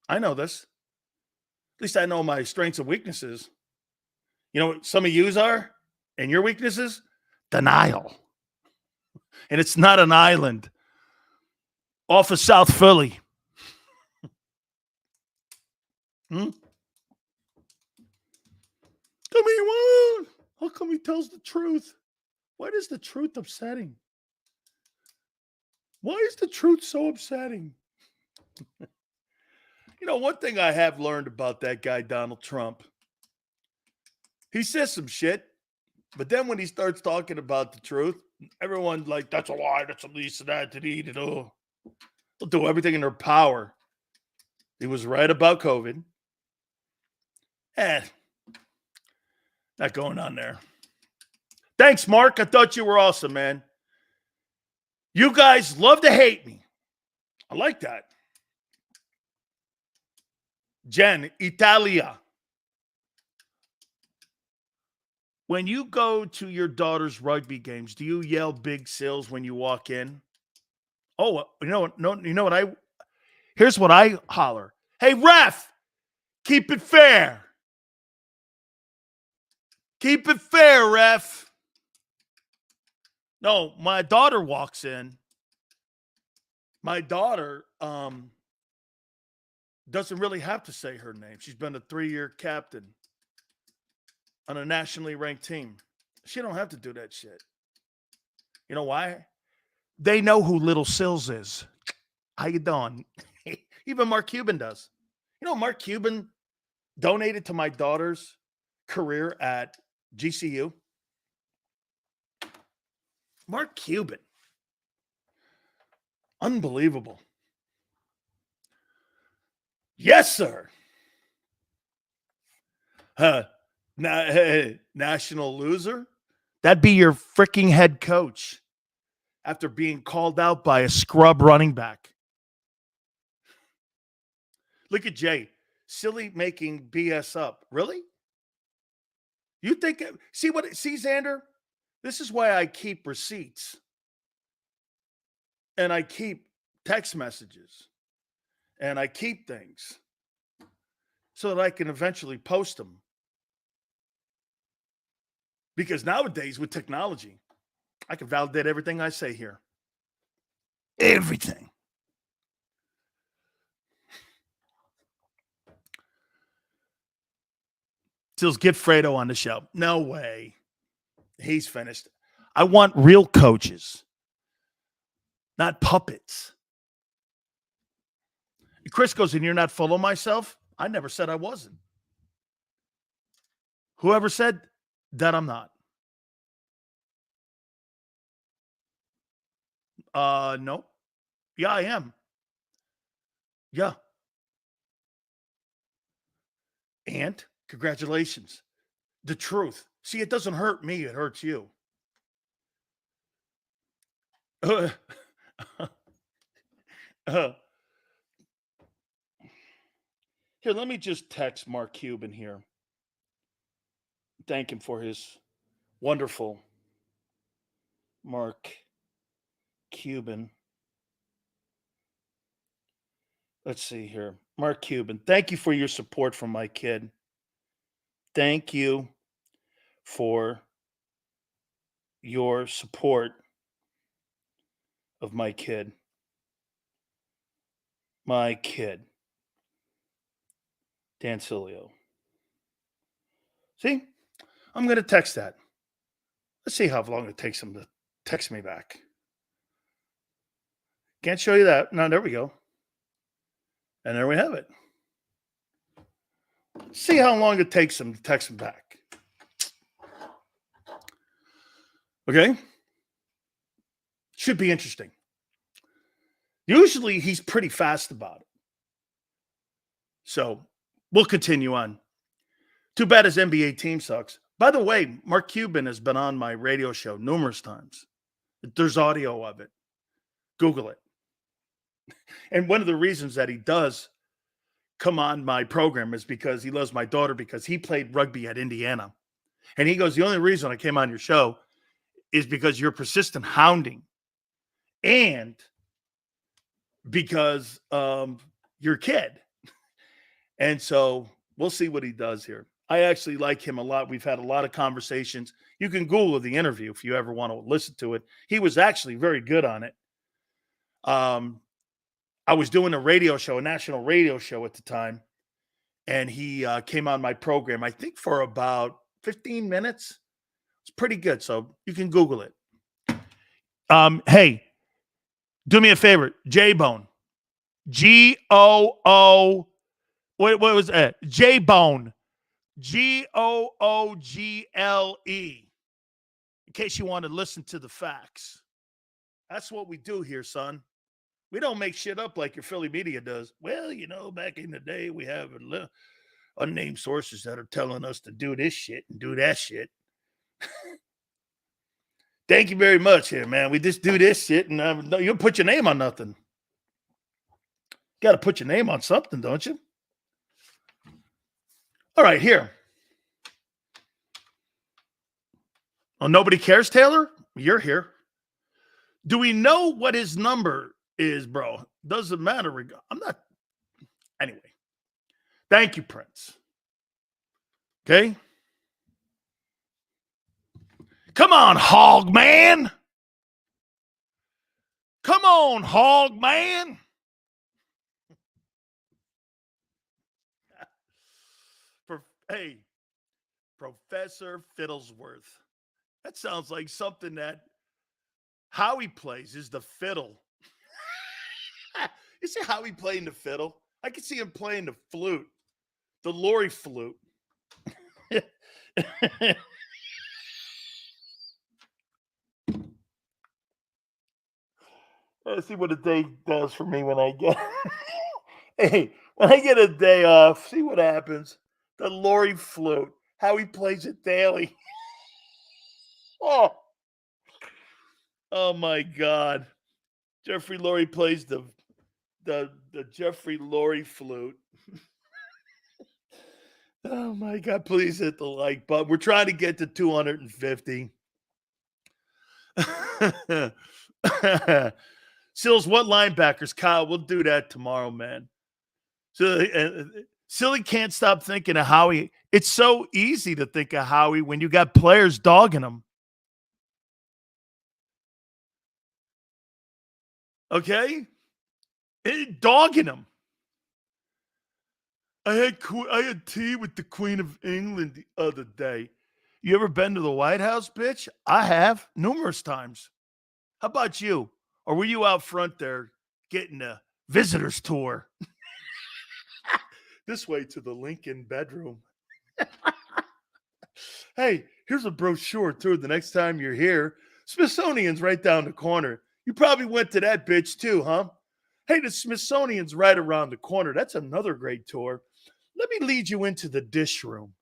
I know this. At least I know my strengths and weaknesses. You know what some of yous are? And your weaknesses? Denial. And it's not an island. Off of South Philly. Come here, how come he tells the truth? Why is the truth upsetting? Why is the truth so upsetting? You know, one thing I have learned about that guy, Donald Trump, he says some shit, but then when he starts talking about the truth, everyone's like, that's a lie, that's a lease, that, they'll do everything in their power. He was right about COVID. Not going on there. Thanks, Mark. I thought you were awesome, man. You guys love to hate me. I like that. Jen, Italia. When you go to your daughter's rugby games, do you yell Big Sills when you walk in? Oh, you know what? Here's what I holler. Hey, ref, keep it fair. Keep it fair, ref. No, my daughter walks in. My daughter doesn't really have to say her name. She's been a 3-year captain on a nationally ranked team. She don't have to do that shit. You know why? They know who Little Sills is. How you doing? Even Mark Cuban does. You know, Mark Cuban donated to my daughter's career at GCU. Mark Cuban. Unbelievable. Yes, sir. National loser? That'd be your freaking head coach after being called out by a scrub running back. Look at Jay. Silly making BS up. Really? You think, see, Xander? This is why I keep receipts. And I keep text messages. And I keep things so that I can eventually post them. Because nowadays with technology, I can validate everything I say here. Everything. Sills, get Fredo on the show. No way. He's finished. I want real coaches, not puppets. Chris goes, and you're not full of myself? I never said I wasn't. Whoever said that, I'm not. No. Yeah, I am. Yeah. And congratulations. The truth. See, it doesn't hurt me. It hurts you. Here, let me just text Mark Cuban here. Thank him for his wonderful Mark Cuban. Let's see here. Mark Cuban, thank you for your support from my kid. Thank you for your support of my kid. My kid. Dan Sileo. See? I'm going to text that. Let's see how long it takes him to text me back. Can't show you that. No, there we go. And there we have it. See how long it takes him to text me back. Okay? Should be interesting. Usually he's pretty fast about it. So we'll continue on. Too bad his NBA team sucks. By the way, Mark Cuban has been on my radio show numerous times. There's audio of it. Google it. And one of the reasons that he does come on my program is because he loves my daughter, because he played rugby at Indiana. And he goes, the only reason I came on your show is because you're persistent hounding and because you're a kid. And so we'll see what he does here. I actually like him a lot. We've had a lot of conversations. You can Google the interview if you ever want to listen to it. He was actually very good on it. I was doing a radio show, a national radio show at the time, and he came on my program, I think for about 15 minutes. It's pretty good, so you can Google it. Hey, do me a favor, J-Bone. G-O-O, what was that? J-Bone. Google. In case you want to listen to the facts. That's what we do here, son. We don't make shit up like your Philly media does. Well, you know, back in the day, we have unnamed sources that are telling us to do this shit and do that shit. Thank you very much here, man. We just do this shit and you don't put your name on nothing. Got to put your name on something, don't you? All right, here. Oh, nobody cares, Taylor? You're here. Do we know what his number is, bro? Doesn't matter. I'm not. Anyway. Thank you, Prince. Okay? Come on, hog man. Come on, hog man. Hey, Professor Fiddlesworth. That sounds like something that Howie plays, is the fiddle. You see Howie playing the fiddle? I can see him playing the flute, the Lori flute. Let's see what a day does for me when I get hey, when I get a day off, see what happens. The Lori flute, how he plays it daily. Oh my God. Jeffrey Lurie plays the Jeffrey Lurie flute. Oh my God, please hit the like button. We're trying to get to 250. Sills, what linebackers? Kyle, we'll do that tomorrow, man. So Silly can't stop thinking of Howie. It's so easy to think of Howie when you got players dogging him. Okay? Dogging him. I had tea with the Queen of England the other day. You ever been to the White House, bitch? I have, numerous times. How about you? Or were you out front there getting a visitor's tour? This way to the Lincoln bedroom. Hey, here's a brochure, too, the next time you're here. Smithsonian's right down the corner. You probably went to that bitch, too, huh? Hey, the Smithsonian's right around the corner. That's another great tour. Let me lead you into the dish room.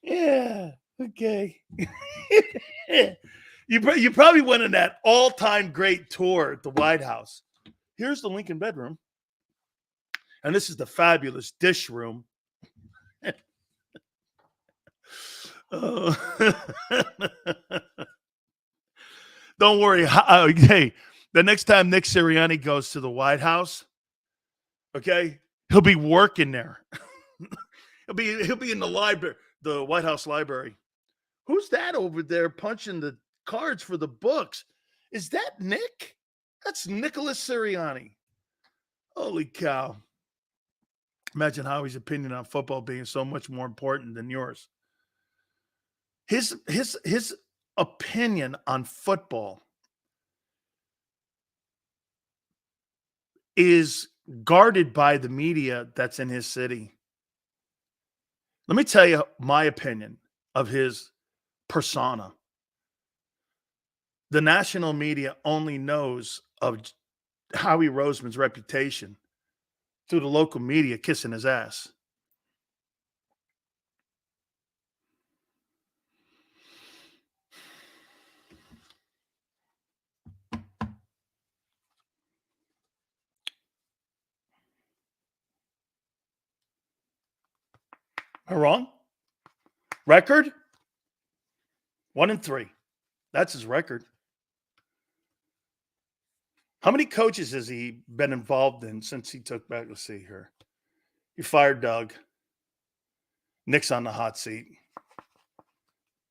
Yeah, okay. You probably went on that all-time great tour at the White House. Here's the Lincoln bedroom. And this is the fabulous dish room. Don't worry. Hey, the next time Nick Serriani goes to the White House, okay, he'll be working there. he'll be in the library, the White House library. Who's that over there punching the cards for the books? Is that Nick? That's Nicholas Serriani. Holy cow. Imagine Howie's opinion on football being so much more important than yours. His opinion on football is guarded by the media that's in his city. Let me tell you my opinion of his persona. The national media only knows of Howie Roseman's reputation through the local media kissing his ass. Am I wrong? Record? 1-3. That's his record. How many coaches has he been involved in since he took back? Let's see here. He fired Doug. Nick's on the hot seat.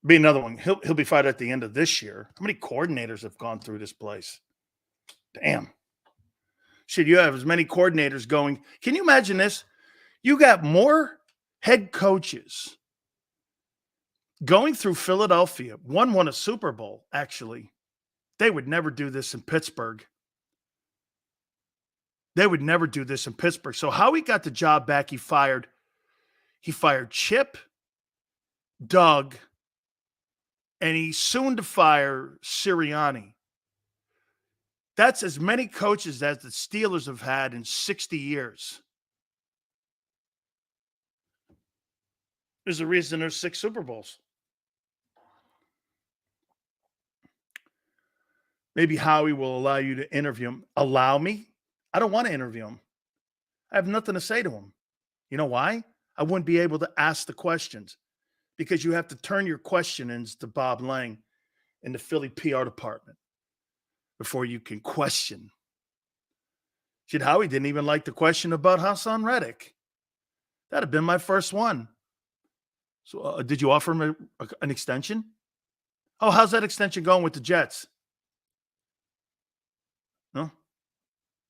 Be another one. He'll be fired at the end of this year. How many coordinators have gone through this place? Damn. Shit, you have as many coordinators going. Can you imagine this? You got more head coaches going through Philadelphia. One won a Super Bowl, actually. They would never do this in Pittsburgh. They would never do this in Pittsburgh. So how he got the job back, he fired Chip, Doug, and he's soon to fire Serriani. That's as many coaches as the Steelers have had in 60 years. There's a reason there's 6 Super Bowls. Maybe Howie will allow you to interview him. Allow me? I don't want to interview him. I have nothing to say to him. You know why? I wouldn't be able to ask the questions because you have to turn your questionings to Bob Lang in the Philly PR department before you can question. Shit, Howie didn't even like the question about Hassan Reddick. That'd have been my first one. So did you offer him an extension? Oh, how's that extension going with the Jets? No?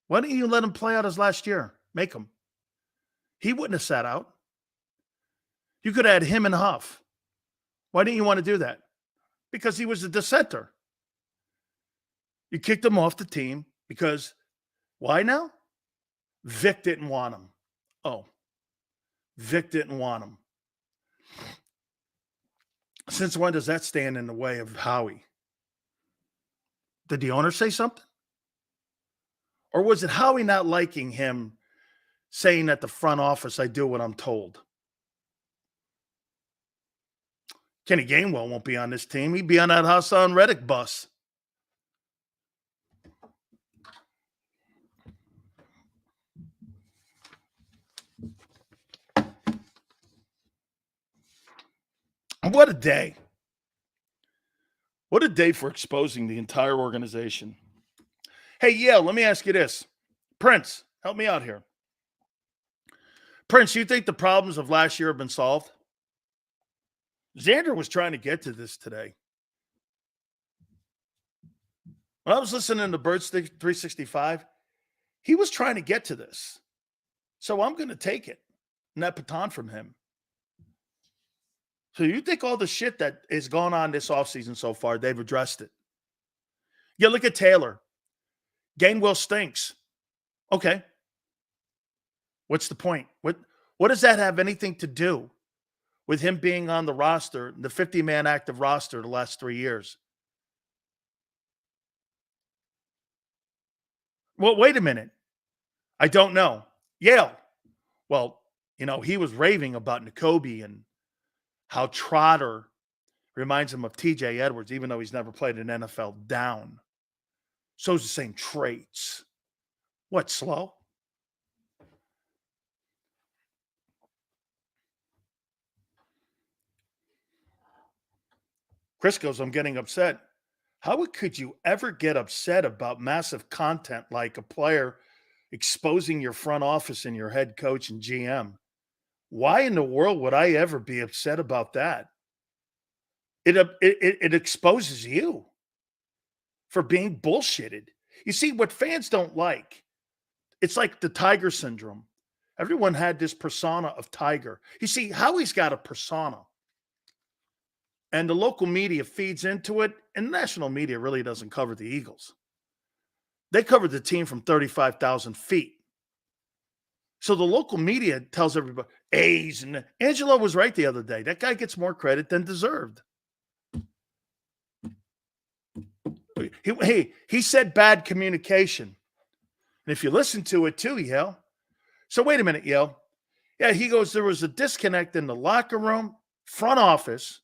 Why didn't you let him play out his last year? Make him. He wouldn't have sat out. You could have had him and Huff. Why didn't you want to do that? Because he was a dissenter. You kicked him off the team because, why now? Vic didn't want him. Oh, Vic didn't want him. Since when does that stand in the way of Howie? Did the owner say something? Or was it Howie not liking him saying at the front office, I do what I'm told? Kenny Gainwell won't be on this team. He'd be on that Hassan Reddick bus. What a day. What a day for exposing the entire organization. Hey, Yale, let me ask you this. Prince, help me out here. Prince, you think the problems of last year have been solved? Xander was trying to get to this today. When I was listening to Bird 365, he was trying to get to this. So I'm going to take it. Net baton from him. So you think all the shit that is going on this offseason so far, they've addressed it? Yeah, look at Taylor. Gainwell stinks. Okay. What's the point? What does that have anything to do with him being on the roster, the 50-man active roster the last 3 years? Well, wait a minute. I don't know. Yale. Well, he was raving about N'Kobe and how Trotter reminds him of TJ Edwards, even though he's never played an NFL down. Shows the same traits. What, slow? Chris goes, I'm getting upset. How could you ever get upset about massive content like a player exposing your front office and your head coach and GM? Why in the world would I ever be upset about that? It exposes you for being bullshitted. You see, what fans don't like, it's like the Tiger syndrome. Everyone had this persona of Tiger. You see, Howie's got a persona. And the local media feeds into it, and national media really doesn't cover the Eagles. They covered the team from 35,000 feet. So the local media tells everybody, A's, and Angelo was right the other day. That guy gets more credit than deserved. He said bad communication. And if you listen to it too, Yale. So wait a minute, Yale. Yeah, he goes, there was a disconnect in the locker room, front office,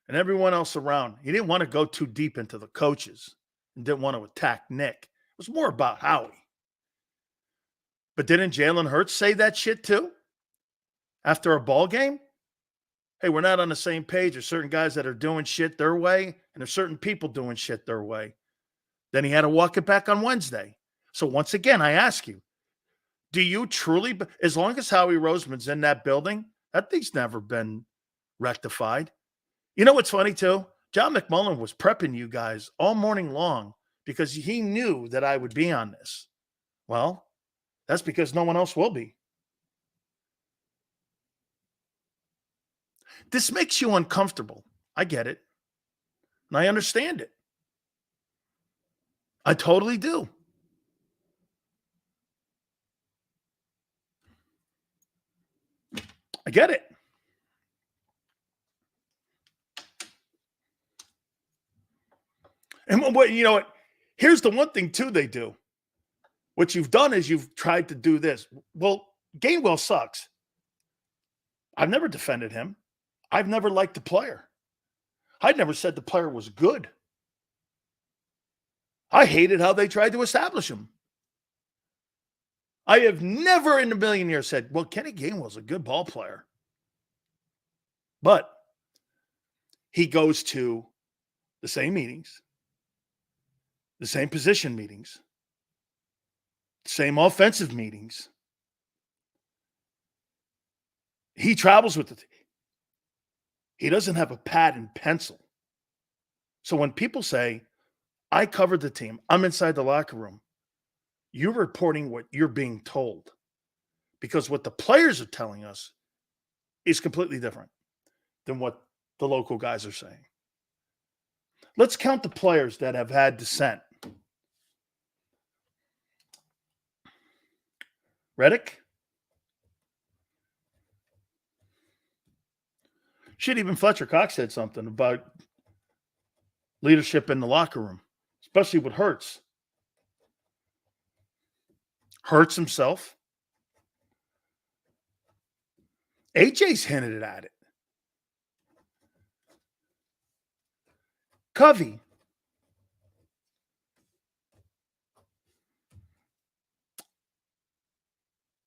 and everyone else around. He didn't want to go too deep into the coaches and didn't want to attack Nick. It was more about Howie. But didn't Jalen Hurts say that shit too? After a ball game? Hey, we're not on the same page. There's certain guys that are doing shit their way, and there's certain people doing shit their way. Then he had to walk it back on Wednesday. So once again, I ask you, do you truly, as long as Howie Roseman's in that building, that thing's never been rectified. You know what's funny too? John McMullen was prepping you guys all morning long because he knew that I would be on this. Well, that's because no one else will be. This makes you uncomfortable. I get it. And I understand it. I totally do. I get it. And what here's the one thing too they do. What you've done is you've tried to do this. Well, Gainwell sucks. I've never defended him. I've never liked the player. I'd never said the player was good. I hated how they tried to establish him. I have never in a million years said, well, Kenny Gainwell's a good ball player. But he goes to the same meetings, the same position meetings, same offensive meetings. He travels with it. He doesn't have a pad and pencil. So when people say, I covered the team, I'm inside the locker room, you're reporting what you're being told. Because what the players are telling us is completely different than what the local guys are saying. Let's count the players that have had dissent. Reddick? Shit, even Fletcher Cox said something about leadership in the locker room, especially with Hurts. Hurts himself. AJ's hinted at it. Covey.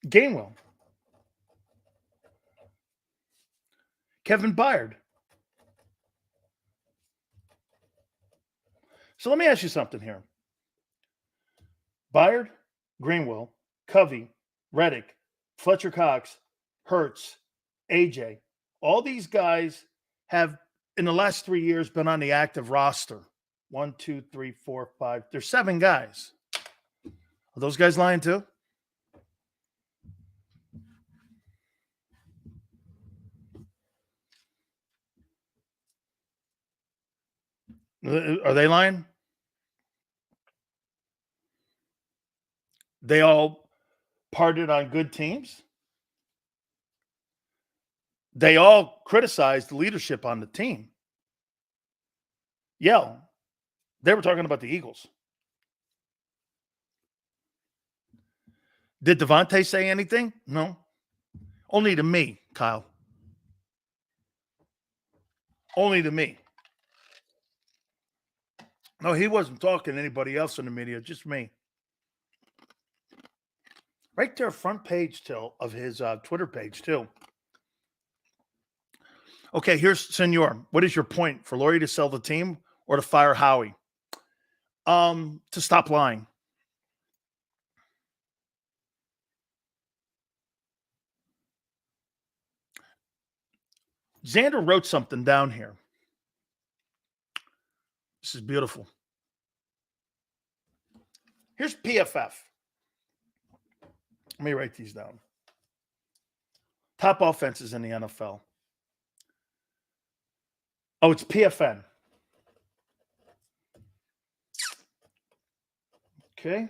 Gainwell. Kevin Byard. So let me ask you something here. Byard, Greenwell, Covey, Reddick, Fletcher Cox, Hurts, AJ, all these guys have, in the last 3 years, been on the active roster. 1, 2, 3, 4, 5. There's 7 guys. Are those guys lying too? Are they lying? They all parted on good teams. They all criticized the leadership on the team. Yeah, they were talking about the Eagles. Did Devontae say anything? No. Only to me, Kyle. Only to me. No, he wasn't talking to anybody else in the media, just me. Right there, front page of his Twitter page, too. Okay, here's Senor. What is your point? For Laurie to sell the team or to fire Howie? To stop lying. Xander wrote something down here. This is beautiful. Here's PFF. Let me write these down. Top offenses in the NFL. Oh, it's PFN. Okay.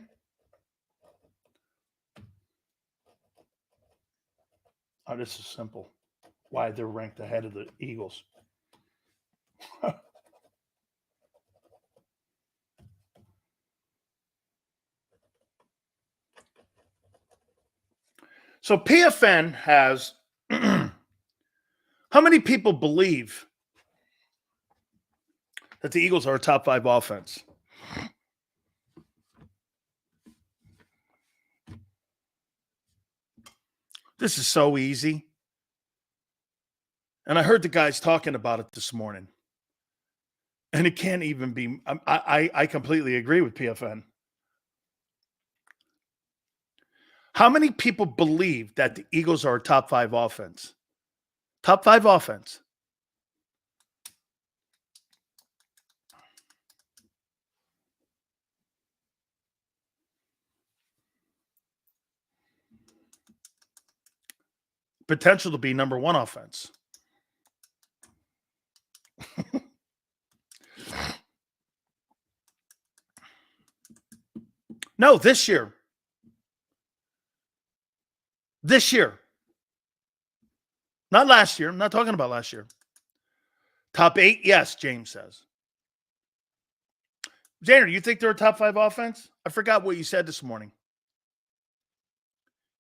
Oh, this is simple. Why they're ranked ahead of the Eagles. So PFN has how many people believe that the Eagles are a top 5 offense? This is so easy. And I heard the guys talking about it this morning. And it can't even be, I completely agree with PFN. How many people believe that the Eagles are a top 5 offense? Top 5 offense. Potential to be number 1 offense. No, this year. This year. Not last year. I'm not talking about last year. Top 8? Yes, James says. Xander, do you think they're a top 5 offense? I forgot what you said this morning.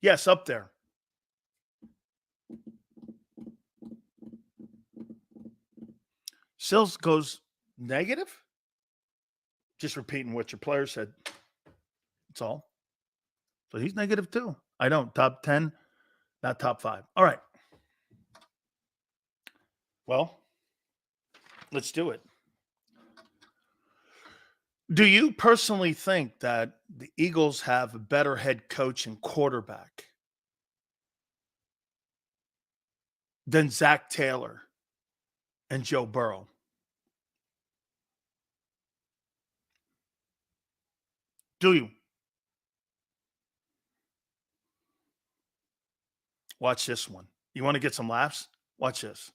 Yes, up there. Sills goes negative? Just repeating what your player said. That's all. So he's negative too. I don't. Top 10, not top 5. All right. Well, let's do it. Do you personally think that the Eagles have a better head coach and quarterback than Zach Taylor and Joe Burrow? Do you? Watch this one. You want to get some laughs? Watch this.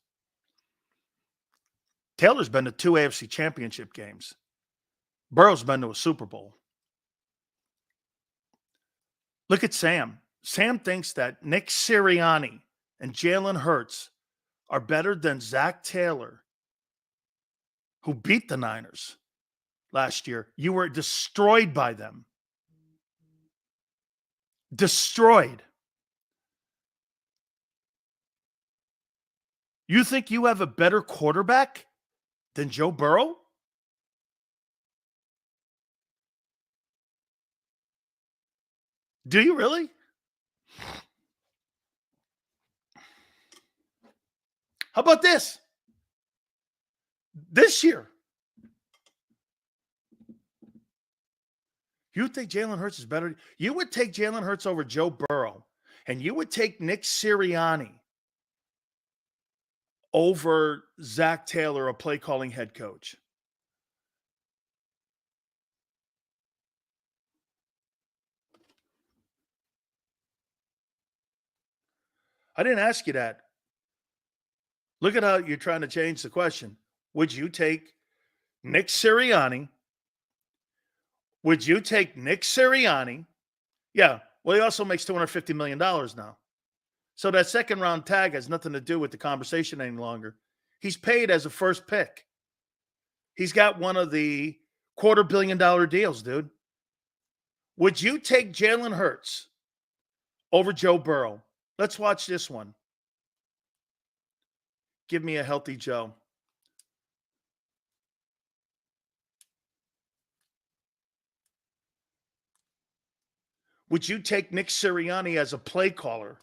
Taylor's been to 2 AFC championship games. Burrow's been to a Super Bowl. Look at Sam. Sam thinks that Nick Sirianni and Jalen Hurts are better than Zach Taylor, who beat the Niners last year. You were destroyed by them. Destroyed. You think you have a better quarterback than Joe Burrow? Do you really? How about this? This year, you think Jalen Hurts is better? You would take Jalen Hurts over Joe Burrow, and you would take Nick Sirianni over Zach Taylor, a play-calling head coach. I didn't ask you that. Look at how you're trying to change the question. Would you take Nick Sirianni? Would you take Nick Sirianni Yeah. Well, he also makes $250 million now. So that second round tag has nothing to do with the conversation any longer. He's paid as a first pick. He's got one of the $250 million deals, dude. Would you take Jalen Hurts over Joe Burrow? Let's watch this one. Give me a healthy Joe. Would you take Nick Sirianni as a play caller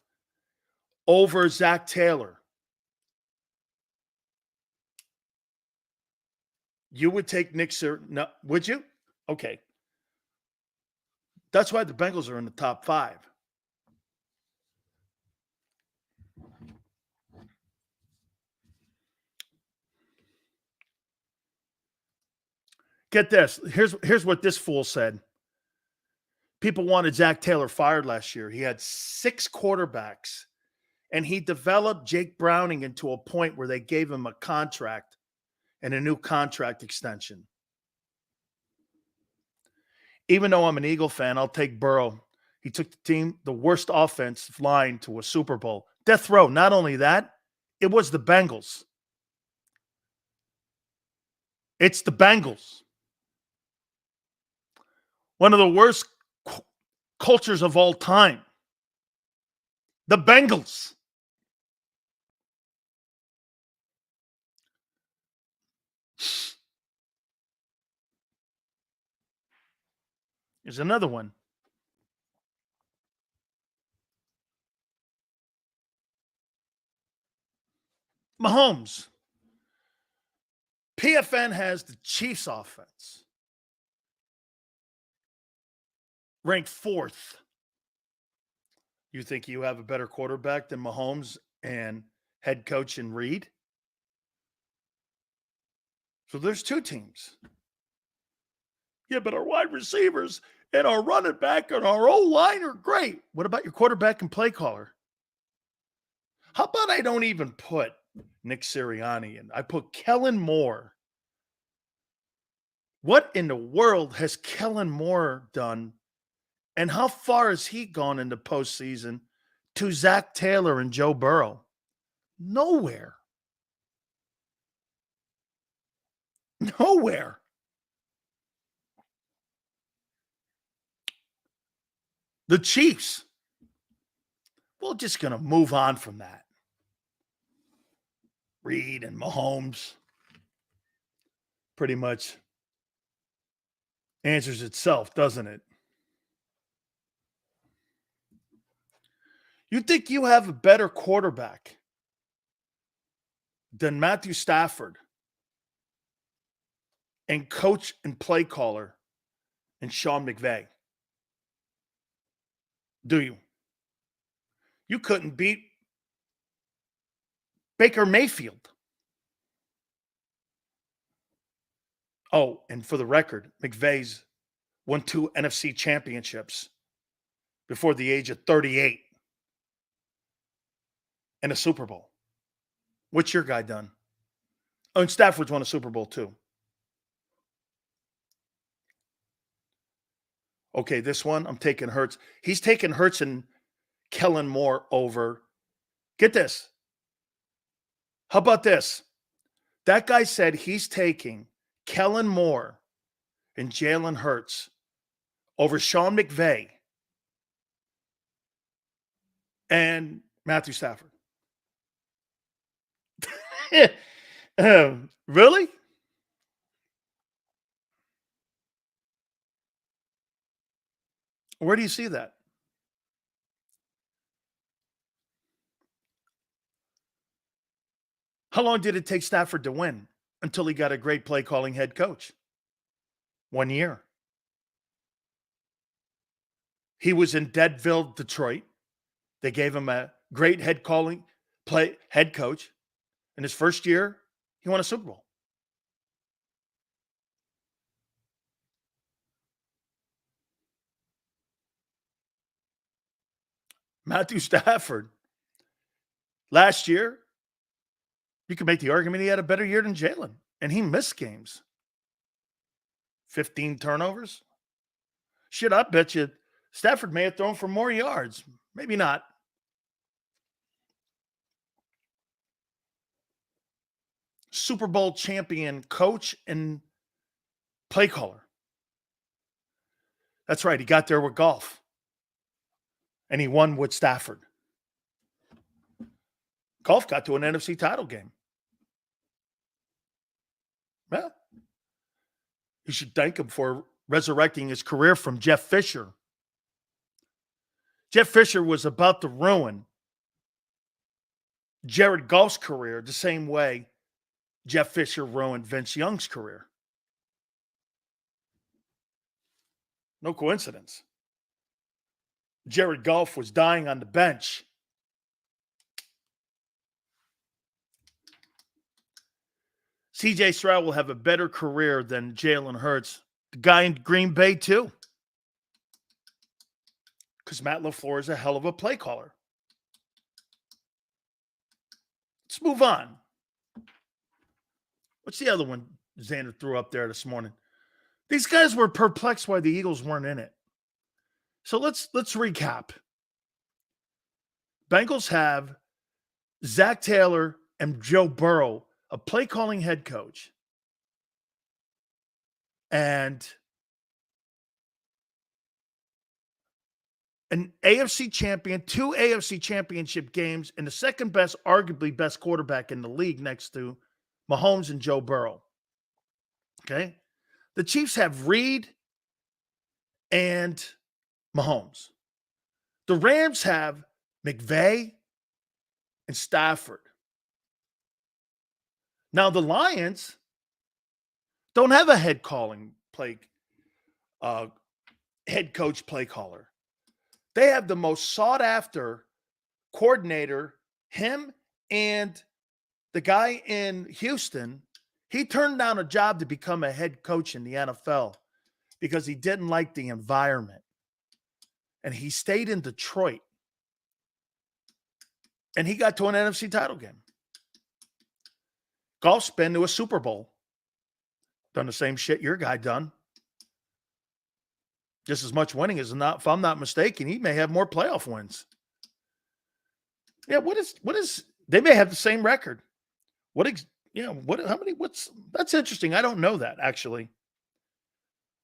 over Zach Taylor? You would take Nick Sirianni. No, would you? Okay. That's why the Bengals are in the top 5. Get this. Here's what this fool said. People wanted Zach Taylor fired last year. He had 6 quarterbacks, and he developed Jake Browning into a point where they gave him a contract and a new contract extension. Even though I'm an Eagle fan, I'll take Burrow. He took the team, the worst offensive line, to a Super Bowl. Death row. Not only that, it was the Bengals. It's the Bengals. One of the worst cultures of all time. The Bengals. Here's another one. Mahomes. PFN has the Chiefs offense ranked 4th. You think you have a better quarterback than Mahomes and head coach in Reed? So there's 2 teams. Yeah, but our wide receivers and our running back and our O-line are great. What about your quarterback and play caller? How about I don't even put Nick Sirianni in? I put Kellen Moore. What in the world has Kellen Moore done? And how far has he gone in the postseason to Zach Taylor and Joe Burrow? Nowhere. Nowhere. The Chiefs. We're just going to move on from that. Reed and Mahomes pretty much answers itself, doesn't it? You think you have a better quarterback than Matthew Stafford and coach and play caller and Sean McVay? Do you? You couldn't beat Baker Mayfield. Oh, and for the record, McVay's won 2 NFC championships before the age of 38 and a Super Bowl. What's your guy done? Oh, and Stafford's won a Super Bowl too. Okay, this one, I'm taking Hurts. He's taking Hurts and Kellen Moore over. Get this. How about this? That guy said he's taking Kellen Moore and Jalen Hurts over Sean McVay and Matthew Stafford. Really? Where do you see that? How long did it take Stafford to win until he got a great play calling head coach? 1 year. He was in Deadville, Detroit. They gave him a great head coach. In his first year, he won a Super Bowl. Matthew Stafford, last year, you could make the argument he had a better year than Jalen, and he missed games. 15 turnovers. Shit, I bet you Stafford may have thrown for more yards. Maybe not. Super Bowl champion coach and play caller. That's right. He got there with Goff. And he won with Stafford. Goff got to an NFC title game. Well, you should thank him for resurrecting his career from Jeff Fisher. Jeff Fisher was about to ruin Jared Goff's career the same way Jeff Fisher ruined Vince Young's career. No coincidence. Jared Goff was dying on the bench. CJ Stroud will have a better career than Jalen Hurts. The guy in Green Bay, too. Because Matt LaFleur is a hell of a play caller. Let's move on. What's the other one Xander threw up there this morning? These guys were perplexed why the Eagles weren't in it. So let's recap. Bengals have Zach Taylor and Joe Burrow, a play-calling head coach, and an AFC champion, 2 AFC championship games, and the second best, arguably best quarterback in the league next to Mahomes and Joe Burrow. Okay? The Chiefs have Reed and Mahomes. The Rams have McVay and Stafford. Now, the Lions don't have a head coach play caller. They have the most sought after coordinator, him and the guy in Houston. He turned down a job to become a head coach in the NFL because he didn't like the environment. And he stayed in Detroit. And he got to an NFC title game. Goff's been to a Super Bowl. Done the same shit your guy done. Just as much winning as not, if I'm not mistaken, he may have more playoff wins. Yeah, what is they may have the same record. That's interesting. I don't know that actually.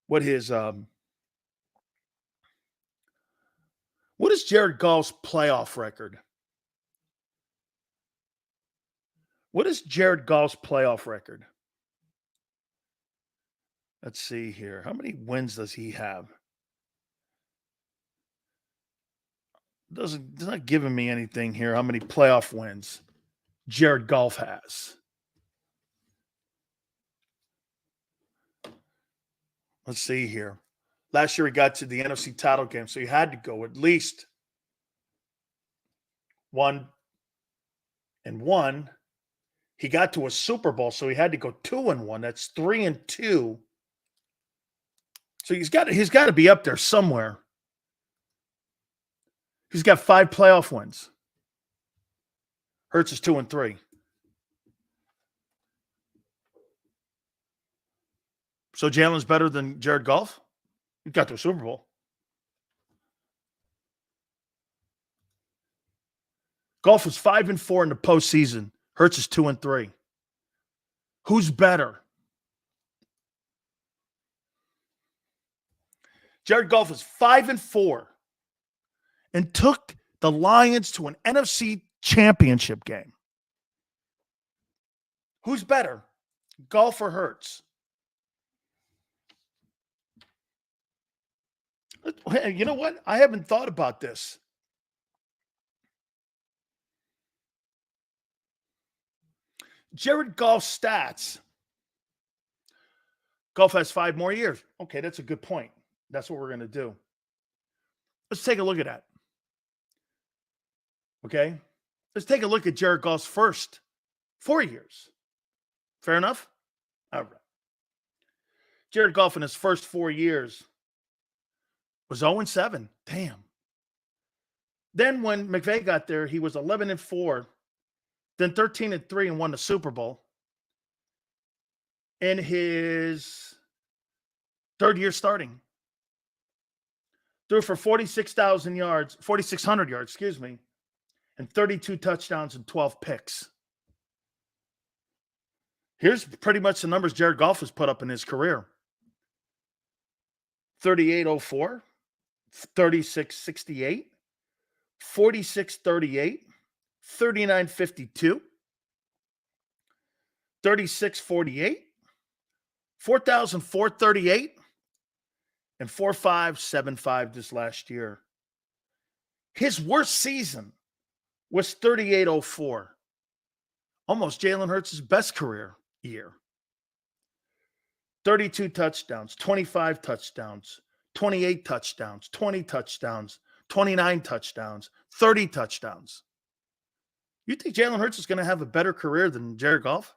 What is Jared Goff's playoff record? What is Jared Goff's playoff record? Let's see here. How many wins does he have? It's not giving me anything here. How many playoff wins Jared Goff has? Let's see here. Last year he got to the NFC title game, so he had to go at least 1-1. He got to a Super Bowl, so he had to go 2-1. That's 3-2. So he's got to be up there somewhere. He's got 5 playoff wins. Hurts is 2-3. So Jalen's better than Jared Goff? He got to a Super Bowl. Goff was 5-4 in the postseason. Hurts is 2-3. Who's better? Jared Goff was 5-4 and took the Lions to an NFC championship game. Who's better, Goff or Hurts? You know what? I haven't thought about this. Jared Goff's stats. Goff has 5 more years. Okay, that's a good point. That's what we're going to do. Let's take a look at that. Okay? Let's take a look at Jared Goff's first 4 years. Fair enough? All right. Jared Goff in his first 4 years was 0-7. Damn. Then when McVay got there, he was 11-4, then 13-3 and won the Super Bowl. In his third year starting. threw for 46,000 yards, 4,600 yards, excuse me, and 32 touchdowns and 12 picks. Here's pretty much the numbers Jared Goff has put up in his career. 38-04, 36-68, 46-38, 39-52, 36-48, 4,438, and 4,575 this last year. His worst season was 38-04. Almost Jalen Hurts' best career year. 32 touchdowns, 25 touchdowns, 28 touchdowns, 20 touchdowns, 29 touchdowns, 30 touchdowns. You think Jalen Hurts is going to have a better career than Jared Goff?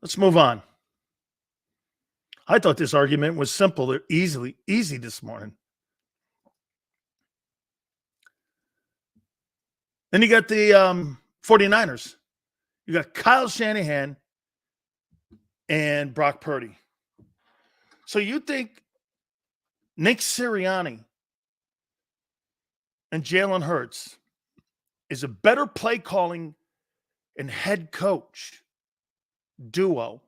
Let's move on. I thought this argument was simple, easy this morning. Then you got the 49ers. You got Kyle Shanahan and Brock Purdy. So you think Nick Sirianni and Jalen Hurts is a better play calling and head coach duo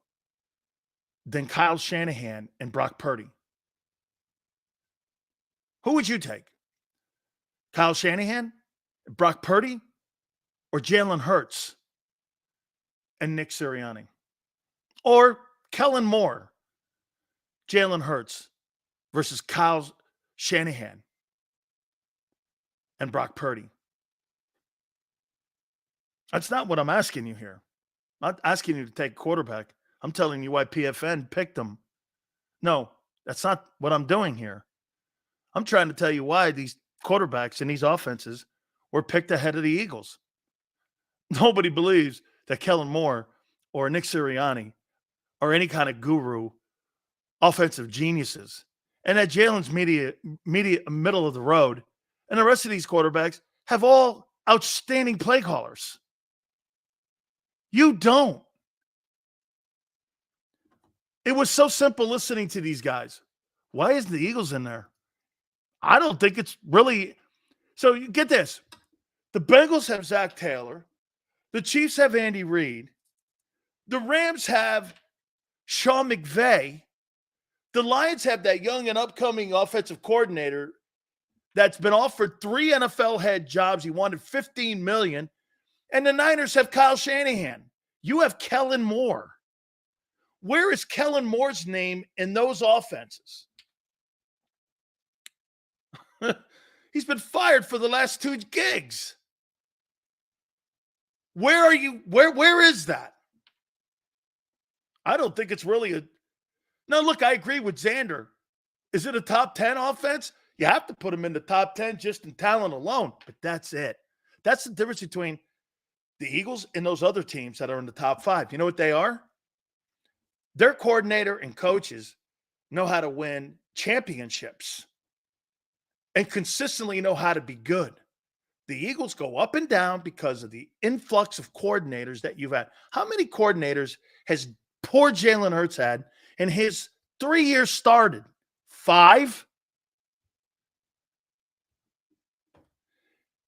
than Kyle Shanahan and Brock Purdy? Who would you take? Kyle Shanahan, Brock Purdy, or Jalen Hurts and Nick Sirianni? Or Kellen Moore, Jalen Hurts versus Kyle Shanahan and Brock Purdy? That's not what I'm asking you here. I'm not asking you to take a quarterback. I'm telling you why PFN picked them. No, that's not what I'm doing here. I'm trying to tell you why these quarterbacks in these offenses were picked ahead of the Eagles. Nobody believes that Kellen Moore or Nick Sirianni are any kind of guru, offensive geniuses, and that Jalen's media middle of the road, and the rest of these quarterbacks have all outstanding play callers. You don't. It was so simple listening to these guys. Why isn't the Eagles in there? I don't think it's really. So you get this. The Bengals have Zach Taylor. The Chiefs have Andy Reid. The Rams have Sean McVay. The Lions have that young and upcoming offensive coordinator that's been offered 3 NFL head jobs. He wanted $15 million. And the Niners have Kyle Shanahan. You have Kellen Moore. Where is Kellen Moore's name in those offenses? He's been fired for the last 2 gigs. Where are you? Where is that? I don't think it's really a. Now, look, I agree with Xander. Is it a top 10 offense? You have to put him in the top 10 just in talent alone, but that's it. That's the difference between the Eagles and those other teams that are in the top 5. You know what they are? Their coordinator and coaches know how to win championships and consistently know how to be good. The Eagles go up and down because of the influx of coordinators that you've had. How many coordinators has poor Jalen Hurts had in his 3 years started? 5?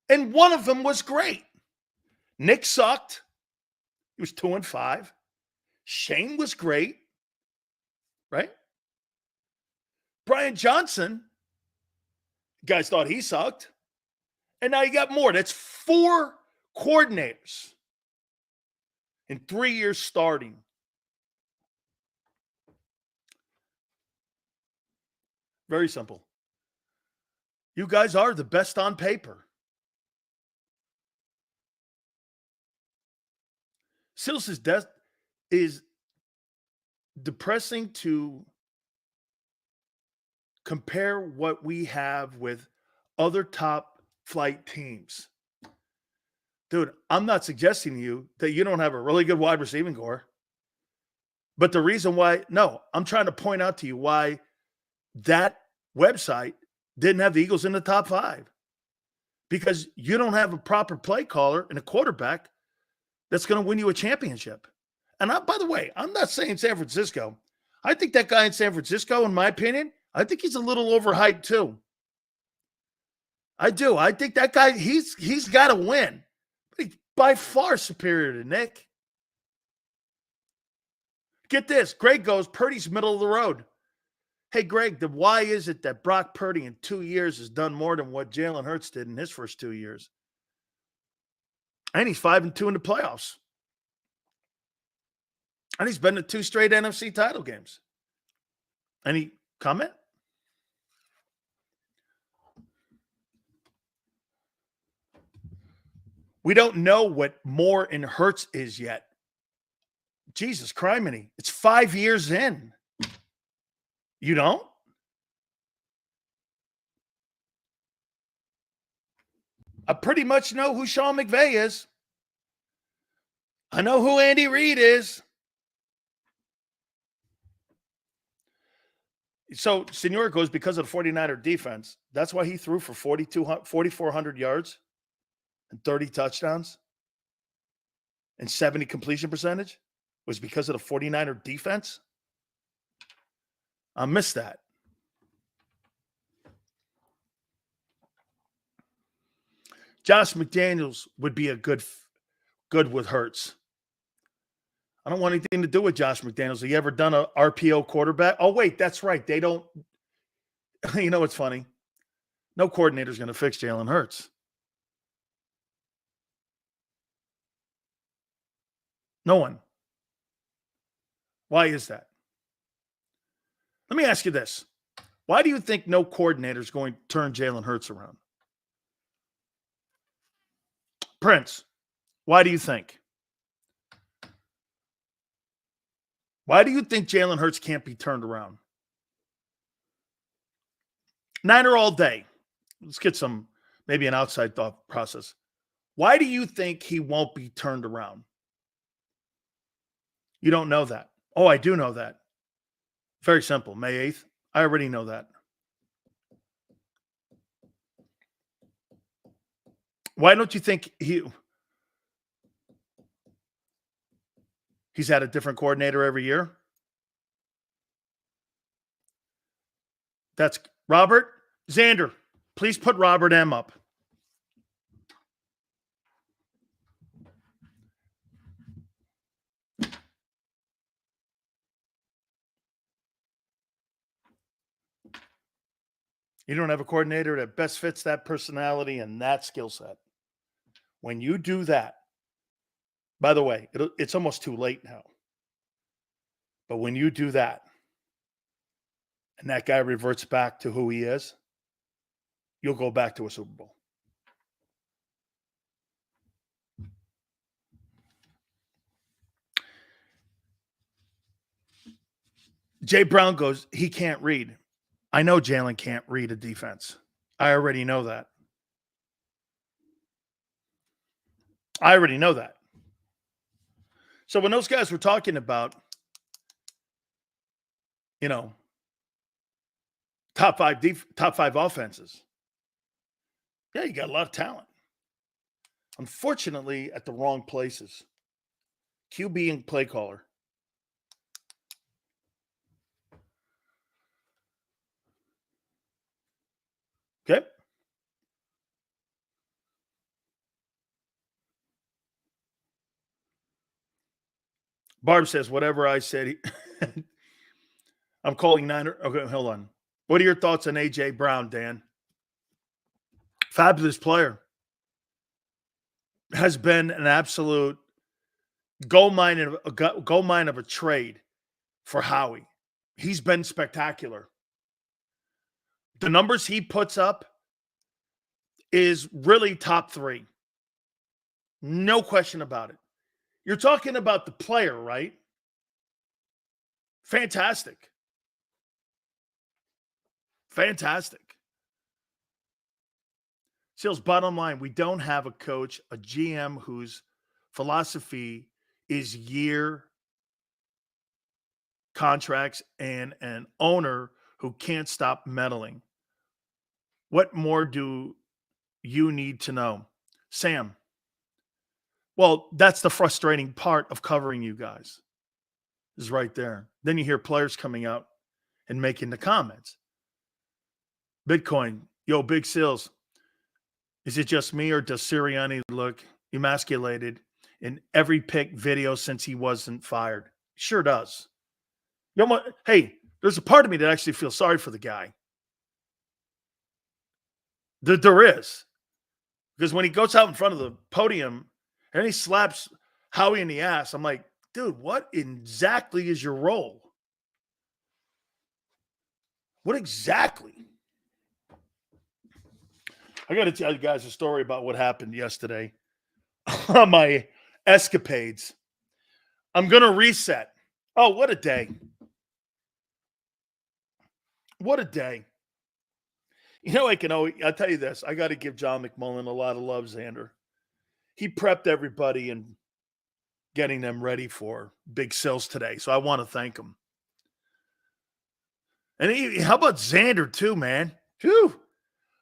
And one of them was great. Nick sucked. He was 2-5. Shane was great, right? Brian Johnson, guys thought he sucked. And now you got more. That's 4 coordinators in 3 years starting. Very simple. You guys are the best on paper. Sills' death is depressing to compare what we have with other top flight teams. Dude, I'm not suggesting to you that you don't have a really good wide receiving core. But the reason why, no, I'm trying to point out to you why that website didn't have the Eagles in the top 5. Because you don't have a proper play caller and a quarterback that's going to win you a championship. And by the way, I'm not saying San Francisco. I think that guy in San Francisco, in my opinion, I think he's a little overhyped too. I do. I think that guy, he's got to win. But he's by far superior to Nick. Get this. Greg goes, Purdy's middle of the road. Hey, Greg, why is it that Brock Purdy in 2 years has done more than what Jalen Hurts did in his first 2 years? And he's 5-2 in the playoffs. And he's been to 2 straight NFC title games. Any comment? We don't know what more in Hurts is yet. Jesus criminy. It's 5 years in. You don't? I pretty much know who Sean McVay is. I know who Andy Reid is. So, Senor goes, because of the 49er defense, that's why he threw for 4,400 yards and 30 touchdowns and 70 completion percentage, was because of the 49er defense? I missed that. Josh McDaniels would be a good with Hurts. I don't want anything to do with Josh McDaniels. Have you ever done a RPO quarterback? Oh, wait, that's right. They don't. You know what's funny? No coordinator's going to fix Jalen Hurts. No one. Why is that? Let me ask you this. Why do you think no coordinator is going to turn Jalen Hurts around? Prince, why do you think? Why do you think Jalen Hurts can't be turned around? Niner all day. Let's get maybe an outside thought process. Why do you think he won't be turned around? You don't know that. Oh, I do know that. Very simple. May 8th. I already know that. Why don't you think he's had a different coordinator every year? That's Robert. Xander, please put Robert M up. You don't have a coordinator that best fits that personality and that skill set. When you do that, by the way, it's almost too late now. But when you do that, and that guy reverts back to who he is, you'll go back to a Super Bowl. Jay Brown goes, he can't read. I know Jalen can't read a defense. I already know that. So when those guys were talking about, top five offenses, yeah, you got a lot of talent. Unfortunately, at the wrong places. QB and play caller. Okay. Barb says, whatever I said, I'm calling Niner. Okay, hold on. What are your thoughts on A.J. Brown, Dan? Fabulous player. Has been an absolute gold mine of a trade for Howie. He's been spectacular. The numbers he puts up is really top 3. No question about it. You're talking about the player, right? Fantastic. Seals, bottom line, we don't have a coach, a GM whose philosophy is year contracts and an owner who can't stop meddling. What more do you need to know? Sam, Well, that's the frustrating part of covering you guys, is right there. Then you hear players coming out and making the comments. Bitcoin, yo, Big Sills, is it just me or does Serriani look emasculated in every pick video since he wasn't fired? Sure does. You know, hey, there's a part of me that actually feels sorry for the guy. There is. Because when he goes out in front of the podium and he slaps Howie in the ass, I'm like, dude, what exactly is your role? What exactly? I got to tell you guys a story about what happened yesterday on my escapades. I'm going to reset. Oh, what a day. What a day. You know, I'll tell you this. I got to give John McMullen a lot of love, Xander. He prepped everybody and getting them ready for Big Sills today. So I want to thank him. And how about Xander too, man? Whew.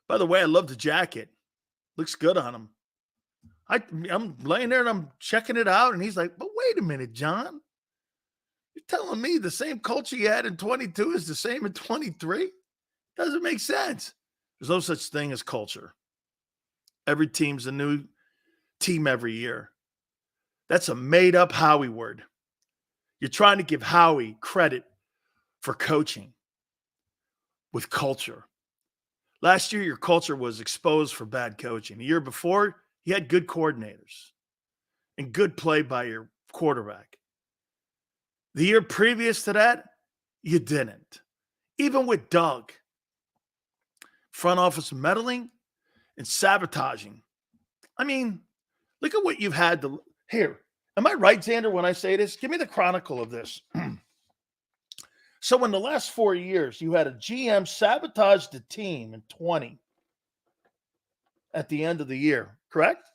By the way, I love the jacket. Looks good on him. I'm laying there and I'm checking it out. And he's like, but wait a minute, John. You're telling me the same culture you had in 22 is the same in 23? Doesn't make sense. There's no such thing as culture. Every team's a new team every year. That's a made-up Howie word. You're trying to give Howie credit for coaching with culture. Last year, your culture was exposed for bad coaching. The year before, you had good coordinators and good play by your quarterback. The year previous to that, you didn't. Even with Doug, front office meddling and sabotaging. I mean, look at what you've had to here. Am I right, Xander, when I say this? Give me the chronicle of this. So in the last 4 years, you had a GM sabotage the team in 20 at the end of the year, correct?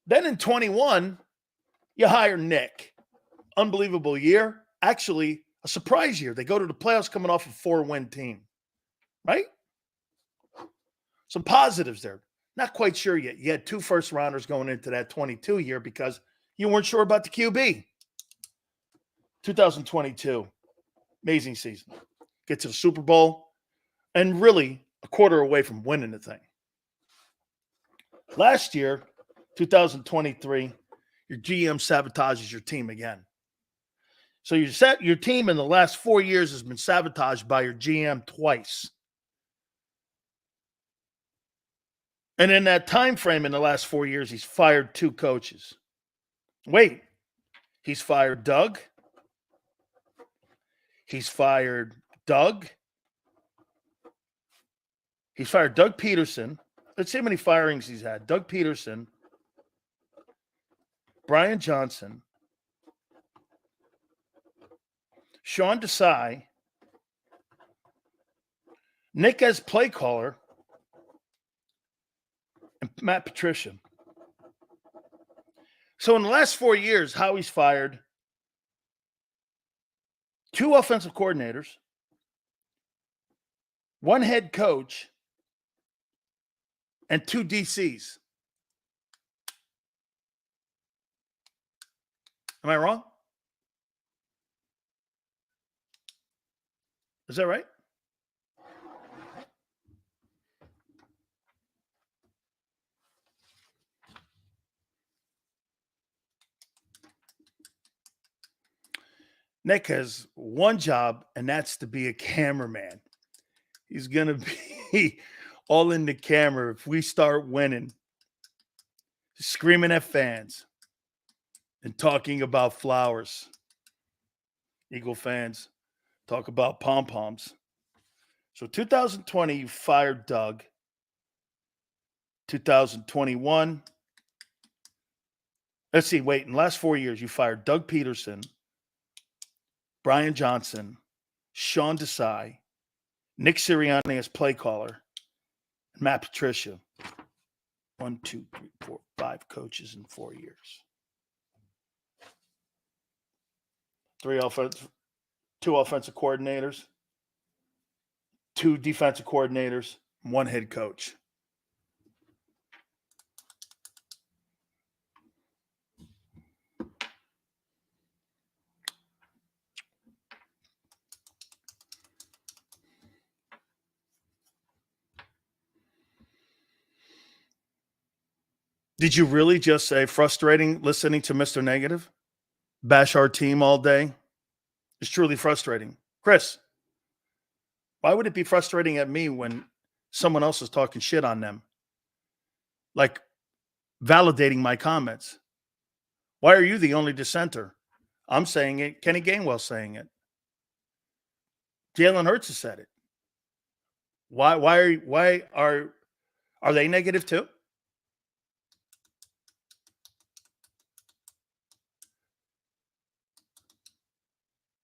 Then in 21, you hire Nick. Unbelievable year. Actually, a surprise year. They go to the playoffs coming off a 4-win team, right? Some positives there. Not quite sure yet. You had 2 first-rounders going into that 22 year because you weren't sure about the QB. 2022, amazing season. Get to the Super Bowl and really a quarter away from winning the thing. Last year, 2023, your GM sabotages your team again. So your team in the last 4 years has been sabotaged by your GM twice. And in that time frame in the last 4 years, he's fired 2 coaches. Wait, he's fired Doug. He's fired Doug. He's fired Doug Peterson. Let's see how many firings he's had. Doug Peterson, Brian Johnson, Sean Desai, Nick as play caller, and Matt Patricia. So in the last 4 years, Howie's fired 2 offensive coordinators, 1 head coach, and 2 DCs. Am I wrong? Is that right? Nick has one job, and that's to be a cameraman. He's going to be all in the camera if we start winning, screaming at fans and talking about flowers. Eagle fans talk about pom-poms. So 2020, you fired Doug. 2021, let's see, wait, in the last 4 years, you fired Doug Peterson, Brian Johnson, Sean Desai, Nick Sirianni as play caller, and Matt Patricia. 1, 2, 3, 4, 5 coaches in 4 years. 2 offensive coordinators, 2 defensive coordinators, 1 head coach. Did you really just say frustrating listening to Mr. Negative bash our team all day? It's truly frustrating. Chris, why would it be frustrating at me when someone else is talking shit on them? Like validating my comments. Why are you the only dissenter? I'm saying it. Kenny Gainwell's saying it. Jalen Hurts has said it. Why are they negative too?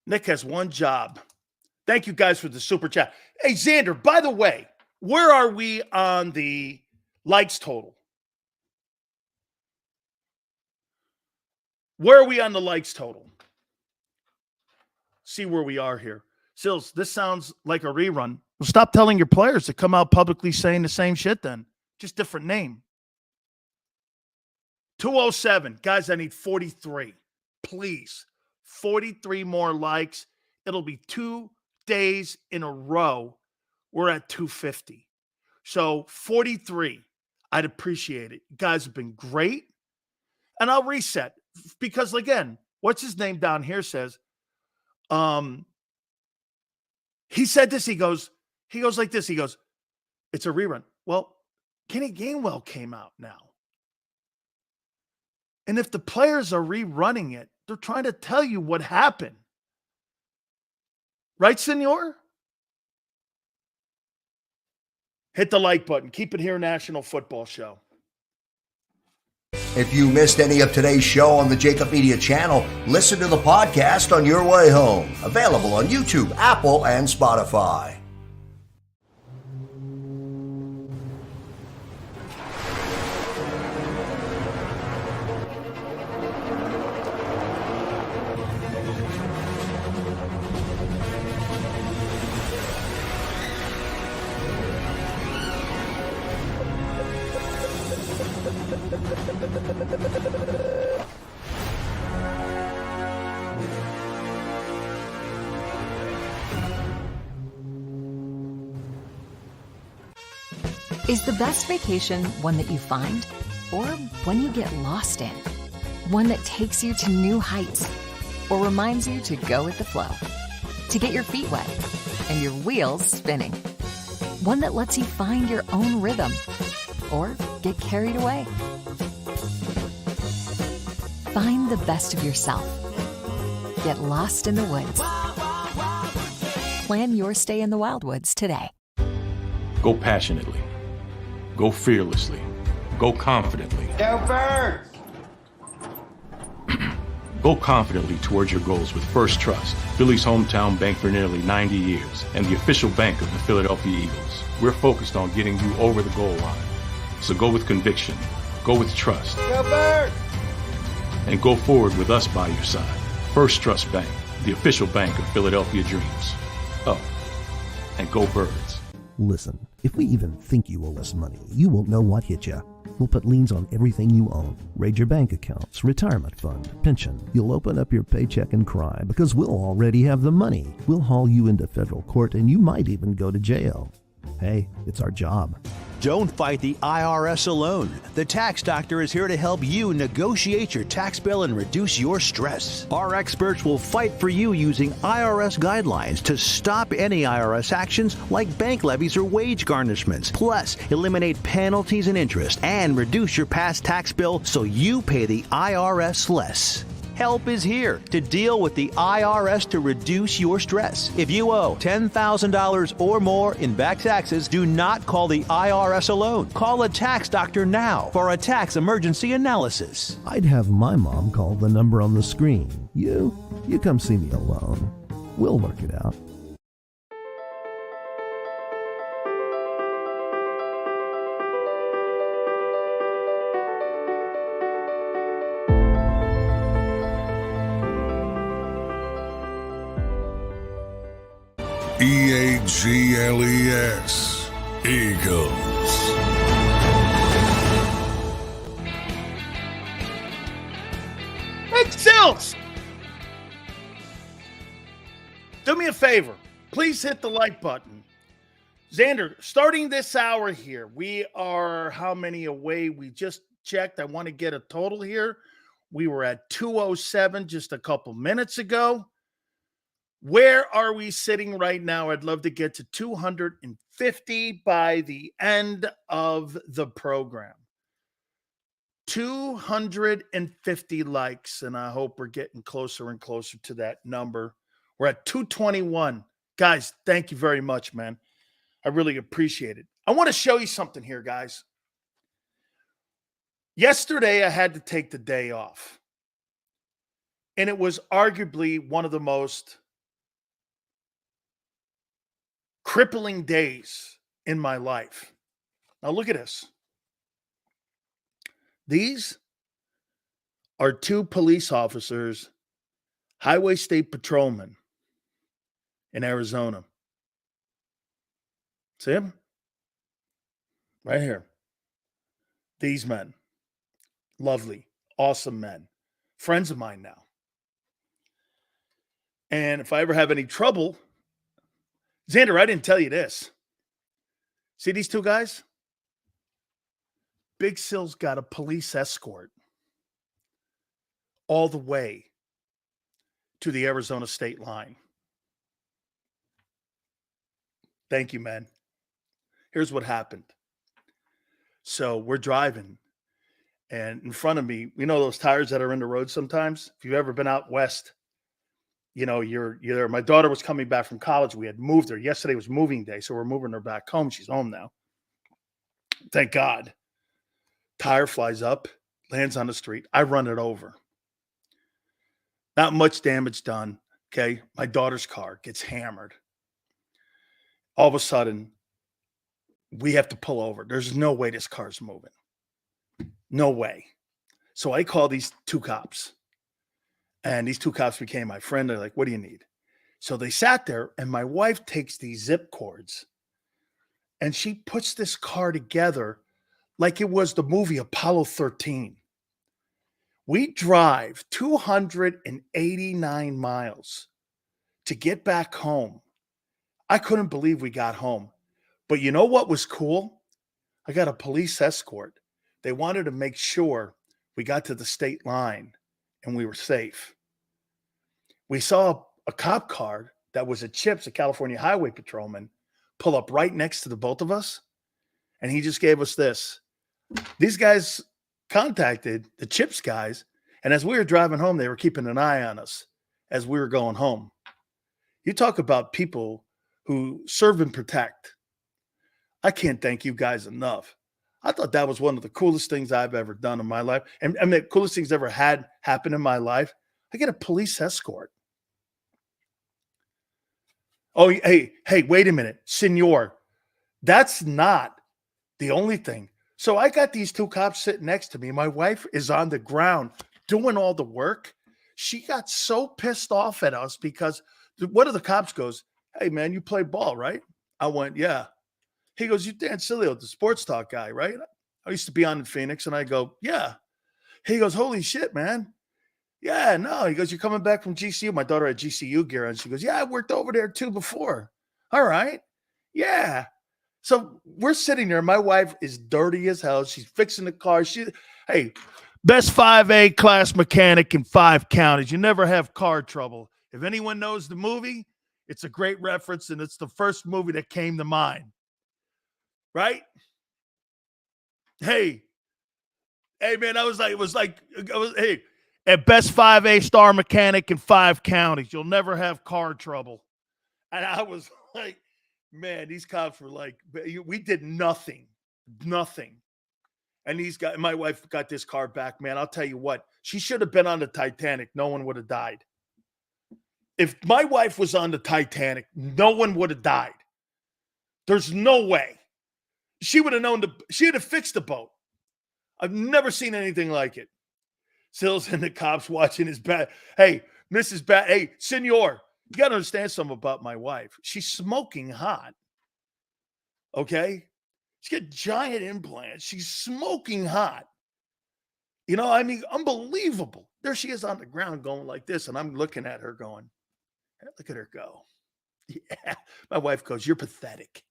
Nick has one job. Thank you guys for the super chat. Hey, Xander, by the way, where are we on the likes total? Where are we on the likes total? See where we are here. Sills, this sounds like a rerun. Well, stop telling your players to come out publicly saying the same shit then. Just different name. 207. Guys, I need 43. Please. 43 more likes. It'll be 2 days in a row. We're at 250. So 43. I'd appreciate it. You guys have been great. And I'll reset. Because again, what's his name down here says, he said this, he goes like this, he goes, it's a rerun. Well, Kenny Gainwell came out now. And if the players are rerunning it, they're trying to tell you what happened. Right, senor? Hit the like button. Keep it here, National Football Show. If you missed any of today's show on the JAKIB Media channel, listen to the podcast on your way home. Available on YouTube, Apple, and Spotify. Is the best vacation one that you find or one you get lost in? One that takes you to new heights or reminds you to go with the flow? To get your feet wet and your wheels spinning? One that lets you find your own rhythm or get carried away? Find the best of yourself. Get lost in the woods. Plan your stay in the Wildwoods today. Go passionately. Go fearlessly. Go confidently. Go Birds! Go confidently towards your goals with First Trust, Philly's hometown bank for nearly 90 years, and the official bank of the Philadelphia Eagles. We're focused on getting you over the goal line. So go with conviction. Go with trust. Go Birds! And go forward with us by your side. First Trust Bank, the official bank of Philadelphia dreams. Oh, and go Birds. Listen, if we even think you owe us money, you won't know what hit you. We'll put liens on everything you own. Raid your bank accounts, retirement fund, pension. You'll open up your paycheck and cry because we'll already have the money. We'll haul you into federal court and you might even go to jail. Hey, it's our job. Don't fight the IRS alone. The Tax Doctor is here to help you negotiate your tax bill and reduce your stress. Our experts will fight for you using IRS guidelines to stop any IRS actions like bank levies or wage garnishments. Plus, eliminate penalties and interest and reduce your past tax bill so you pay the IRS less. Help is here to deal with the IRS to reduce your stress. If you owe $10,000 or more in back taxes, do not call the IRS alone. Call a tax doctor now for a tax emergency analysis. I'd have my mom call the number on the screen. You come see me alone. We'll work it out. EAGLES, Eagles. Hey, Sills! Do me a favor. Please hit the like button. Xander, starting this hour here, we are how many away? We just checked. I want to get a total here. We were at 207 just a couple minutes ago. Where are we sitting right now? I'd love to get to 250 by the end of the program. 250 likes, and I hope we're getting closer and closer to that number. We're at 221. Guys, thank you very much, man. I really appreciate it. I want to show you something here, guys. Yesterday, I had to take the day off, and it was arguably one of the most crippling days in my life. Now, look at this. These are two police officers, highway state patrolmen in Arizona. See them? Right here. These men. Lovely, awesome men. Friends of mine now. And if I ever have any trouble, Xander, I didn't tell you this. See these two guys? Big Sil's got a police escort all the way to the Arizona state line. Thank you, man. Here's what happened. So we're driving, and in front of me, you know those tires that are in the road sometimes? If you've ever been out west, you know, you're there. My daughter was coming back from college. We had moved her. Yesterday was moving day, so we're moving her back home. She's home now. Thank God. Tire flies up, lands on the street. I run it over. Not much damage done, okay? My daughter's car gets hammered. All of a sudden, we have to pull over. There's no way this car's moving. No way. So I call these two cops. And these two cops became my friend. They're like, what do you need? So they sat there, and my wife takes these zip cords, and she puts this car together like it was the movie Apollo 13. We drive 289 miles to get back home. I couldn't believe we got home. But you know what was cool? I got a police escort. They wanted to make sure we got to the state line and we were safe. We saw a cop car that was a CHIPS, a California highway patrolman, pull up right next to the both of us. And he just gave us this. These guys contacted the CHIPS guys. And as we were driving home, they were keeping an eye on us as we were going home. You talk about people who serve and protect. I can't thank you guys enough. I thought that was one of the coolest things I've ever done in my life. And I mean, the coolest things ever had happen in my life. I get a police escort. Oh, hey, wait a minute. Senor, that's not the only thing. So I got these two cops sitting next to me. My wife is on the ground doing all the work. She got so pissed off at us because one of the cops goes, hey, man, you play ball, right? I went, yeah. He goes, you Dan Sileo, the sports talk guy, right? I used to be on in Phoenix, and I go, yeah. He goes, holy shit, man. Yeah, no. He goes, you're coming back from GCU. My daughter had GCU gear, and she goes, yeah, I worked over there too before. All right. Yeah. So we're sitting there. My wife is dirty as hell. She's fixing the car. Hey, best 5A class mechanic in 5 counties. You never have car trouble. If anyone knows the movie, it's a great reference, and it's the first movie that came to mind. Right? Hey, man, hey, at best 5A star mechanic in 5 counties. You'll never have car trouble. And I was like, man, these cops were like, we did nothing. And these guys, my wife got this car back, man. I'll tell you what, she should have been on the Titanic. No one would have died. If my wife was on the Titanic, no one would have died. There's no way. She would have known she would have fixed the boat. I've never seen anything like it. Sills and the cops watching his back. Hey, Mrs. Hey, senor, you got to understand something about my wife. She's smoking hot. Okay? She's got giant implants. She's smoking hot. You know, I mean, unbelievable. There she is on the ground going like this, and I'm looking at her going, hey, look at her go. Yeah. My wife goes, you're pathetic.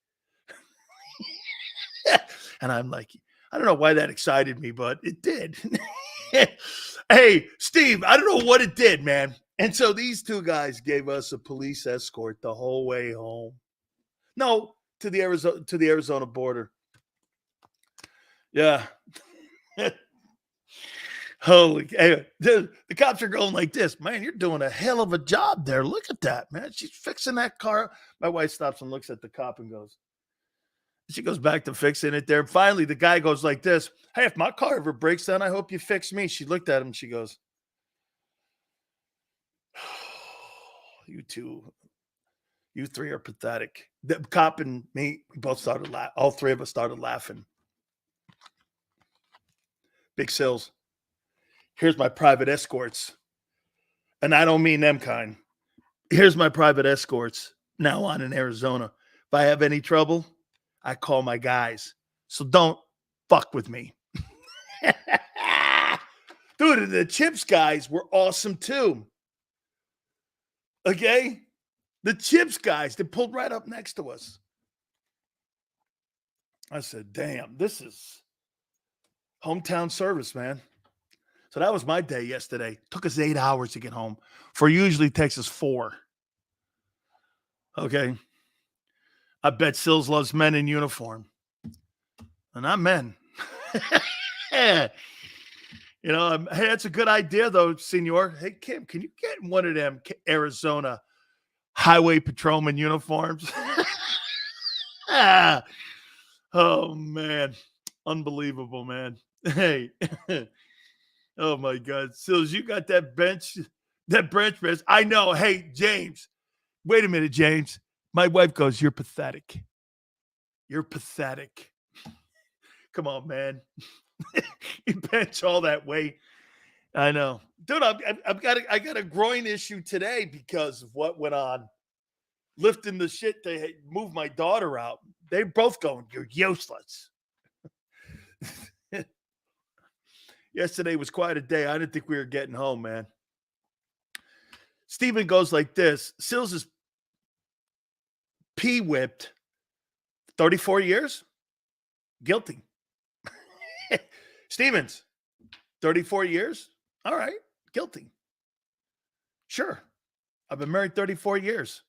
And I'm like, I don't know why that excited me, but it did. Hey, Steve, I don't know what it did, man. And so these two guys gave us a police escort the whole way home. No, to the Arizona border. Yeah. Holy, hey, the cops are going like this. Man, you're doing a hell of a job there. Look at that, man. She's fixing that car. My wife stops and looks at the cop and goes, she goes back to fixing it there. And finally, the guy goes like this. Hey, if my car ever breaks down, I hope you fix me. She looked at him and she goes, you three are pathetic. The cop and me, we both started laughing. All three of us started laughing. Big Sills. Here's my private escorts. And I don't mean them kind. Here's my private escorts now on in Arizona. If I have any trouble, I call my guys. So don't fuck with me. Dude, the Chips guys were awesome too. Okay? The Chips guys, they pulled right up next to us. I said, damn, this is hometown service, man. So that was my day yesterday. Took us 8 hours to get home. For usually takes us 4. Okay. I bet Sills loves men in uniform. And I'm men. Yeah. You know, hey, that's a good idea, though, senor. Hey, Kim, can you get one of them Arizona highway patrolman uniforms? Oh, man. Unbelievable, man. Hey. Oh, my God. Sills, you got that bench press. I know. Hey, James. Wait a minute, James. My wife goes, you're pathetic. You're pathetic. Come on, man. You bench all that weight. I know. Dude, I got a groin issue today because of what went on. Lifting the shit to move my daughter out. They're both going, you're useless. Yesterday was quite a day. I didn't think we were getting home, man. Steven goes like this. Sills is P-whipped 34 years? Guilty. Stevens, 34 years? All right, guilty. Sure. I've been married 34 years.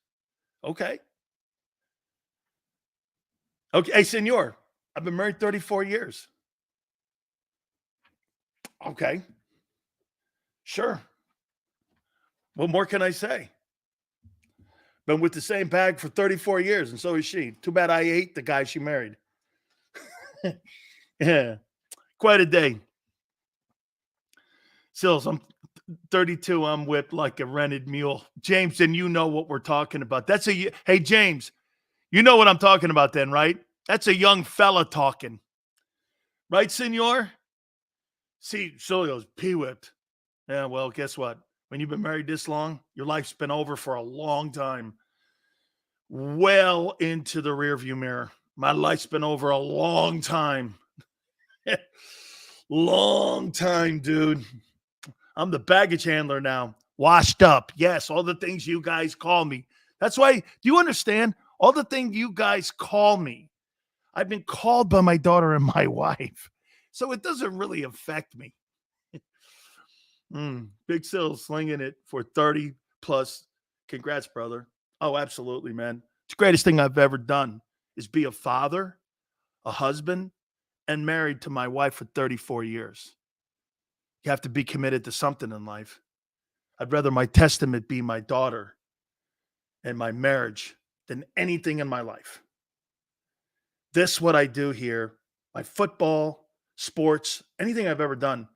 Okay. Okay, hey, senor, I've been married 34 years. Okay. Sure. What more can I say? Been with the same bag for 34 years, and so is she. Too bad I ate the guy she married. Yeah. Quite a day. Sills, I'm 32. I'm whipped like a rented mule. James, and you know what we're talking about. Hey, James, you know what I'm talking about then, right? That's a young fella talking. Right, senor? See, Silio's P-whipped. Yeah, well, guess what? When you've been married this long, your life's been over for a long time. Well into the rearview mirror. My life's been over a long time. Long time, dude. I'm the baggage handler now. Washed up. Yes, all the things you guys call me. That's why, do you understand? All the things you guys call me. I've been called by my daughter and my wife. So it doesn't really affect me. Big Sills slinging it for 30 plus. Congrats, brother. Oh, absolutely, man. It's the greatest thing I've ever done is be a father, a husband, and married to my wife for 34 years. You have to be committed to something in life. I'd rather my testament be my daughter and my marriage than anything in my life. This, what I do here, my football, sports, anything I've ever done,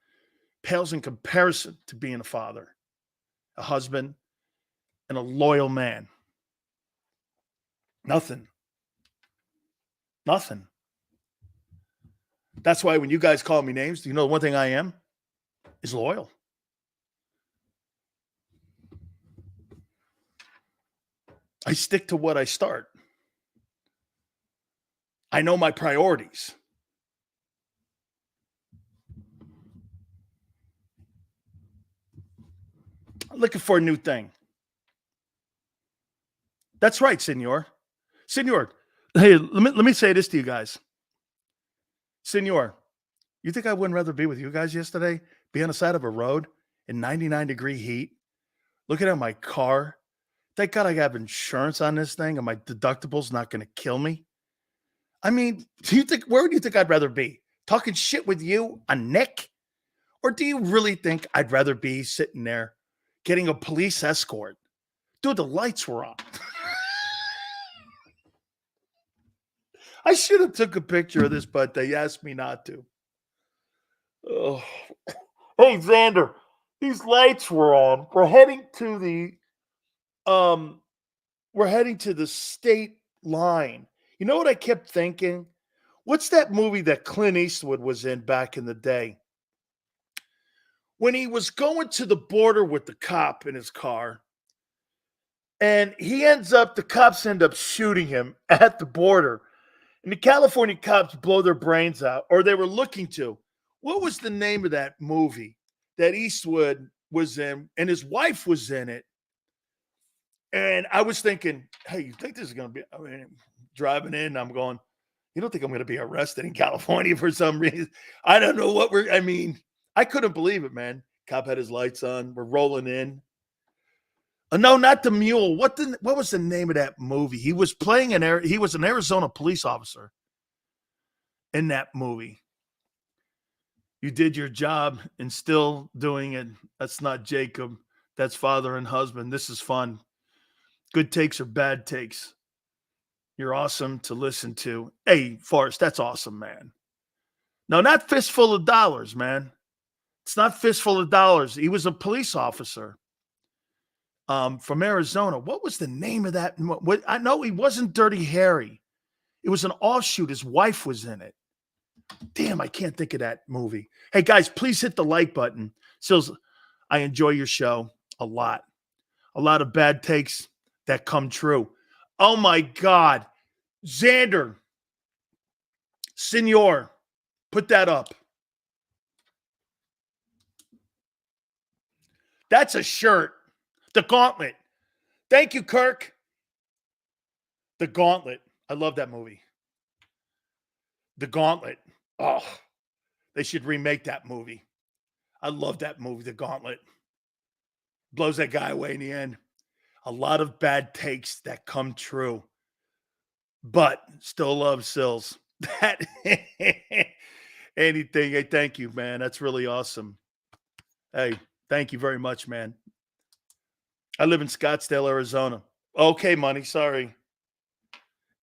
pales in comparison to being a father, a husband, and a loyal man. Nothing. Nothing. That's why when you guys call me names, do you know one thing I am? Is loyal. I stick to what I start. I know my priorities. I'm looking for a new thing. That's right, senor. Senor, hey, let me say this to you guys. Senor, You think I wouldn't rather be with you guys yesterday? Be on the side of a road in 99-degree heat, looking at my car. Thank God I have insurance on this thing and my deductible's not going to kill me. I mean, where do you think I'd rather be? Talking shit with you on Nick? Or do you really think I'd rather be sitting there getting a police escort? Dude, the lights were on. I should have took a picture of this, but they asked me not to. Oh. Hey, Xander, these lights were on. We're heading to the state line. You know what I kept thinking? What's that movie that Clint Eastwood was in back in the day? When he was going to the border with the cop in his car, and the cops end up shooting him at the border, and the California cops blow their brains out, or they were looking to. What was the name of that movie that Eastwood was in, and his wife was in it? And I was thinking, hey, you think this is going to be, driving in, I'm going, you don't think I'm going to be arrested in California for some reason? I don't know what I couldn't believe it, man. Cop had his lights on. We're rolling in. No, not the mule. What was the name of that movie? He was he was an Arizona police officer in that movie. You did your job and still doing it. That's not JAKIB. That's father and husband. This is fun. Good takes or bad takes. You're awesome to listen to. Hey, Forrest, that's awesome, man. No, not fistful of dollars, man. It's not fistful of dollars. He was a police officer from Arizona. What was the name of that? I know he wasn't Dirty Harry. It was an offshoot. His wife was in it. Damn, I can't think of that movie. Hey, guys, please hit the like button. Sills, I enjoy your show a lot. A lot of bad takes that come true. Oh, my God. Xander, Senor, put that up. That's a shirt. The Gauntlet. Thank you, Kirk. The Gauntlet. I love that movie. The Gauntlet. Oh, they should remake that movie. I love that movie, The Gauntlet. Blows that guy away in the end. A lot of bad takes that come true. But still love Sills. That anything. Hey, thank you, man. That's really awesome. Hey, thank you very much, man. I live in Scottsdale, Arizona. Okay, money. Sorry.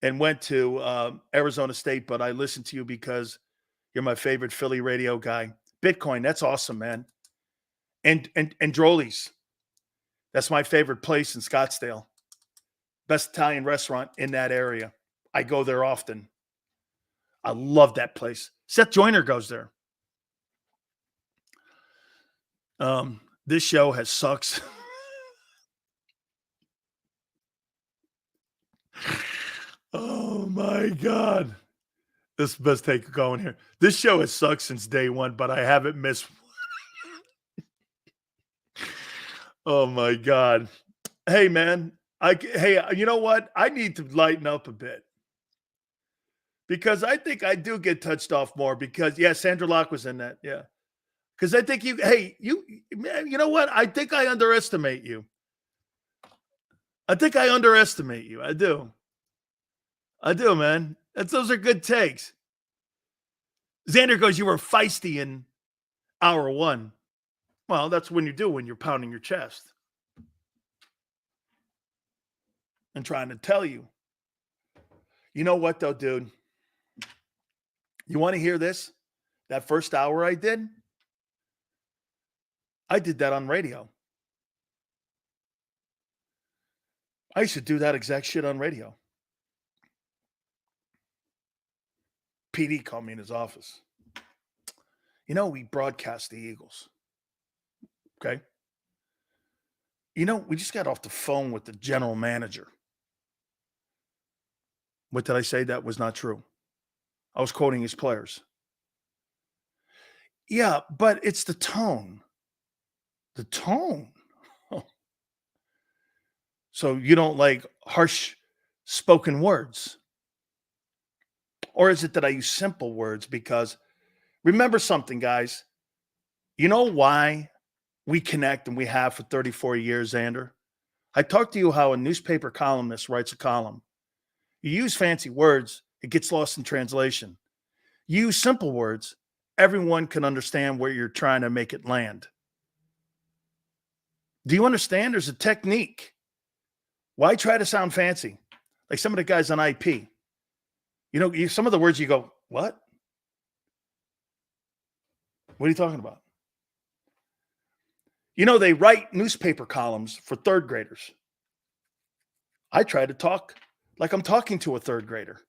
And went to Arizona State, but I listened to you because you're my favorite Philly radio guy. Bitcoin, that's awesome, man. And Droli's. That's my favorite place in Scottsdale. Best Italian restaurant in that area. I go there often. I love that place. Seth Joyner goes there. This show has sucks. Oh, my God. This is the best take going here. This show has sucked since day one, but I haven't missed Oh, my God. Hey, man. Hey, you know what? I need to lighten up a bit. Because I think I do get touched off more because, yeah, Sandra Locke was in that. Yeah. Because I think you know what? I think I underestimate you. I do. I do, man. Those are good takes. Xander goes, you were feisty in hour one. Well, that's when you're pounding your chest. And trying to tell you. You know what, though, dude? You want to hear this? That first hour I did that on radio. I used to do that exact shit on radio. PD called me in his office. You know, we broadcast the Eagles. Okay? You know, we just got off the phone with the general manager. What did I say? That was not true. I was quoting his players. Yeah, but it's the tone. The tone. Oh. So you don't like harsh spoken words? Or is it that I use simple words because Remember something, guys. You know why we connect and we have for 34 years, Xander? I talked to you how a newspaper columnist writes a column. You use fancy words, it gets lost in translation. You use simple words, everyone can understand where you're trying to make it land. Do you understand? There's a technique. Why try to sound fancy? Like some of the guys on IP. You know, some of the words you go, what? What are you talking about? You know, they write newspaper columns for third graders. I try to talk like I'm talking to a third grader.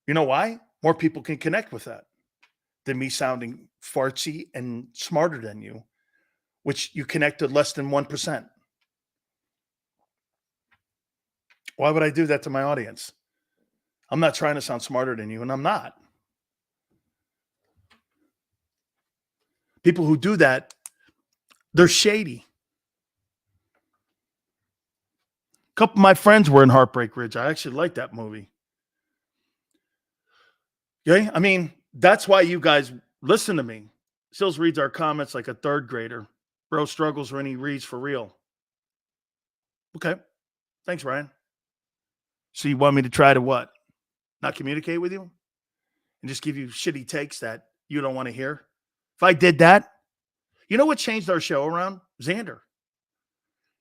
You know why? More people can connect with that than me sounding fartsy and smarter than you, which you connect to less than 1%. Why would I do that to my audience? I'm not trying to sound smarter than you, and I'm not. People who do that, they're shady. A couple of my friends were in Heartbreak Ridge. I actually like that movie. Okay? I mean, that's why you guys listen to me. Sills reads our comments like a third grader. Bro struggles when he reads for real. Okay. Thanks, Ryan. So you want me to try to what? Not communicate with you? And just give you shitty takes that you don't want to hear? If I did that, you know what changed our show around? Xander.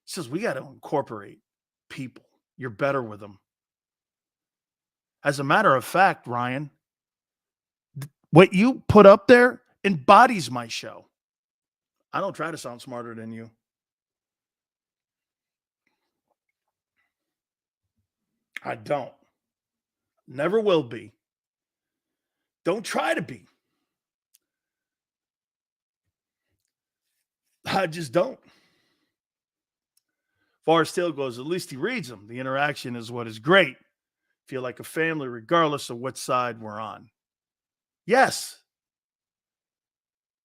He says, we got to incorporate people. You're better with them. As a matter of fact, Ryan, what you put up there embodies my show. I don't try to sound smarter than you. I don't. Never will be. Don't try to be. I just don't. Forrest Hill goes, at least he reads them. The interaction is what is great. Feel like a family regardless of what side we're on. Yes.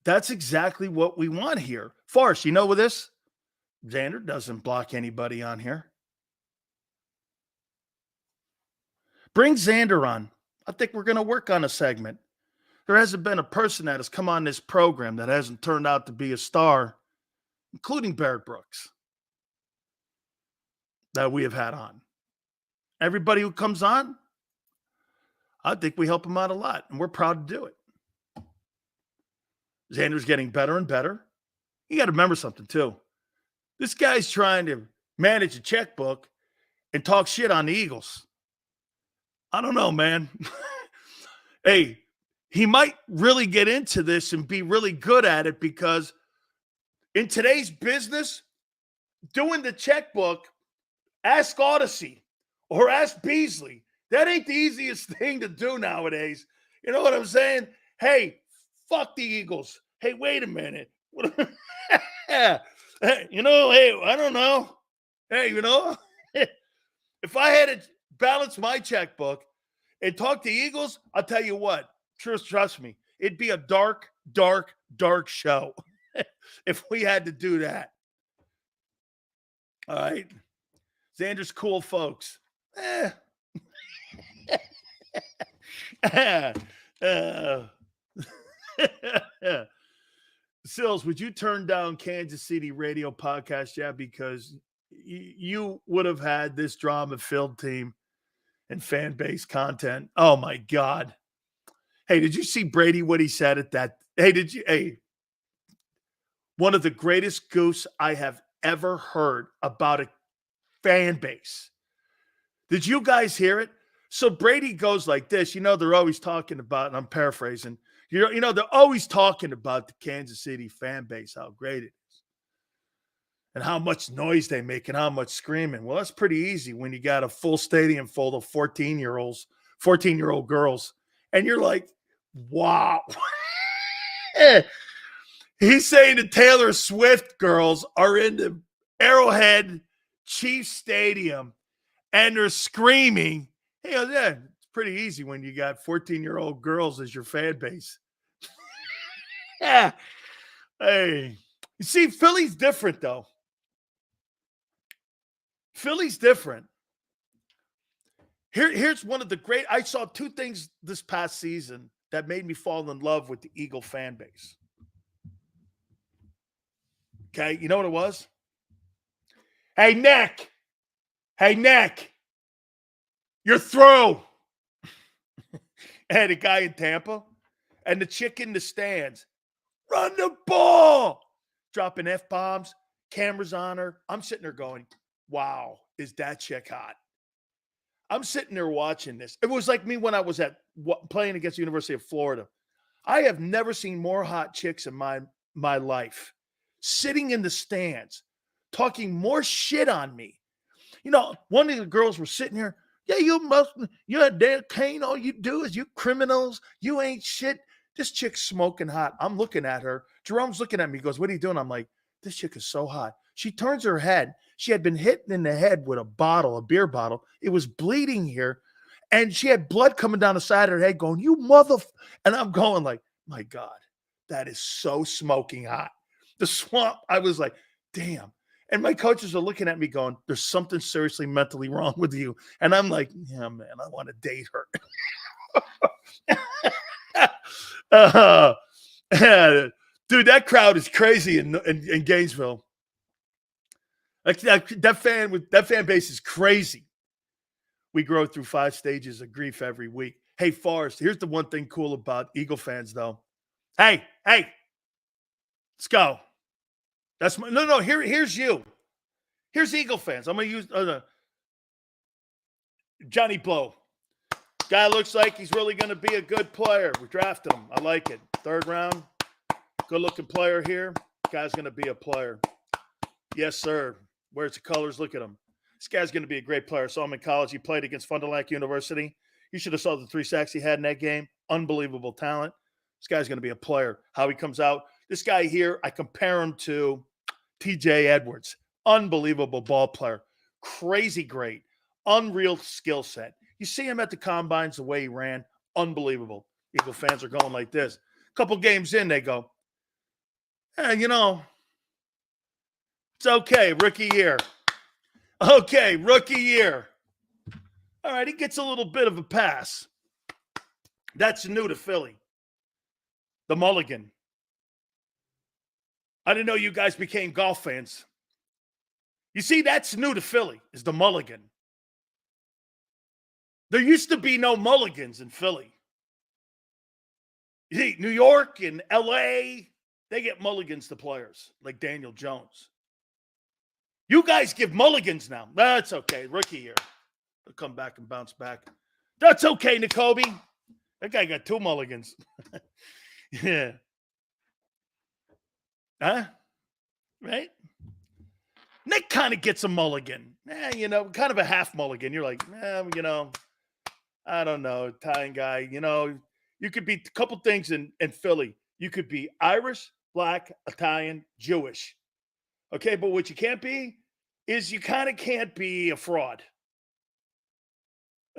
That's exactly what we want here. Forrest, you know with this? Xander doesn't block anybody on here. Bring Xander on. I think we're going to work on a segment. There hasn't been a person that has come on this program that hasn't turned out to be a star, including Barrett Brooks, that we have had on. Everybody who comes on, I think we help them out a lot, and we're proud to do it. Xander's getting better and better. You got to remember something, too. This guy's trying to manage a checkbook and talk shit on the Eagles. I don't know, man. Hey, he might really get into this and be really good at it because in today's business, doing the checkbook, ask Odyssey or ask Beasley. That ain't the easiest thing to do nowadays. You know what I'm saying? Hey, fuck the Eagles. Hey, wait a minute. Hey, you know, hey, I don't know. Hey, you know, if I had to balance my checkbook and talk to Eagles, I'll tell you what, trust me, it'd be a dark, dark, dark show if we had to do that. All right. Xander's cool, folks. Sills, would you turn down Kansas City radio podcast? Yeah, because you would have had this drama-filled team and fan base content. Oh my God. Hey, did you see Brady, what he said at that? Hey, one of the greatest goofs I have ever heard about a fan base. Did you guys hear it? So Brady goes like this. You know, they're always talking about, and I'm paraphrasing, you know, they're always talking about the Kansas City fan base, how great it is, and how much noise they make and how much screaming. Well, that's pretty easy when you got a full stadium full of 14-year-old girls, and you're like, wow. He's saying the Taylor Swift girls are in the Arrowhead Chiefs Stadium, and they're screaming. Hey, yeah, it's pretty easy when you got 14-year-old girls as your fan base. Yeah. Hey, you see, Philly's different, though. Philly's different. Here's one of the great. I saw two things this past season that made me fall in love with the Eagle fan base. Okay, you know what it was? Hey, Nick. Hey, Nick. You're through. I had a guy in Tampa, and the chick in the stands, run the ball, dropping F-bombs, cameras on her. I'm sitting there going, wow, is that chick hot? I'm sitting there watching this. It was like me when I was playing against the University of Florida. I have never seen more hot chicks in my life, sitting in the stands, talking more shit on me. You know, one of the girls were sitting here, yeah, you're a damn Kane. All you do is you criminals. You ain't shit. This chick's smoking hot. I'm looking at her. Jerome's looking at me. He goes, what are you doing? I'm like, this chick is so hot. She turns her head. She had been hit in the head with a beer bottle. It was bleeding here. And she had blood coming down the side of her head going, you And I'm going like, my God, that is so smoking hot. The swamp, I was like, damn. And my coaches are looking at me going, there's something seriously mentally wrong with you. And I'm like, yeah, man, I want to date her. Dude, that crowd is crazy in Gainesville. That fan base is crazy. We grow through 5 stages of grief every week. Hey, Forrest, here's the one thing cool about Eagle fans, though. Hey, let's go. That's here's you. Here's Eagle fans. I'm going to use Johnny Blow. Guy looks like he's really going to be a good player. We drafted him. I like it. 3rd round. Good-looking player here. Guy's going to be a player. Yes, sir. Where's the colors? Look at him. This guy's going to be a great player. Saw him in college. He played against Fond du Lac University. You should have saw the 3 sacks he had in that game. Unbelievable talent. This guy's going to be a player. How he comes out. This guy here, I compare him to TJ Edwards. Unbelievable ball player. Crazy great. Unreal skill set. You see him at the combines, the way he ran. Unbelievable. Eagle fans are going like this. A couple games in, they go, it's okay. Rookie year. Okay, rookie year. All right, he gets a little bit of a pass. That's new to Philly. The mulligan. I didn't know you guys became Goff fans. You see, that's new to Philly, is the mulligan. There used to be no mulligans in Philly. You see, New York and L.A., they get mulligans to players like Daniel Jones. You guys give mulligans now. That's okay. Rookie year. They'll come back and bounce back. That's okay, N'Kobe. That guy got 2 mulligans. Yeah. Huh? Right? Nick kind of gets a mulligan. Kind of a half mulligan. You're like, I don't know, Italian guy. You could be a couple things in Philly. You could be Irish, Black, Italian, Jewish. Okay, but what you can't be is you kind of can't be a fraud.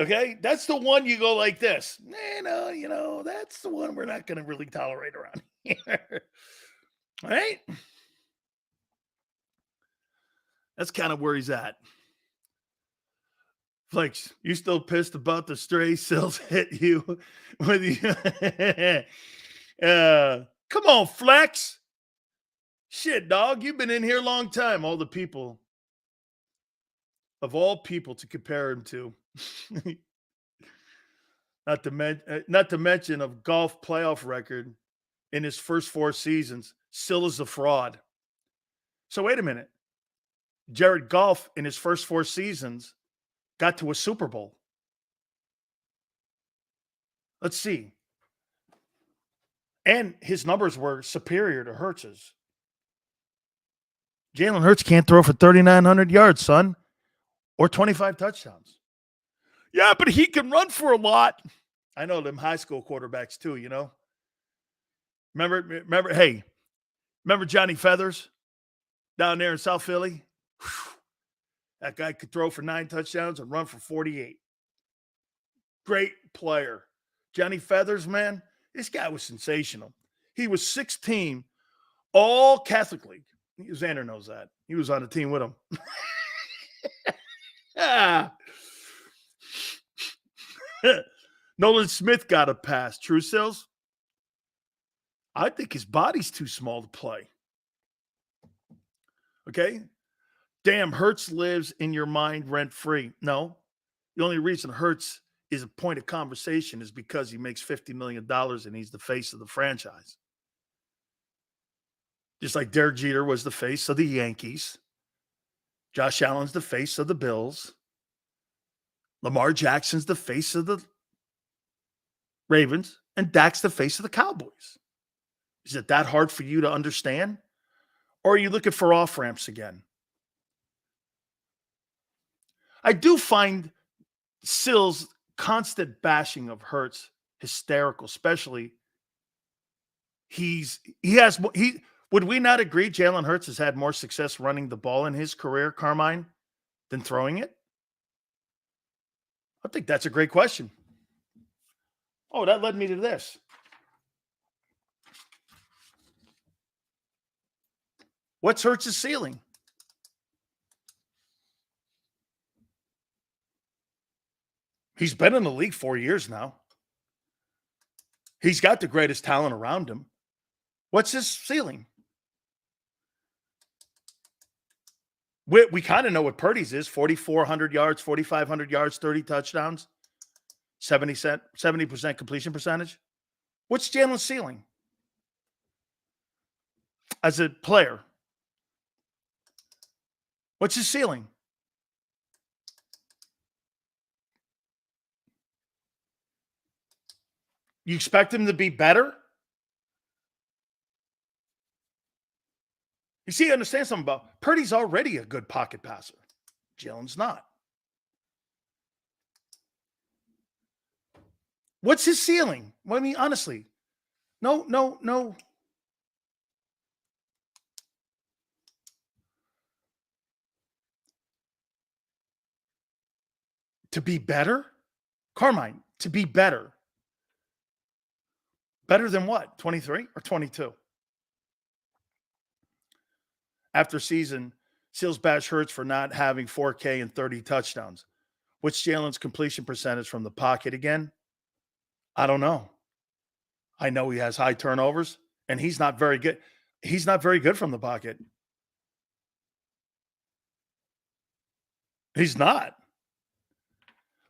Okay, that's the one you go like this. That's the one we're not going to really tolerate around here. All right? That's kind of where he's at. Flex, you still pissed about the stray cells hit you? Come on, Flex. Shit, dog, you've been in here a long time. All the people, of all people to compare him to. Not to mention of Goff playoff record in his first 4 seasons, still is a fraud. So wait a minute. Jared Goff in his first 4 seasons got to a Super Bowl. Let's see. And his numbers were superior to Hurts's. Jalen Hurts can't throw for 3,900 yards, son, or 25 touchdowns. Yeah, but he can run for a lot. I know them high school quarterbacks too, Remember Johnny Feathers down there in South Philly? Whew. That guy could throw for 9 touchdowns and run for 48. Great player. Johnny Feathers, man, this guy was sensational. He was 16, all Catholic League. Xander knows that. He was on the team with him. Nolan Smith got a pass. True, Sills? I think his body's too small to play. Okay? Damn, Hurts lives in your mind rent-free. No. The only reason Hurts is a point of conversation is because he makes $50 million and he's the face of the franchise. Just like Derek Jeter was the face of the Yankees. Josh Allen's the face of the Bills. Lamar Jackson's the face of the Ravens. And Dak's the face of the Cowboys. Is it that hard for you to understand? Or are you looking for off-ramps again? I do find Sills' constant bashing of Hurts hysterical, especially would we not agree Jalen Hurts has had more success running the ball in his career, Carmine, than throwing it? I think that's a great question. Oh, that led me to this. What's Hurts' ceiling? He's been in the league 4 years now. He's got the greatest talent around him. What's his ceiling? We kind of know what Purdy's is. 4,400 yards, 4,500 yards, 30 touchdowns, 70% completion percentage. What's Jalen's ceiling as a player? What's his ceiling? You expect him to be better? You see, understand something about Purdy's already a good pocket passer. Jalen's not. What's his ceiling? Well, I mean, honestly, no. To be better? Carmine, to be better. Better than what? 23 or 22? After season, Seals bash Hurts for not having 4K and 30 touchdowns. What's Jalen's completion percentage from the pocket again? I don't know. I know he has high turnovers, and he's not very good. He's not very good from the pocket. He's not.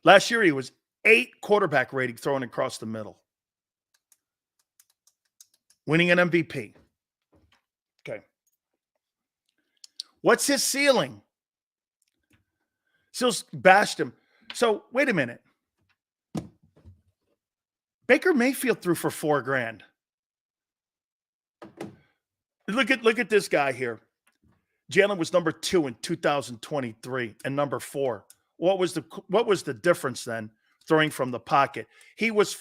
Last year, he was 8 quarterback rating throwing across the middle. Winning an MVP. Okay. What's his ceiling? Seals bashed him. So, wait a minute. Baker Mayfield threw for $4,000. Look at this guy here. Jalen was number 2 in 2023 and number 4. What was the difference then throwing from the pocket? He was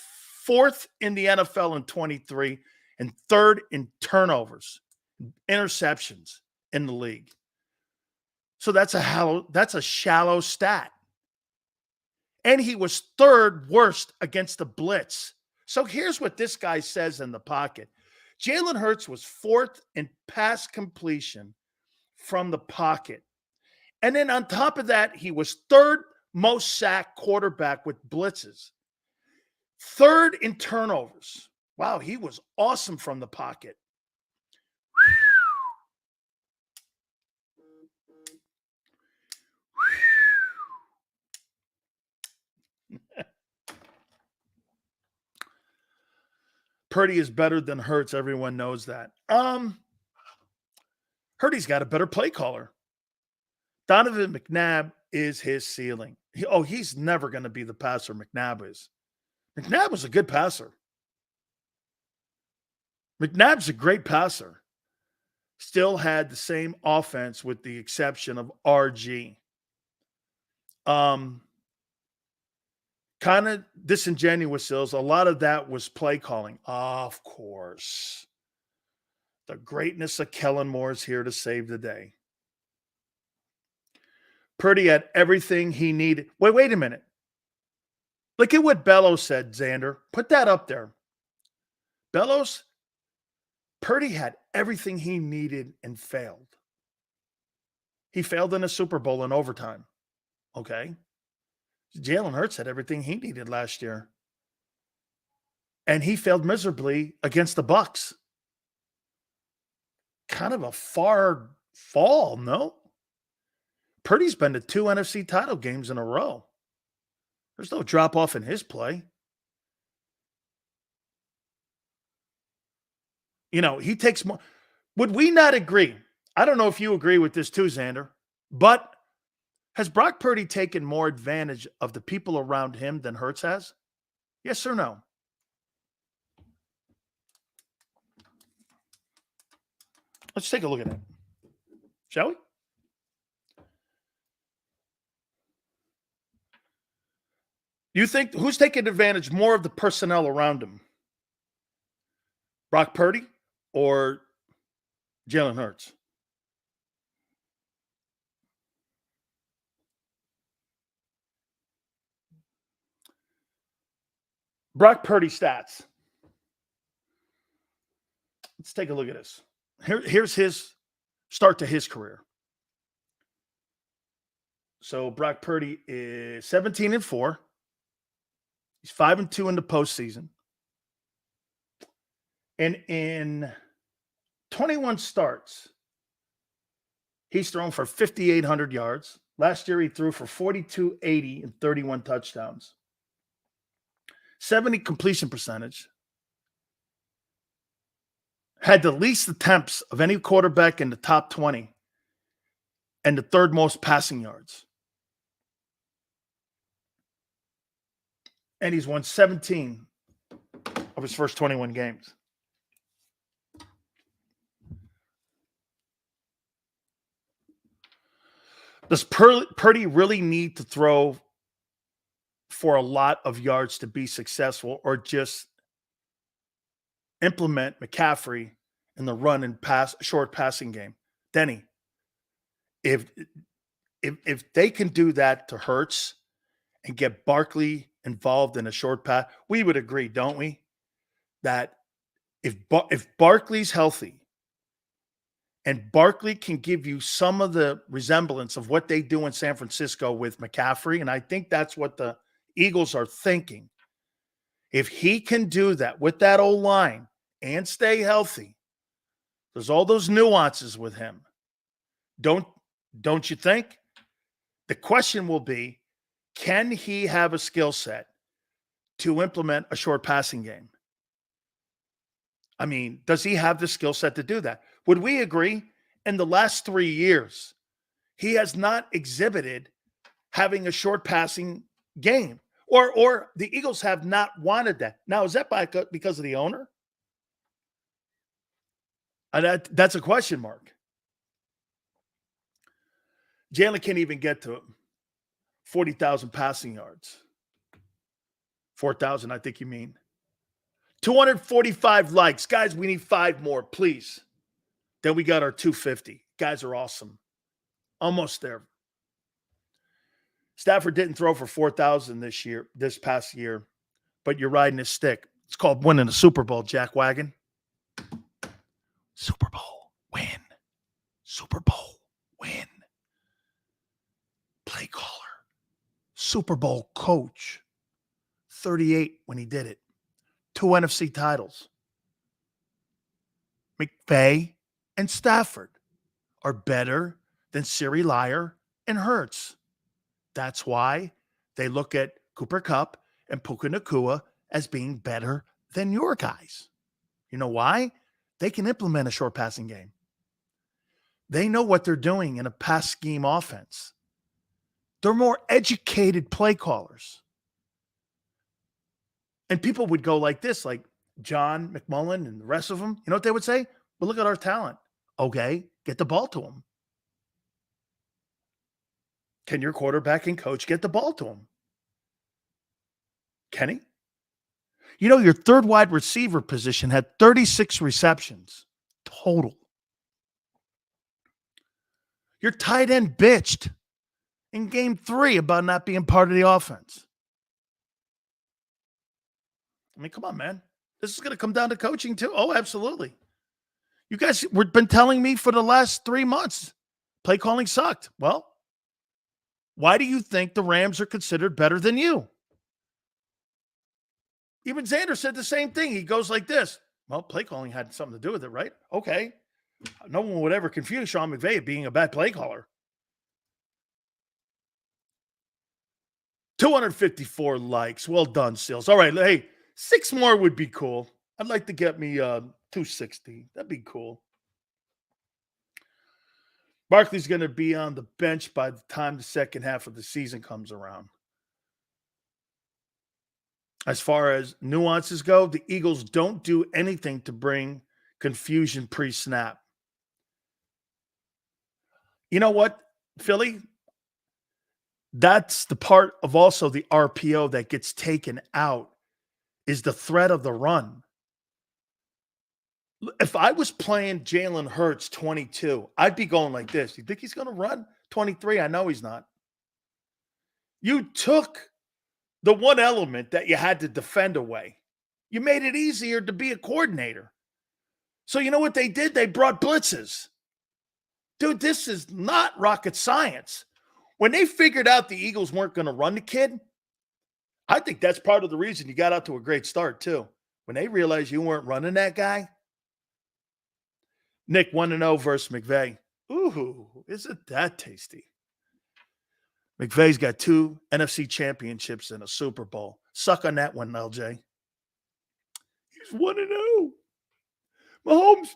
4th in the NFL in 23 and 3rd in turnovers, interceptions in the league. So that's a shallow stat. And he was 3rd worst against the blitz. So here's what this guy says in the pocket. Jalen Hurts was 4th in pass completion from the pocket. And then on top of that, he was 3rd most sacked quarterback with blitzes. 3rd in turnovers. Wow, he was awesome from the pocket. Purdy is better than Hurts. Everyone knows that. Purdy's got a better play caller. Donovan McNabb is his ceiling. He's never going to be the passer McNabb is. McNabb was a good passer. McNabb's a great passer. Still had the same offense with the exception of RG. Kind of disingenuous, Sills. A lot of that was play calling. Of course. The greatness of Kellen Moore is here to save the day. Purdy had everything he needed. Wait a minute. Look at what Bellows said, Xander. Put that up there. Bellows, Purdy had everything he needed and failed. He failed in a Super Bowl in overtime. Okay. Jalen Hurts had everything he needed last year. And he failed miserably against the Bucks. Kind of a far fall, no? Purdy's been to 2 NFC title games in a row. There's no drop off in his play. You know, he takes more. Would we not agree? I don't know if you agree with this too, Xander, but has Brock Purdy taken more advantage of the people around him than Hurts has? Yes or no? Let's take a look at it. Shall we? You think who's taking advantage more of the personnel around him? Brock Purdy or Jalen Hurts? Brock Purdy stats. Let's take a look at this. Here's his start to his career. So Brock Purdy is 17-4. He's 5-2 in the postseason. And in 21 starts, he's thrown for 5,800 yards. Last year, he threw for 4,280 and 31 touchdowns. 70 completion percentage. Had the least attempts of any quarterback in the top 20 and the third most passing yards. And he's won 17 of his first 21 games. Does Purdy really need to throw for a lot of yards to be successful, or just implement McCaffrey in the run and pass short passing game? Denny, if they can do that to Hurts and get Barkley involved in a short pass, we would agree, don't we? That if Barkley's healthy and Barkley can give you some of the resemblance of what they do in San Francisco with McCaffrey, and I think that's what the Eagles are thinking. If he can do that with that old line and stay healthy, there's all those nuances with him. Don't you think? The question will be, can he have a skill set to implement a short passing game? I mean, does he have the skill set to do that? Would we agree in the last 3 years, he has not exhibited having a short passing game, or the Eagles have not wanted that? Now, is that because of the owner? That's a question mark. Jalen can't even get to 40,000 passing yards. 4,000, I think you mean. 245 likes. Guys, we need 5 more, please. Then we got our 250. Guys are awesome. Almost there. Stafford didn't throw for 4,000 this past year, but you're riding his stick. It's called winning the Super Bowl, Jack Wagon. Super Bowl win. Super Bowl win. Play caller. Super Bowl coach. 38 when he did it. 2 NFC titles. McVay and Stafford are better than Siri Liar and Hurts. That's why they look at Cooper Kupp and Puka Nacua as being better than your guys. You know why? They can implement a short passing game. They know what they're doing in a pass scheme offense. They're more educated play callers. And people would go like this, like John McMullen and the rest of them. You know what they would say? Well, look at our talent. Okay, get the ball to him. Can your quarterback and coach get the ball to him? Can he? You know, your third wide receiver position had 36 receptions total. Your tight end bitched in game 3 about not being part of the offense. I mean, come on, man. This is going to come down to coaching too. Oh, absolutely. You guys have been telling me for the last 3 months, play calling sucked. Well, why do you think the Rams are considered better than you? Even Xander said the same thing. He goes like this. Well, play calling had something to do with it, right? Okay. No one would ever confuse Sean McVay of being a bad play caller. 254 likes. Well done, Seals. All right. Hey, 6 more would be cool. I'd like to get me 260. That'd be cool. Barkley's going to be on the bench by the time the second half of the season comes around. As far as nuances go, the Eagles don't do anything to bring confusion pre-snap. You know what, Philly? That's the part of also the RPO that gets taken out is the threat of the run. If I was playing Jalen Hurts 22, I'd be going like this. You think he's going to run 23? I know he's not. You took the one element that you had to defend away. You made it easier to be a coordinator. So you know what they did? They brought blitzes. Dude, this is not rocket science. When they figured out the Eagles weren't going to run the kid, I think that's part of the reason you got out to a great start too. When they realized you weren't running that guy. Nick, 1-0 versus McVay. Ooh, isn't that tasty? McVay's got 2 NFC championships and a Super Bowl. Suck on that one, LJ. He's 1-0. Mahomes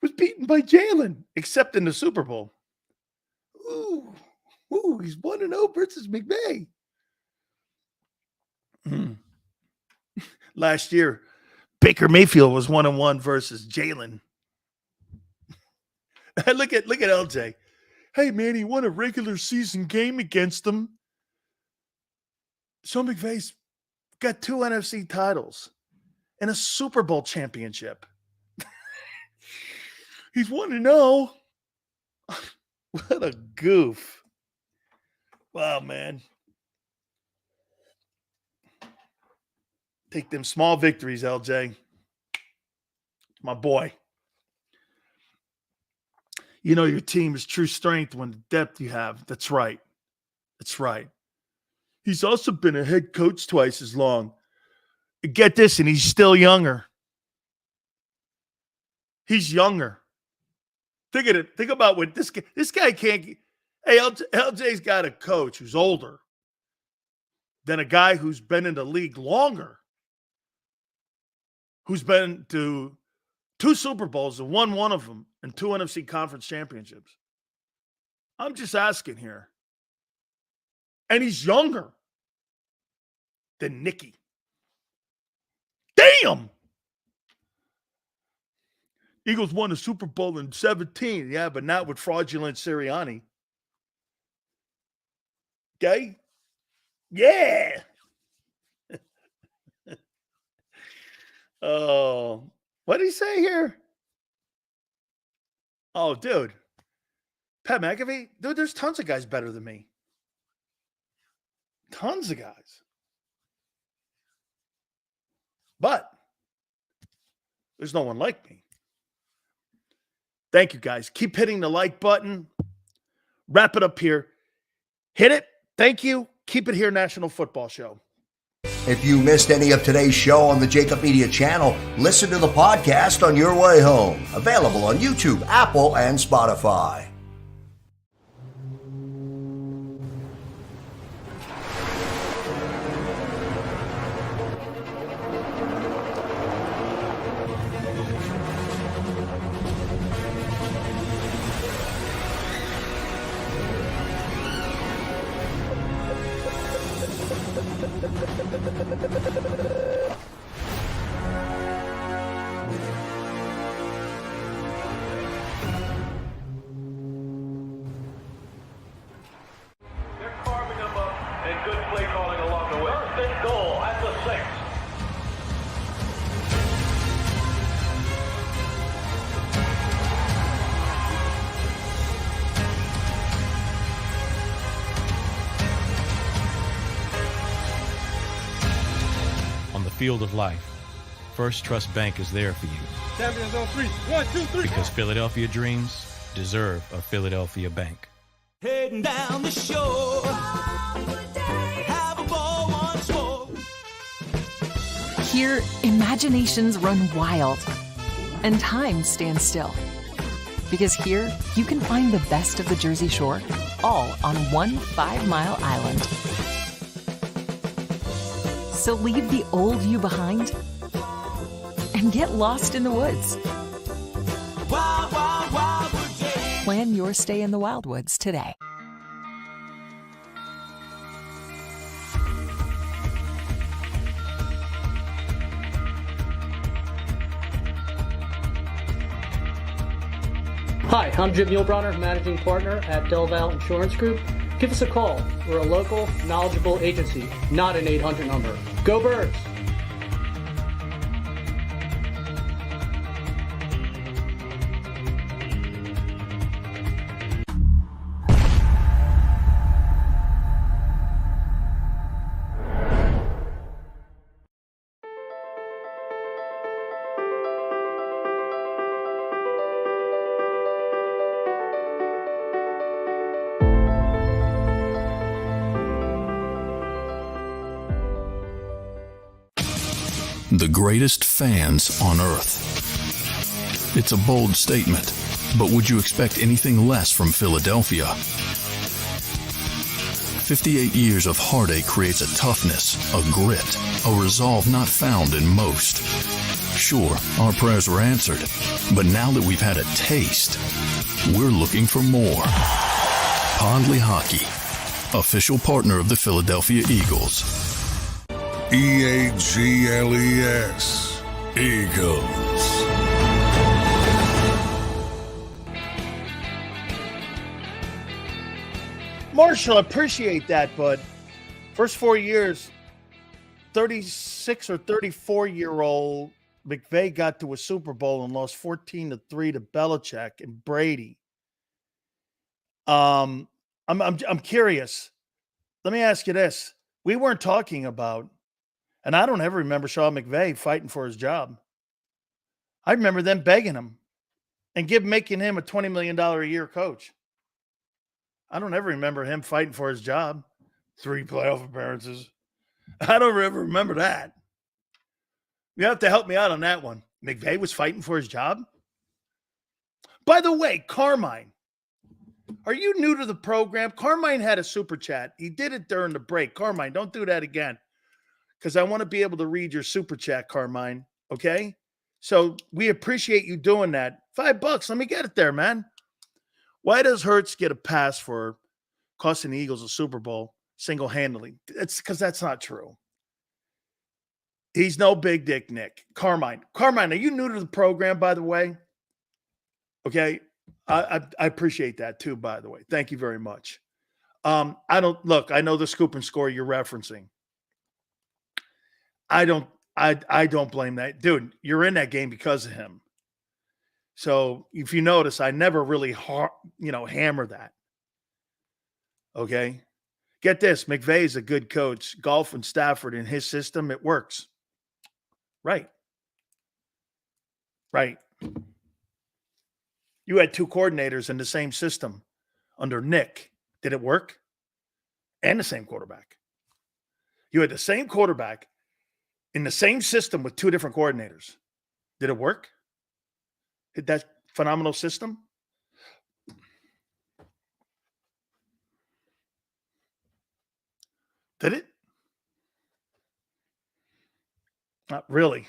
was beaten by Jalen, except in the Super Bowl. Ooh, he's 1-0 versus McVay. Last year, Baker Mayfield was 1-1 versus Jalen. Look at LJ. Hey, man, he won a regular season game against them. Sean McVay's got 2 NFC titles and a Super Bowl championship. He's 1-0. What a goof. Wow, man. Take them small victories, LJ. My boy. You know your team is true strength when the depth you have. That's right. That's right. He's also been a head coach twice as long. Get this, and he's still younger. He's younger. Think about what this guy can't. Hey, LJ's got a coach who's older than a guy who's been in the league longer, who's been to 2 Super Bowls and won one of them and 2 NFC conference championships. I'm just asking here. And he's younger than Nicky. Damn! Eagles won a Super Bowl in 17. Yeah, but not with fraudulent Serriani. Okay? Yeah! Oh, what did he say here? Oh, dude. Pat McAfee? Dude, there's tons of guys better than me. Tons of guys. But there's no one like me. Thank you, guys. Keep hitting the like button. Wrap it up here. Hit it. Thank you. Keep it here, National Football Show. If you missed any of today's show on the JAKIB Media channel, listen to the podcast on your way home. Available on YouTube, Apple, and Spotify. Field of life, First Trust Bank is there for you. Champions on 3. 1, 2, 3. Because Philadelphia dreams deserve a Philadelphia bank. Heading down the shore. Have a ball once more. Here, imaginations run wild and time stands still. Because here, you can find the best of the Jersey Shore, all on one 5-mile island. So leave the old you behind and get lost in the woods. Wild, wild, wildwood days. Plan your stay in the Wildwoods today. Hi, I'm Jim Muehlbronner, Managing Partner at Delval Insurance Group. Give us a call. We're a local, knowledgeable agency, not an 800 number. Go Birds! The greatest fans on earth. It's a bold statement, but would you expect anything less from Philadelphia? 58 years of heartache creates a toughness, a grit, a resolve not found in most. Sure, our prayers were answered, but now that we've had a taste, we're looking for more. Pondley Hockey, official partner of the Philadelphia Eagles. EAGLES, Eagles. Marshall, appreciate that, bud. First 4 years, 36 or 34-year-old McVay got to a Super Bowl and lost 14-3 to Belichick and Brady. I'm curious. Let me ask you this. We weren't talking about, and I don't ever remember Sean McVay fighting for his job. I remember them begging him and making him a $20 million a year coach. I don't ever remember him fighting for his job. 3 playoff appearances. I don't ever remember that. You have to help me out on that one. McVay was fighting for his job? By the way, Carmine, are you new to the program? Carmine had a super chat. He did it during the break. Carmine, don't do that again, because I want to be able to read your super chat, Carmine, okay? So we appreciate you doing that. $5, let me get it there, man. Why does Hurts get a pass for costing the Eagles a Super Bowl single-handedly? It's because that's not true. He's no big dick Nick. Carmine, are you new to the program, by the way? Okay. I appreciate that too, by the way. Thank you very much. I know the scoop and score you're referencing. I don't blame that. Dude, you're in that game because of him. So if you notice, I never really hammer that. Okay. Get this. McVay is a good coach. Goff and Stafford in his system, it works. Right. You had 2 coordinators in the same system under Nick. Did it work? And the same quarterback. You had the same quarterback in the same system with 2 different coordinators. Did it work? Did that phenomenal system? Did it? Not really.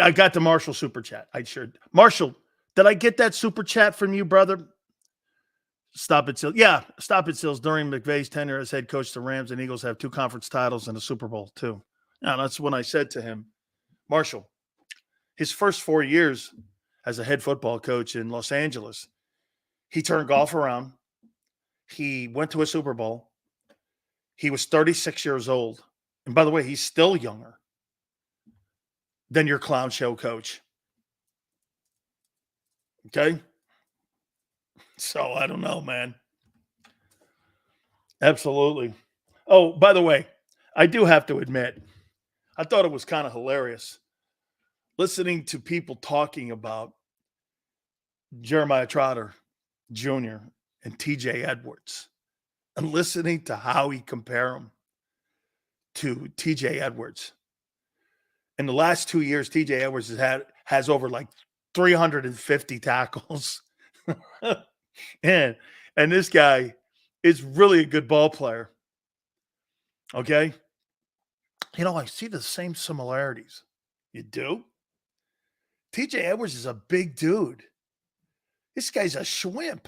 I got the Marshall super chat. I sure. Marshall, did I get that super chat from you, brother? Stop it, Sills. Yeah, stop it, Sills. During McVay's tenure as head coach, the Rams and Eagles have 2 conference titles and a Super Bowl, too. Yeah, that's when I said to him, Marshall, his first 4 years as a head football coach in Los Angeles, he turned golf around. He went to a Super Bowl. He was 36 years old. And by the way, he's still younger than your clown show coach. Okay? So I don't know, man. Absolutely. Oh, by the way, I do have to admit, I thought it was kind of hilarious listening to people talking about Jeremiah Trotter Jr. and TJ Edwards and listening to Howie compare them to TJ Edwards. In the last 2 years, TJ Edwards has over like 350 tackles. and this guy is really a good ball player. Okay? You know, I see the same similarities. You do? TJ Edwards is a big dude. This guy's a shwimp.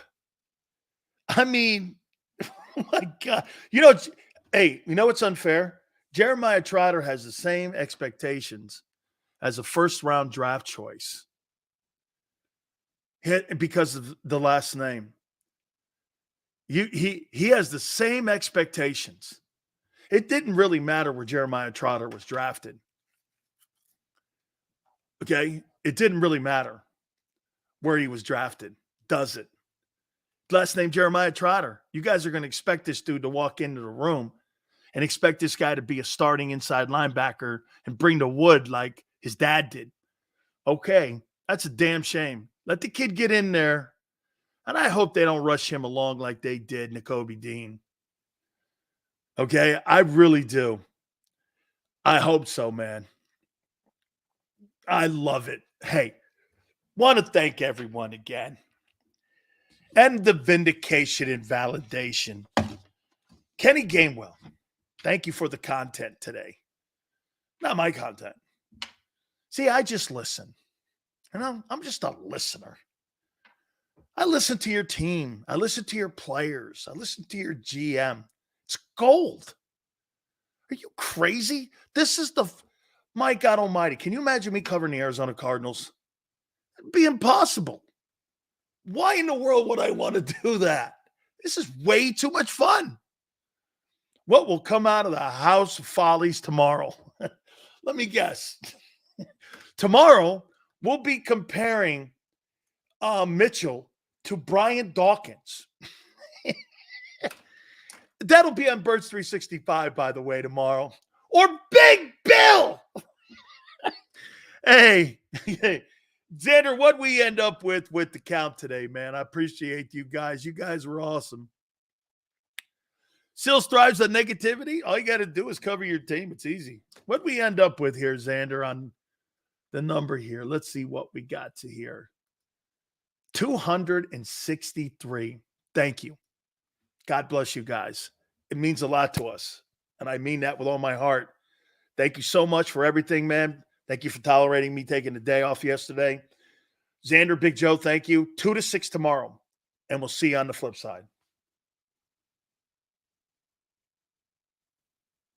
I mean, oh my God. You know, hey, you know what's unfair? Jeremiah Trotter has the same expectations as a first-round draft choice because of the last name. He has the same expectations. It didn't really matter where Jeremiah Trotter was drafted. Okay? It didn't really matter where he was drafted, does it? Last name Jeremiah Trotter. You guys are going to expect this dude to walk into the room and expect this guy to be a starting inside linebacker and bring the wood like his dad did. Okay, that's a damn shame. Let the kid get in there, and I hope they don't rush him along like they did Nakobe Dean. Okay, I really do. I hope so, man. I love it. Hey, want to thank everyone again. And the vindication and validation. Kenny Gainwell, thank you for the content today. Not my content. See, I just listen. You know, I'm just a listener. I listen to your team. I listen to your players. I listen to your GM. It's gold. Are you crazy? This is my God almighty. Can you imagine me covering the Arizona Cardinals? It'd be impossible. Why in the world would I want to do that? This is way too much fun. What will come out of the House of Follies tomorrow? Let me guess. Tomorrow, we'll be comparing Mitchell to Brian Dawkins. That'll be on Birds 365, by the way, tomorrow. Or Big Bill. Hey, Xander, what we end up with the count today, man. I appreciate you guys. You guys were awesome. Still thrives on negativity. All you got to do is cover your team. It's easy. What we end up with here, Xander, on the number here. Let's see what we got to here. 263. Thank you. God bless you guys. It means a lot to us. And I mean that with all my heart. Thank you so much for everything, man. Thank you for tolerating me taking the day off yesterday. Xander, Big Joe, thank you. 2 to 6 tomorrow. And we'll see you on the flip side.